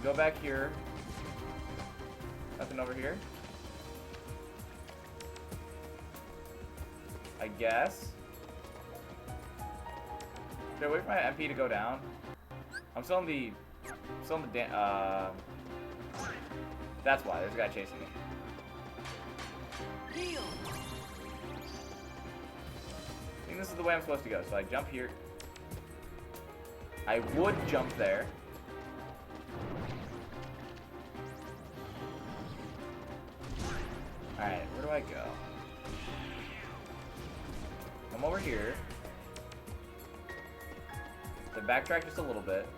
[SPEAKER 1] Go back here. Nothing over here. I guess. Should I wait for my MP to go down? I'm still in the that's why there's a guy chasing me.
[SPEAKER 8] Deal.
[SPEAKER 1] I think this is the way I'm supposed to go. So I jump here. I would jump there. Alright, where do I go? Come over here. Then backtrack just a little bit.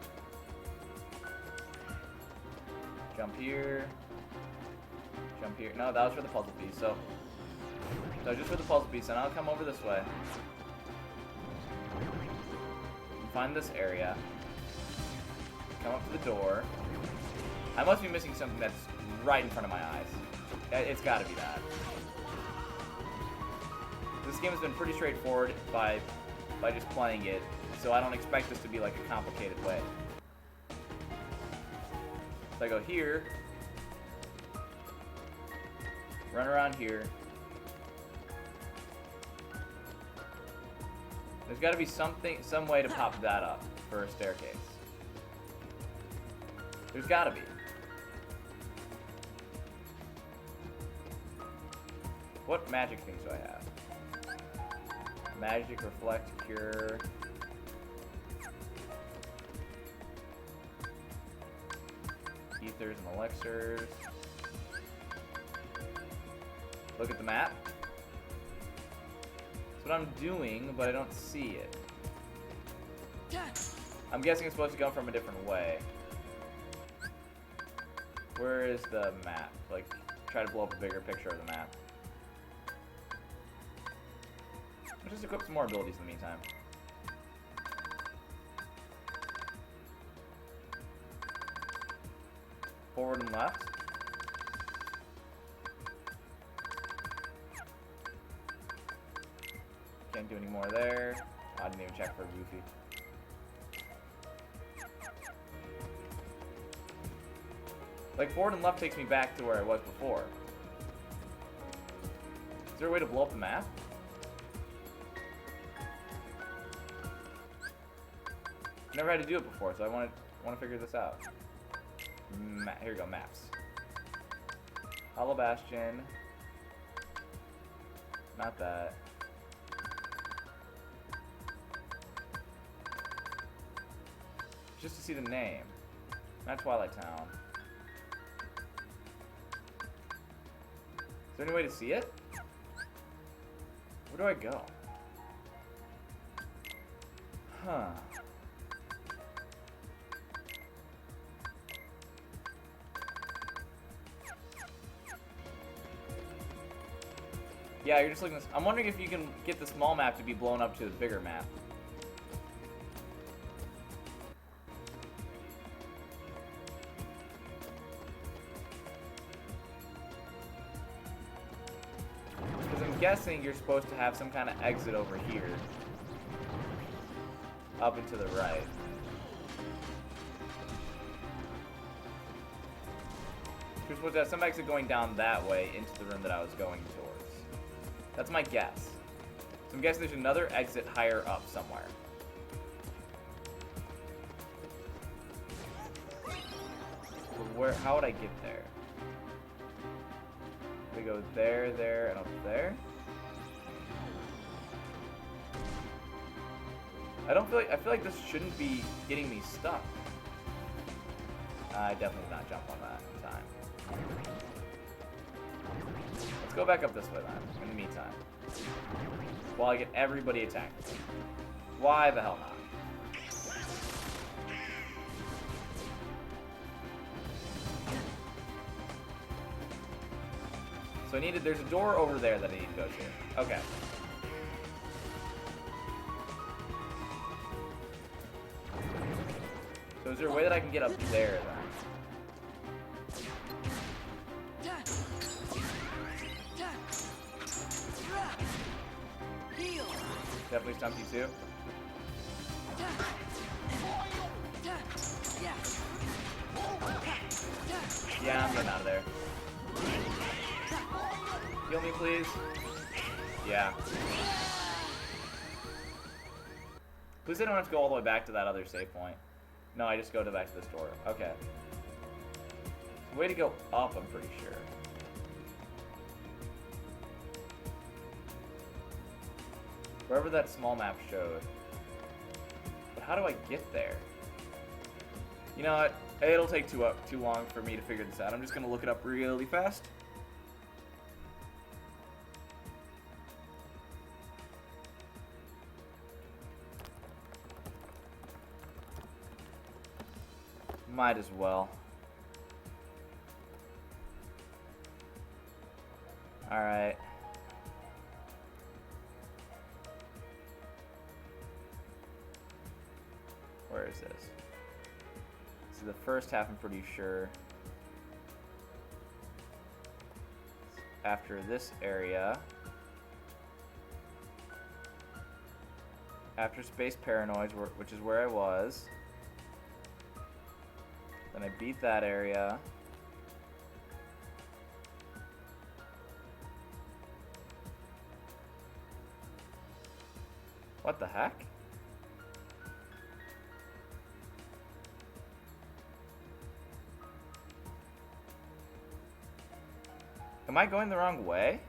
[SPEAKER 1] Jump here. Jump here. No, that was for the puzzle piece, so just for the puzzle piece, and I'll come over this way. Find this area. Come up to the door. I must be missing something that's right in front of my eyes. It's gotta be that. This game has been pretty straightforward by just playing it, so I don't expect this to be like a complicated way. So I go here, run around here. There's got to be some way to pop that up for a staircase. There's got to be. What magic things do I have? Magic, reflect, cure. Ethers and elixirs. Look at the map. That's what I'm doing, but I don't see it. I'm guessing it's supposed to come from a different way. Where is the map? Like, try to blow up a bigger picture of the map. I'll just equip some more abilities in the meantime. Forward and left. Can't do any more there. I didn't even check for Goofy. Like, forward and left takes me back to where I was before. Is there a way to blow up the map? Never had to do it before, so I want to figure this out. Here we go, maps. Hollow Bastion. Not that. Just to see the name. Not Twilight Town. Is there any way to see it? Where do I go? Huh. Yeah, you're just looking at this. I'm wondering if you can get the small map to be blown up to the bigger map. Because I'm guessing you're supposed to have some kind of exit over here. Up and to the right. You're supposed to have some exit going down that way into the room that I was going towards. That's my guess. So I'm guessing there's another exit higher up somewhere. But how would I get there? We go there, there, and up there. I feel like this shouldn't be getting me stuck. I definitely did not jump on that in time. Let's go back up this way then, in the meantime. While I get everybody attacked. Why the hell not? So there's a door over there that I need to go to. Okay. So is there a way that I can get up there then? Definitely stumped you too. Yeah, I'm getting out of there. Heal me, please. Yeah. Please I don't have to go all the way back to that other save point. No, I just go back to this door. Okay. Way to go up, I'm pretty sure. Wherever that small map showed. But how do I get there? You know what? It'll take too long for me to figure this out. I'm just gonna look it up really fast. Might as well. Alright. Where is this? So the first half I'm pretty sure. After this area. After Space Paranoids, which is where I was. Then I beat that area. What the heck? Am I going the wrong way?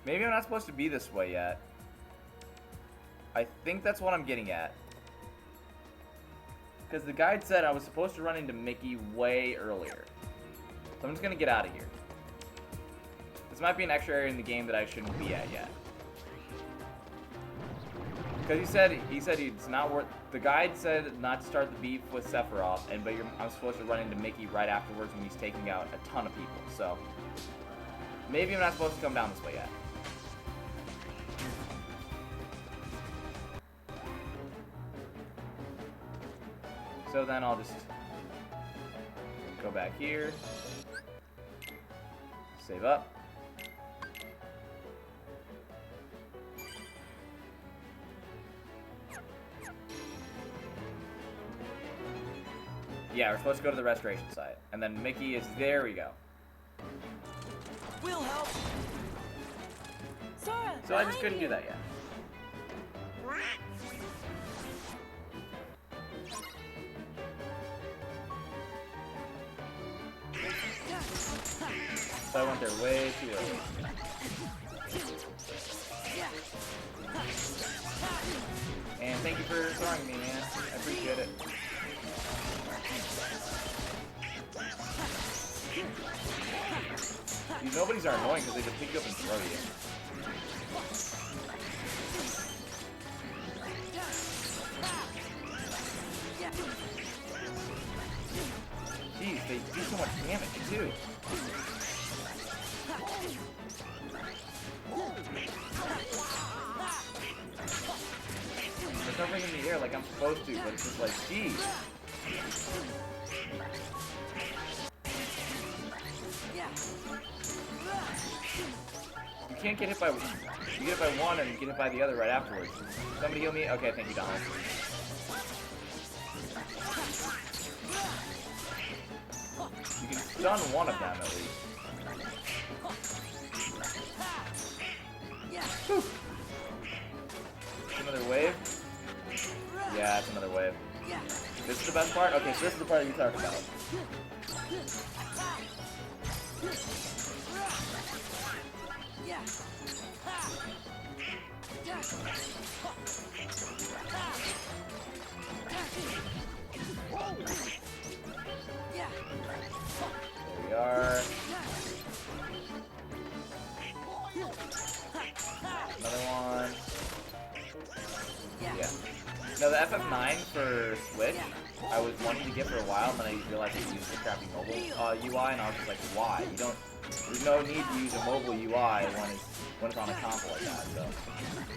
[SPEAKER 1] Maybe I'm not supposed to be this way yet. I think that's what I'm getting at. Because the guide said I was supposed to run into Mickey way earlier. So I'm just going to get out of here. This might be an extra area in the game that I shouldn't be at yet. Because he said it's not worth. The guide said not to start the beef with Sephiroth, but I'm supposed to run into Mickey right afterwards when he's taking out a ton of people. So maybe I'm not supposed to come down this way yet. So then I'll just go back here, save up. Yeah, we're supposed to go to the restoration site. And then Mickey is, there we go.
[SPEAKER 8] We'll help.
[SPEAKER 3] Sora,
[SPEAKER 1] So I just couldn't do that yet. So I went there way too early. And thank you for throwing me, man. I appreciate it. These nobodies are annoying because they just pick you up and throw you. Jeez, they do so much damage too. There's nothing in the air like I'm supposed to, but it's just like, geez. You can't get hit by, you get hit by one and you get hit by the other right afterwards. Somebody heal me? Okay, thank you, Donald. You can stun one of them at least. Whew. Another wave? Yeah, it's another wave. This is the best part? Okay, so this is the part you talked about. There we are. Another one. Yeah. No, the FF9 for Switch, I was wanting to get for a while, and then I realized I could use the crappy mobile UI, and I was just like, why? There's no need to use a mobile UI when it's on a console like that. So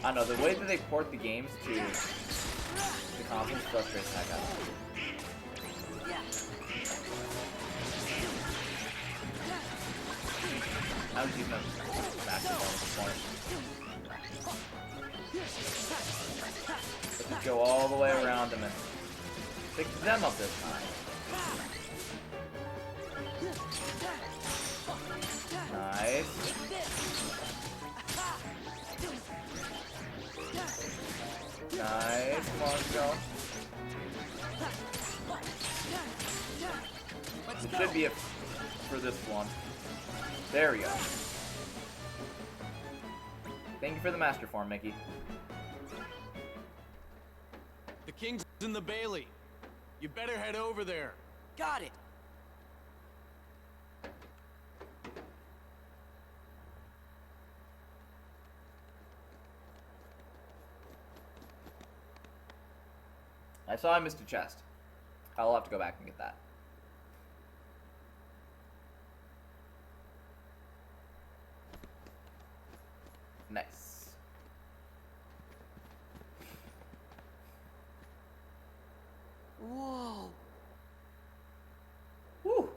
[SPEAKER 1] I don't know, the way that they port the games to the consoles frustrates the heck out of me. I'm just using a basketball at this point. Let's just go all the way around them and pick them up this time. Nice. Nice. Come on, let's go. It should be it for this one. There we go. Thank you for the master form, Mickey.
[SPEAKER 17] The king's in the Bailey. You better head over there.
[SPEAKER 8] Got it.
[SPEAKER 1] I saw I missed a chest. I'll have to go back and get that. Nice.
[SPEAKER 8] Whoa.
[SPEAKER 1] Whew.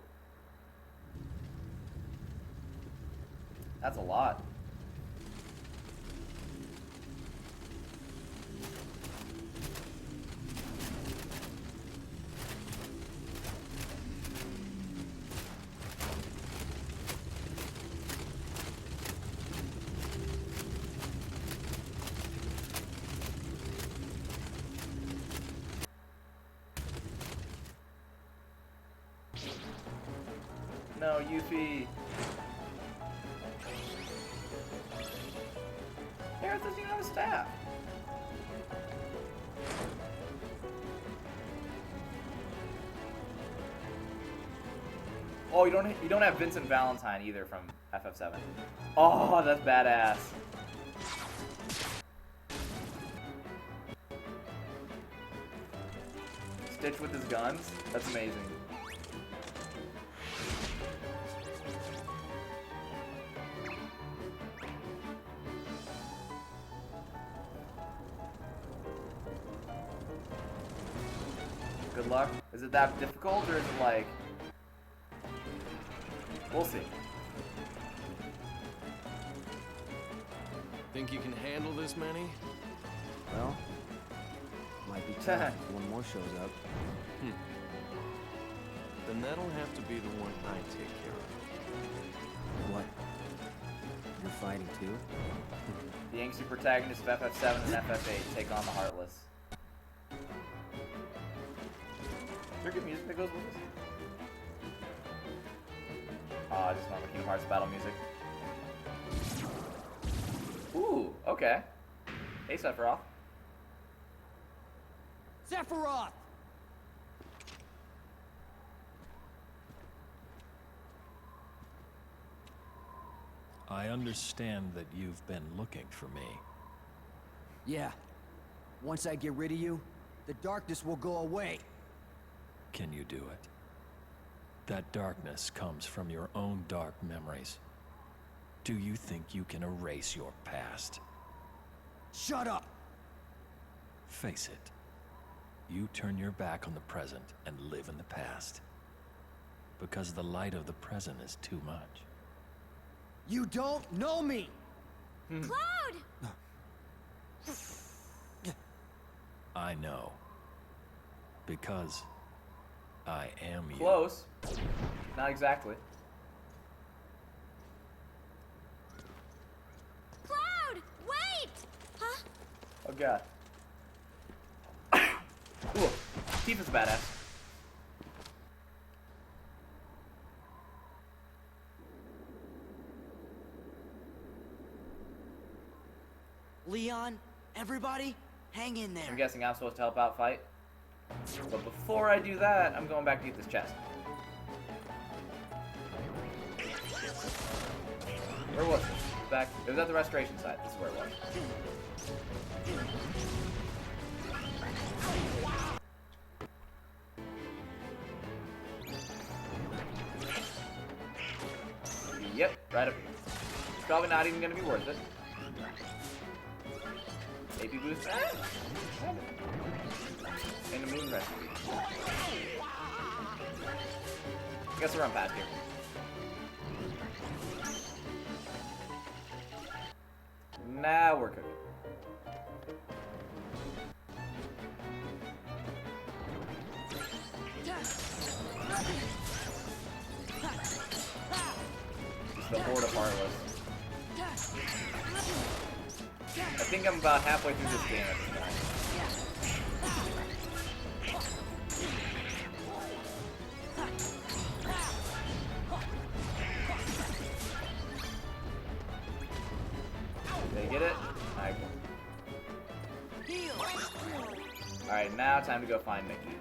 [SPEAKER 1] That's a lot. No, Yuffie. Gareth doesn't even have a staff. Oh, you don't have Vincent Valentine either from FF7. Oh, that's badass. Stitch with his guns? That's amazing. Good luck. Is it that difficult, or is it like... We'll see.
[SPEAKER 17] Think you can handle this many?
[SPEAKER 11] Well, might be tough if one more shows up.
[SPEAKER 17] Then that'll have to be the one I take care of.
[SPEAKER 11] What? You're fighting too?
[SPEAKER 1] The angsty protagonists of FF7 and FF8 take on the Heartless. Is there good music that goes with this? Oh, I just want the Kingdom Hearts battle music. Ooh, okay. Hey, Sephiroth.
[SPEAKER 11] Sephiroth!
[SPEAKER 20] I understand that you've been looking for me.
[SPEAKER 11] Yeah. Once I get rid of you, the darkness will go away.
[SPEAKER 20] Can you do it? That darkness comes from your own dark memories. Do you think you can erase your past?
[SPEAKER 11] Shut up!
[SPEAKER 20] Face it. You turn your back on the present and live in the past. Because the light of the present is too much.
[SPEAKER 11] You don't know me!
[SPEAKER 13] Cloud!
[SPEAKER 20] I know. Because I am you.
[SPEAKER 1] Close. Not exactly.
[SPEAKER 13] Cloud! Wait! Huh?
[SPEAKER 1] Oh god. Ooh, Tifa's badass.
[SPEAKER 8] Leon, everybody, hang in there.
[SPEAKER 1] I'm guessing I'm supposed to help out fight. But before I do that, I'm going back to get this chest. Where was it? Back. It was at the restoration site. This is where it was. Yep, right up here. It's probably not even going to be worth it. AP boost. And a moon recipe. I guess we'll run past here. Now we're cooking. It's the Horde of Heartless. I think I'm about halfway through this game at this point. Did they get it? Alright, cool. Alright, now time to go find Mickey.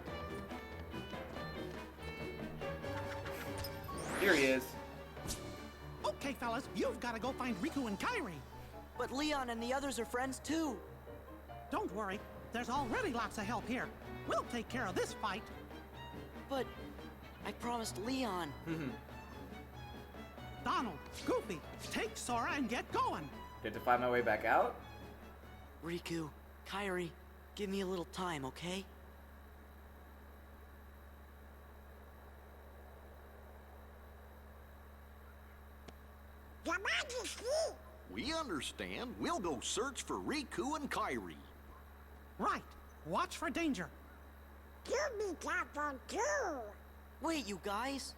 [SPEAKER 1] Here he is.
[SPEAKER 4] Okay, fellas, you've got to go find Riku and Kairi.
[SPEAKER 8] But Leon and the others are friends too.
[SPEAKER 4] Don't worry, there's already lots of help here. We'll take care of this fight.
[SPEAKER 8] But I promised Leon.
[SPEAKER 4] Donald, Goofy, take Sora and get going.
[SPEAKER 1] Get to find my way back out?
[SPEAKER 8] Riku, Kairi, give me a little time, okay?
[SPEAKER 10] Your Majesty!
[SPEAKER 9] We understand. We'll go search for Riku and Kairi.
[SPEAKER 4] Right. Watch for danger.
[SPEAKER 10] You be careful too.
[SPEAKER 8] Wait, you guys.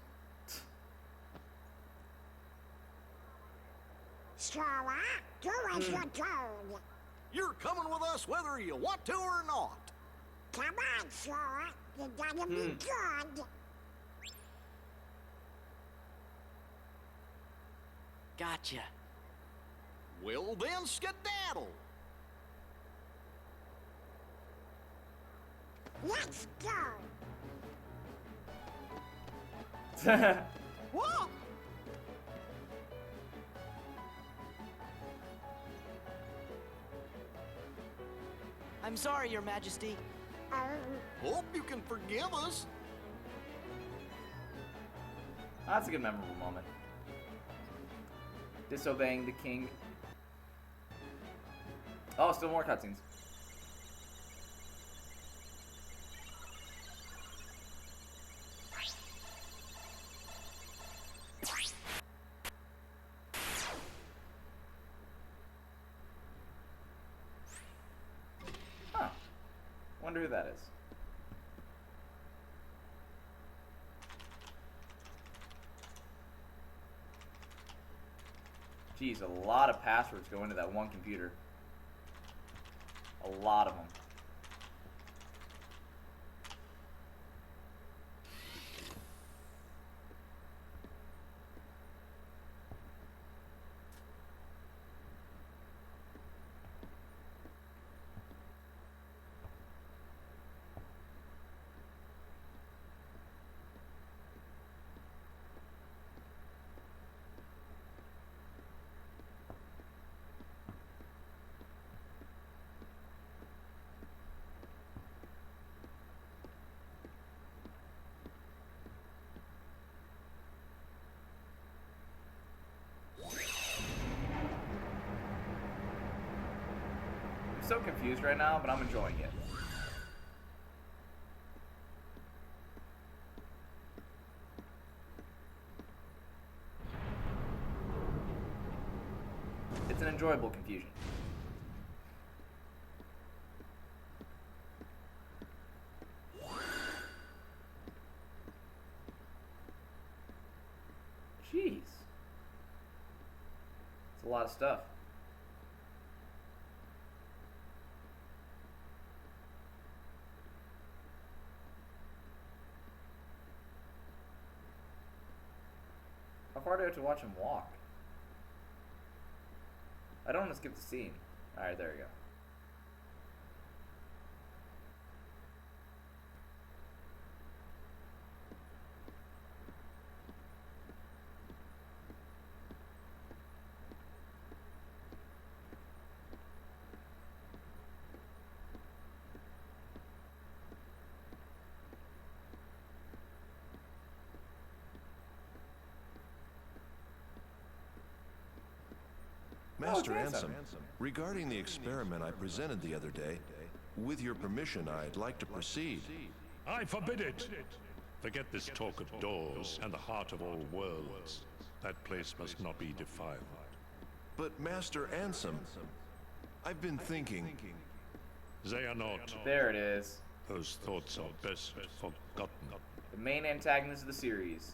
[SPEAKER 10] Sora, do as you're told.
[SPEAKER 9] You're coming with us whether you want to or not.
[SPEAKER 10] Come on, Sora. You gotta be good.
[SPEAKER 8] Gotcha.
[SPEAKER 9] Well then, skedaddle.
[SPEAKER 10] Let's go.
[SPEAKER 4] Whoa!
[SPEAKER 8] I'm sorry, Your Majesty.
[SPEAKER 9] Hope you can forgive us.
[SPEAKER 1] That's a good memorable moment. Disobeying the king. Oh, still more cutscenes. Huh. Wonder who that is. Geez, a lot of passwords go into that one computer. A lot of them. I'm so confused right now, but I'm enjoying it. It's an enjoyable confusion. Jeez. It's a lot of stuff. How far do I have to watch him walk? I don't want to skip the scene. Alright, there we go.
[SPEAKER 21] Master
[SPEAKER 1] Oh,
[SPEAKER 21] Ansem, regarding the experiment I presented the other day, with your permission, I'd like to proceed.
[SPEAKER 22] I forbid it! Forget this talk of doors and the heart of all worlds. That place must not be defiled.
[SPEAKER 21] But Master Ansem, I've been thinking...
[SPEAKER 22] They are not.
[SPEAKER 1] There it is.
[SPEAKER 22] Those thoughts are best forgotten.
[SPEAKER 1] The main antagonist of the series.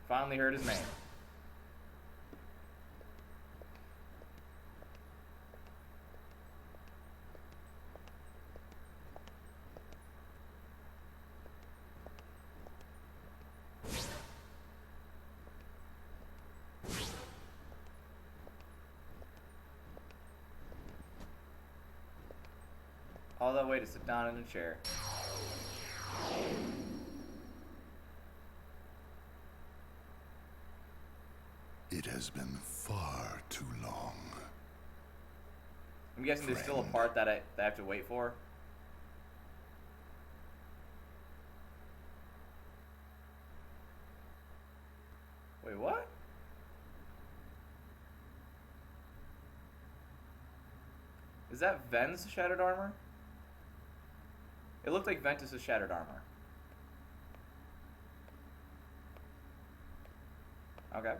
[SPEAKER 1] Finally heard his name. All that way to sit down in a chair.
[SPEAKER 14] It has been far too long.
[SPEAKER 1] I'm guessing there's still a part that I have to wait for. Wait, what? Is that Ven's shattered armor? It looked like Ventus's shattered armor. Okay.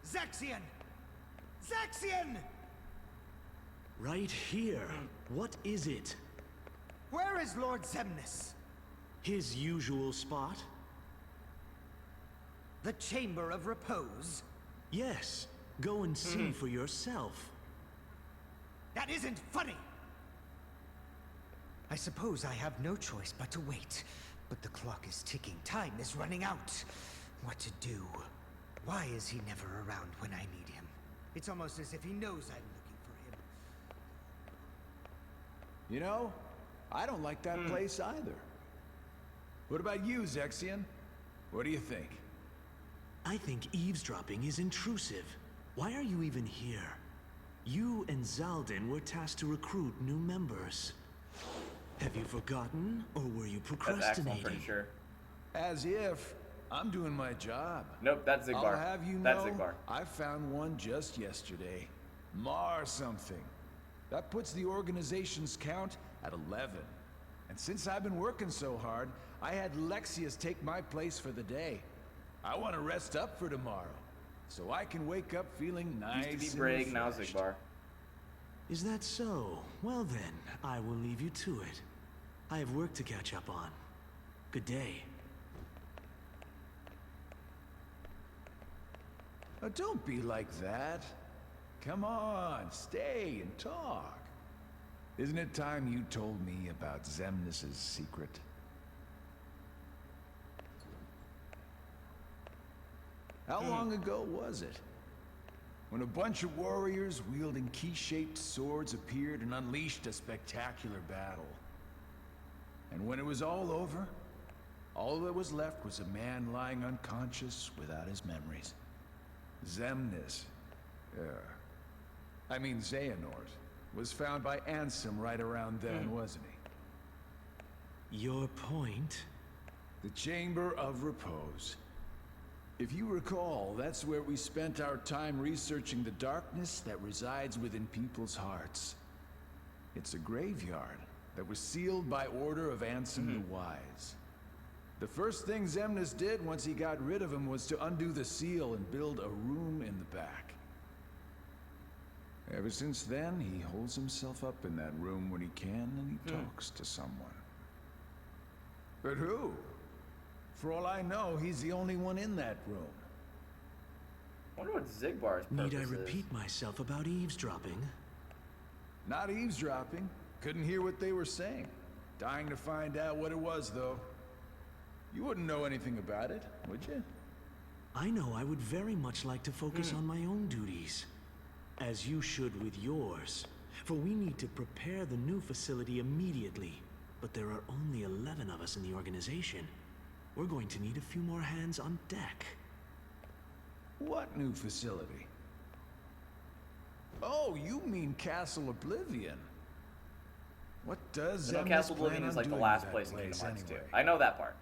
[SPEAKER 23] Zaxian! Zaxian!
[SPEAKER 24] Right here. What is it?
[SPEAKER 23] Where is Lord Xemnas?
[SPEAKER 24] His usual spot?
[SPEAKER 23] The Chamber of Repose?
[SPEAKER 24] Yes. Go and see for yourself.
[SPEAKER 23] That isn't funny! I suppose I have no choice but to wait. But the clock is ticking. Time is running out. What to do? Why is he never around when I need him? It's almost as if he knows I'm looking for him.
[SPEAKER 25] You know,
[SPEAKER 2] I don't like that place either. What about you, Zexion? What do you think?
[SPEAKER 24] I think eavesdropping is intrusive. Why are you even here? You and Zaldin were tasked to recruit new members. Have you forgotten, or were you procrastinating?
[SPEAKER 1] That's Axel, I'm pretty sure.
[SPEAKER 2] As if. I'm doing my job.
[SPEAKER 1] Nope, that's Zigbar.
[SPEAKER 2] I'll have you know,
[SPEAKER 1] that's Zigbar.
[SPEAKER 2] I found one just yesterday. Mar something. That puts the organization's count at 11. And since I've been working so hard, I had Lexius take my place for the day. I want to rest up for tomorrow, so I can wake up feeling nice.
[SPEAKER 1] Used to be Brig, now Zigbar.
[SPEAKER 24] Is that so? Well then, I will leave you to it. I have work to catch up on. Good day.
[SPEAKER 2] Oh, don't be like that. Come on, stay and talk. Isn't it time you told me about Xemnas' secret? How long ago was it? When a bunch of warriors wielding key-shaped swords appeared and unleashed a spectacular battle. And when it was all over, all that was left was a man lying unconscious without his memories. Xemnas, Xehanort, was found by Ansem right around then, wasn't he?
[SPEAKER 24] Your point?
[SPEAKER 2] The Chamber of Repose. If you recall, that's where we spent our time researching the darkness that resides within people's hearts. It's a graveyard that was sealed by order of Ansem the Wise. The first thing Xemnas did once he got rid of him was to undo the seal and build a room in the back. Ever since then, he holds himself up in that room when he can and he talks to someone. But who? For all I know, he's the only one in that room.
[SPEAKER 1] I wonder what Zigbar's purpose
[SPEAKER 24] Need I
[SPEAKER 1] is.
[SPEAKER 24] repeat myself about eavesdropping?
[SPEAKER 2] Not eavesdropping. Couldn't hear what they were saying. Dying to find out what it was, though. You wouldn't know anything about it, would you?
[SPEAKER 24] I know I would very much like to focus on my own duties. As you should with yours. For we need to prepare the new facility immediately. But there are only 11 of us in the organization. We're going to need a few more hands on deck.
[SPEAKER 2] What new facility? Oh, you mean Castle Oblivion. What does
[SPEAKER 1] No,
[SPEAKER 2] Xemnas
[SPEAKER 1] Castle
[SPEAKER 2] plan
[SPEAKER 1] Oblivion is
[SPEAKER 2] on
[SPEAKER 1] like the
[SPEAKER 2] doing
[SPEAKER 1] last
[SPEAKER 2] with
[SPEAKER 1] place
[SPEAKER 2] that
[SPEAKER 1] in Kingdom Hearts 2.
[SPEAKER 2] anyway?
[SPEAKER 1] I know that part.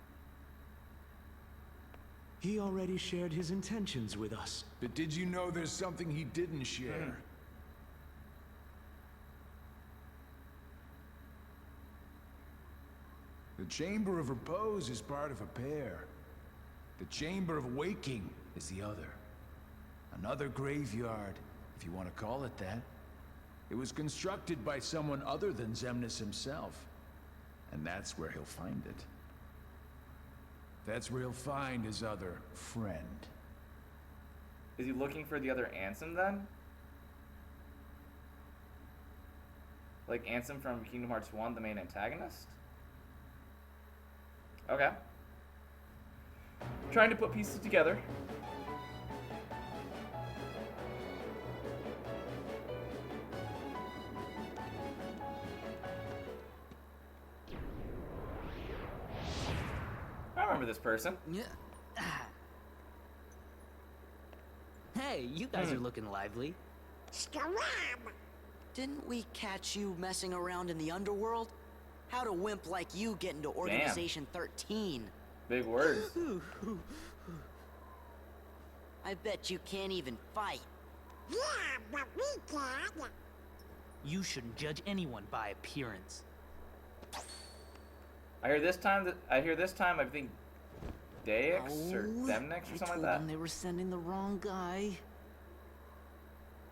[SPEAKER 24] He already shared his intentions with us.
[SPEAKER 2] But did you know there's something he didn't share? The Chamber of Repose is part of a pair. The Chamber of Waking is the other. Another graveyard, if you want to call it that. It was constructed by someone other than Xemnas himself. And that's where he'll find it. That's where he'll find his other friend.
[SPEAKER 1] Is he looking for the other Ansem then? Like Ansem from Kingdom Hearts 1, the main antagonist? Okay. Trying to put pieces together. I remember this person.
[SPEAKER 8] Yeah. Hey, you guys are looking lively. Didn't we catch you messing around in the underworld? How'd a wimp like you get into Organization 13?
[SPEAKER 1] Big words.
[SPEAKER 8] I bet you can't even fight.
[SPEAKER 10] Yeah, but we can.
[SPEAKER 6] You shouldn't judge anyone by appearance.
[SPEAKER 1] I hear this time I think Deix or Demnix or something like that.
[SPEAKER 8] They were sending the wrong guy.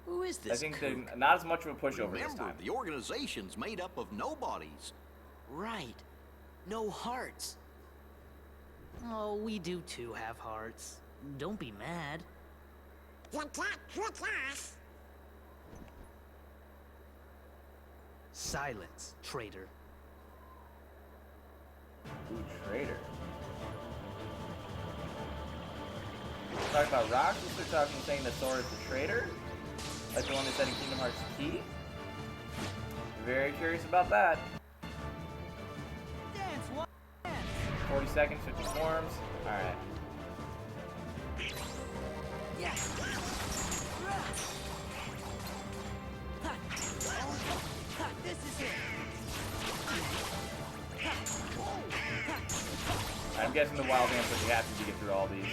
[SPEAKER 8] Who is this?
[SPEAKER 1] I think they're not as much of a pushover this
[SPEAKER 9] Remember,
[SPEAKER 1] time.
[SPEAKER 9] the organization's made up of nobodies.
[SPEAKER 8] Right. No hearts.
[SPEAKER 6] Oh, we do too have hearts. Don't be mad.
[SPEAKER 10] You can't trick us.
[SPEAKER 6] Silence, traitor.
[SPEAKER 1] Ooh, traitor. Talking about Roxas, they're talking saying that Sora is the traitor? Like the one that said in Kingdom Hearts Key? Very curious about that. 40 seconds, 50 swarms. Alright. I'm guessing the wild answer we have to get through all these.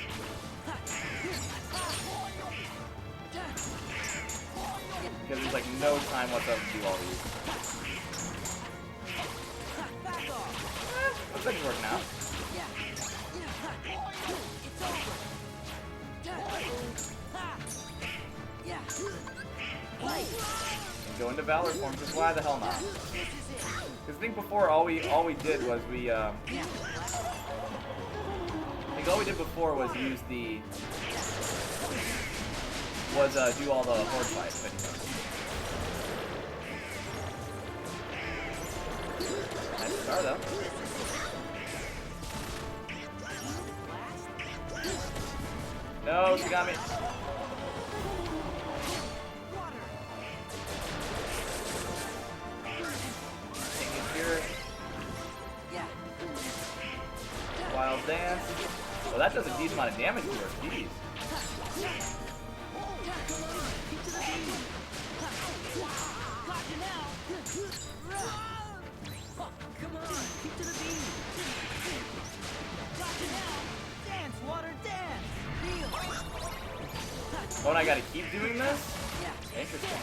[SPEAKER 1] Because there's like no time whatsoever to do all these. Looks like it's working out. And go into Valor form, because why the hell not? Because I think before all we did was all we did before was use the do all the horde fights. Nice star though. No, she got me. Wild dance. Well, that does a decent amount of damage to her. Jeez.
[SPEAKER 8] Come on, keep to the beat. Dance, water, dance.
[SPEAKER 1] Oh, and I gotta keep doing this? Interesting.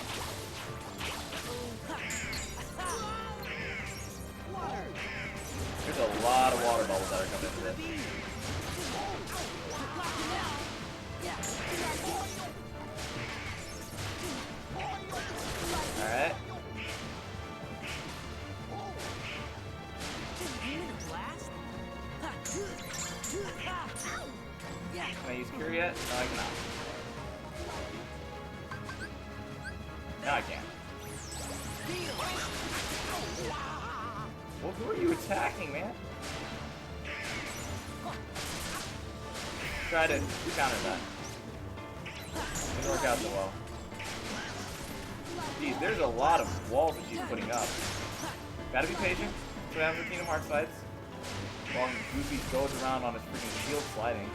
[SPEAKER 1] There's a lot of water bubbles that are coming into this. Alright. Can I use Cure yet? No, I cannot. Now I can. Well, who are you attacking, man? Try to counter that. Didn't work out so well. Geez, there's a lot of walls that she's putting up. Gotta be patient. That's what happens with Kingdom Hearts fights. While Goofy goes around on his freaking shield sliding.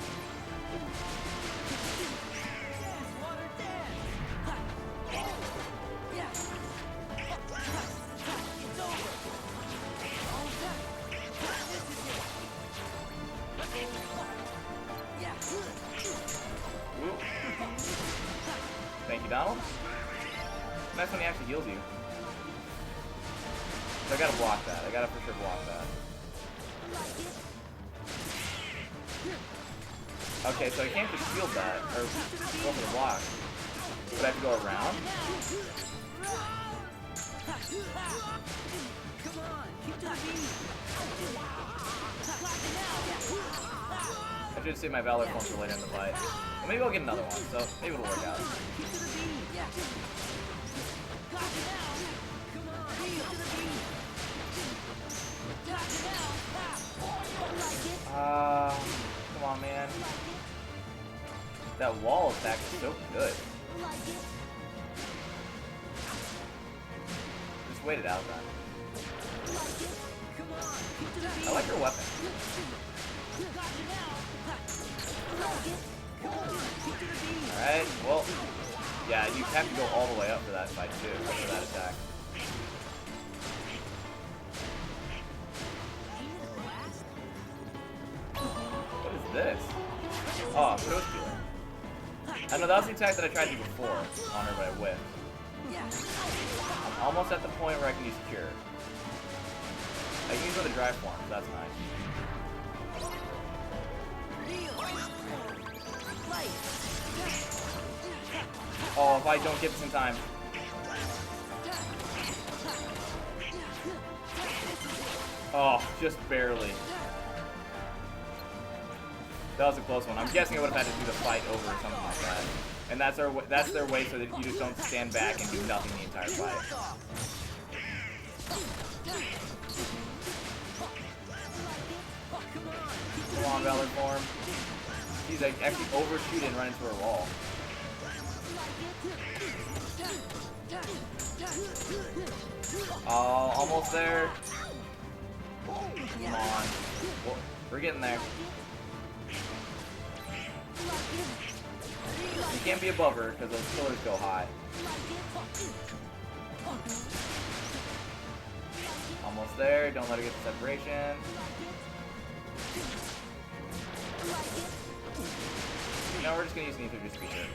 [SPEAKER 1] Thank you, Donald. Nice when he actually heals you. So I gotta block that. I gotta for sure block that. Okay, so I can't just shield that, or go for the block. But I have to go around? I should save my Valor form for later in the fight. Well, maybe I'll get another one, so maybe it'll work out. Come on, man. That wall attack is so good. Just wait it out, then. I like her weapon. Alright, well, yeah, you have to go all the way up for that fight, too, for that attack. What is this? Oh, Ghost Dealer. I know that was the attack that I tried to do before on her, but I whiffed. I'm almost at the point where I can use Cure. I can use with a dry form, so that's nice. Oh, if I don't get this in time. Oh, just barely. That was a close one. I'm guessing I would have had to do the fight over or something like that. And that's their way so that you just don't stand back and do nothing the entire fight. Come on, Valor form. He's like actually overshoot and run into her wall. Oh, almost there. Come on. Well, We're getting there. You can't be above her because those pillars go high. Almost there. Don't let her get the separation. No, we're just gonna use neither just to be sure.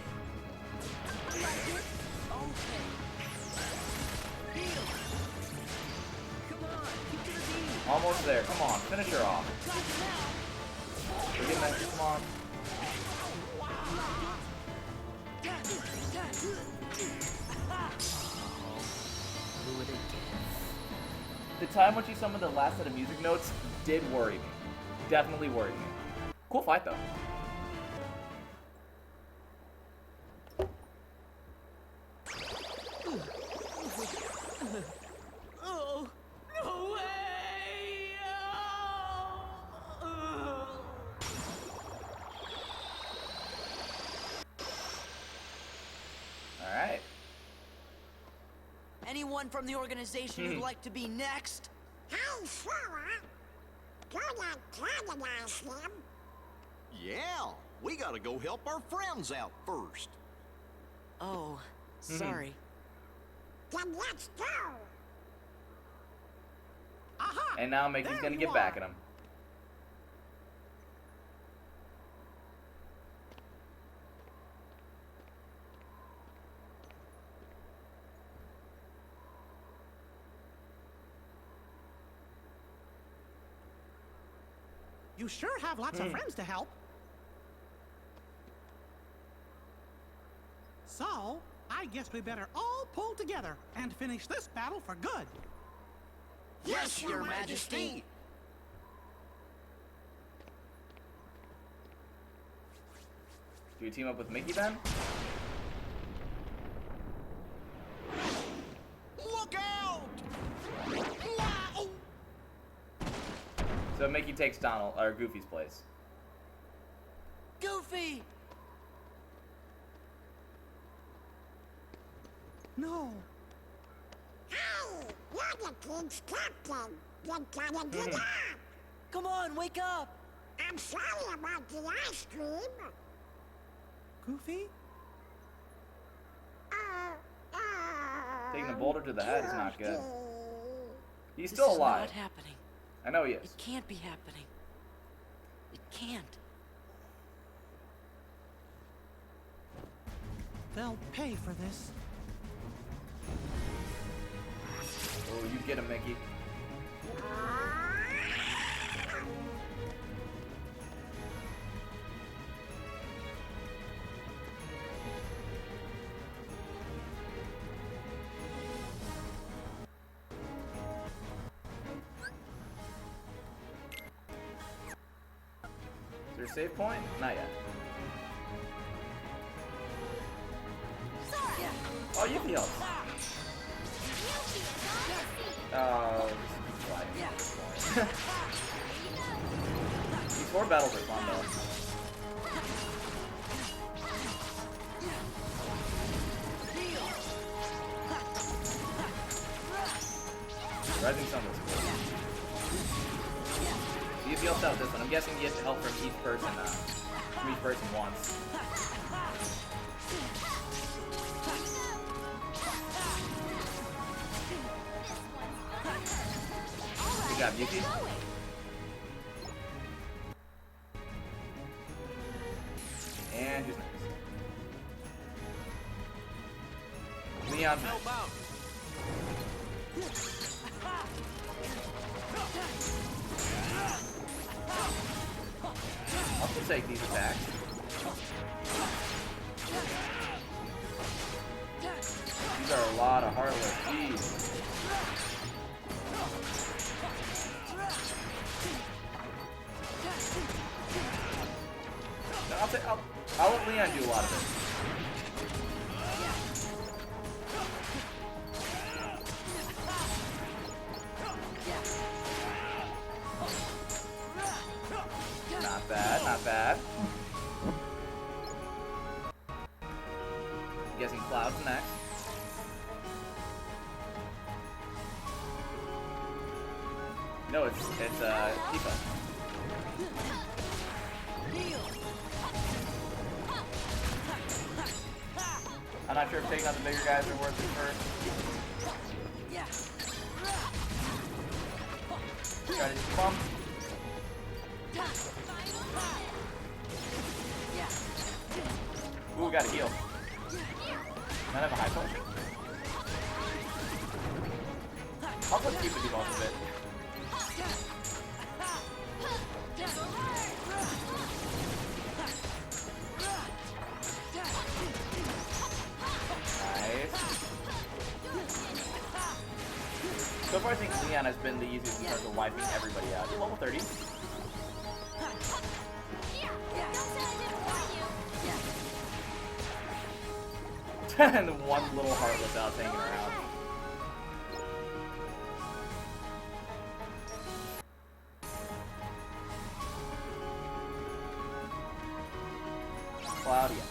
[SPEAKER 1] Almost there. Come on, finish her off. We're getting that. Come on. The time when she summoned the last set of music notes did worry me. Definitely worried me. Cool fight though.
[SPEAKER 6] Oh, no way!
[SPEAKER 1] Alright.
[SPEAKER 8] Anyone from the organization who'd like to be next?
[SPEAKER 10] Hey, Sora. Gonna antagonize him.
[SPEAKER 9] Yeah, we gotta go help our friends out first.
[SPEAKER 8] Oh, sorry.
[SPEAKER 10] Then let's go.
[SPEAKER 4] Aha!
[SPEAKER 1] And now Mickey's gonna get back at him.
[SPEAKER 4] You sure have lots of friends to help. So, I guess we better all pull together and finish this battle for good.
[SPEAKER 8] Yes, Your Majesty!
[SPEAKER 1] Do we team up with Mickey then?
[SPEAKER 9] Look out!
[SPEAKER 1] So Mickey takes Donald or Goofy's place.
[SPEAKER 8] Goofy!
[SPEAKER 4] No.
[SPEAKER 10] Hey, you're the king's captain. You gotta get up.
[SPEAKER 8] Come on, wake up!
[SPEAKER 10] I'm sorry about the ice cream.
[SPEAKER 4] Goofy?
[SPEAKER 1] Taking a boulder to the head is not good. He's
[SPEAKER 8] This
[SPEAKER 1] still
[SPEAKER 8] is
[SPEAKER 1] alive.
[SPEAKER 8] not happening.
[SPEAKER 1] I know he is.
[SPEAKER 8] It can't be happening. It can't.
[SPEAKER 4] They'll pay for this.
[SPEAKER 1] Oh, you get him, Mickey. Is there a save point? Not yet. Oh, you feel. Oh, these 4 battles are fun though. Rising Sun was cool. You feel out this one. I'm guessing you get help from each person once. Good job, Yuki. And who's next? Leon's next. I'll still take these attacks. These are a lot of Heartless. Jeez. No, I'll let Leon do a lot of it. Not bad, not bad. I'm guessing Cloud's next. No, it's Tifa. I'm not sure if taking out the bigger guys are worth it first. Try to just bump. Ooh, got a heal. Might have a high potion. I'll let Cupid do most of it. Nice. So far I think Leon has been the easiest in terms of wiping everybody out. Level 30. And one little heartless out hanging around. Claudia.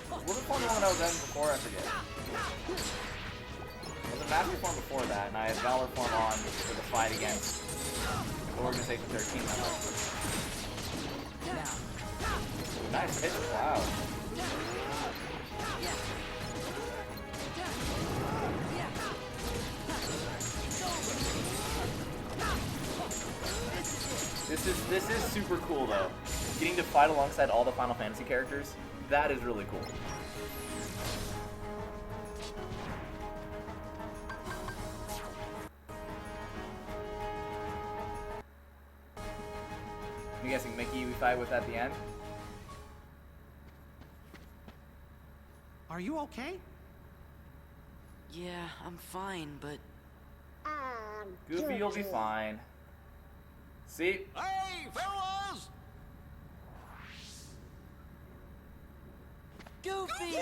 [SPEAKER 1] What was the one I was in before? I forget. I was in Master Form before that, and I had Valor Form on for the fight against Organization 13. Nice hit, wow. This is super cool though. Getting to fight alongside all the Final Fantasy characters, that is really cool. I'm guessing Mickey we fight with at the end.
[SPEAKER 4] Are you okay?
[SPEAKER 8] Yeah, I'm fine, but...
[SPEAKER 1] Goofy, you'll be fine. See?
[SPEAKER 9] Hey, fellas!
[SPEAKER 8] Goofy!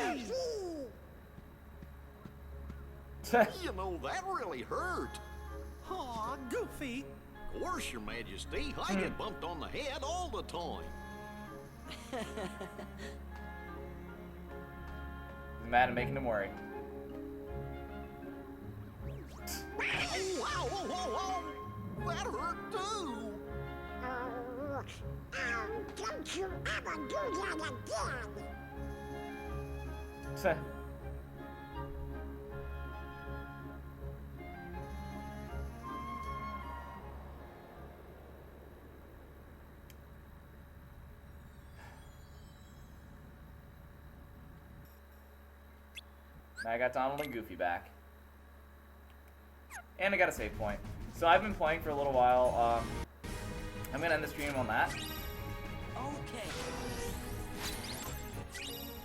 [SPEAKER 9] You know, that really hurt.
[SPEAKER 4] Aw, Goofy.
[SPEAKER 9] Of course, Your Majesty. I get bumped on the head all the time.
[SPEAKER 1] He's mad and making him worry.
[SPEAKER 9] Oh, wow, whoa, whoa, whoa! That hurt too!
[SPEAKER 10] Don't you ever do that again!
[SPEAKER 1] Now I got Donald and Goofy back. And I got a save point. So I've been playing for a little while. I'm gonna end the stream on that.
[SPEAKER 8] Okay.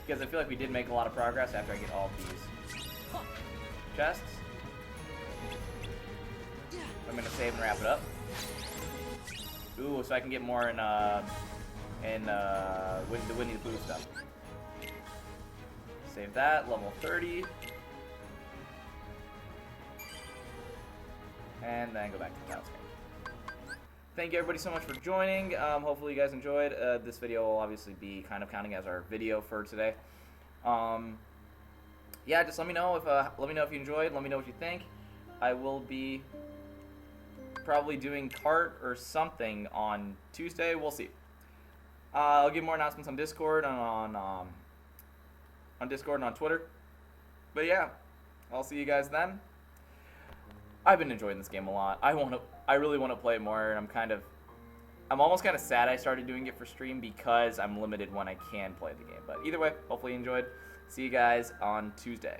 [SPEAKER 1] Because I feel like we did make a lot of progress after I get all of these chests. I'm gonna save and wrap it up. Ooh, so I can get more in the Winnie the Pooh stuff. Save that, level 30. And then go back to the title screen. Thank you everybody so much for joining. Hopefully you guys enjoyed. This video will obviously be kind of counting as our video for today. Yeah, just let me know if you enjoyed. Let me know what you think. I will be probably doing cart or something on Tuesday. We'll see. I'll give more announcements on Discord and on Discord and on Twitter. But yeah, I'll see you guys then. I've been enjoying this game a lot. I really want to play it more, and I'm almost kind of sad I started doing it for stream because I'm limited when I can play the game. But either way, hopefully you enjoyed. See you guys on Tuesday.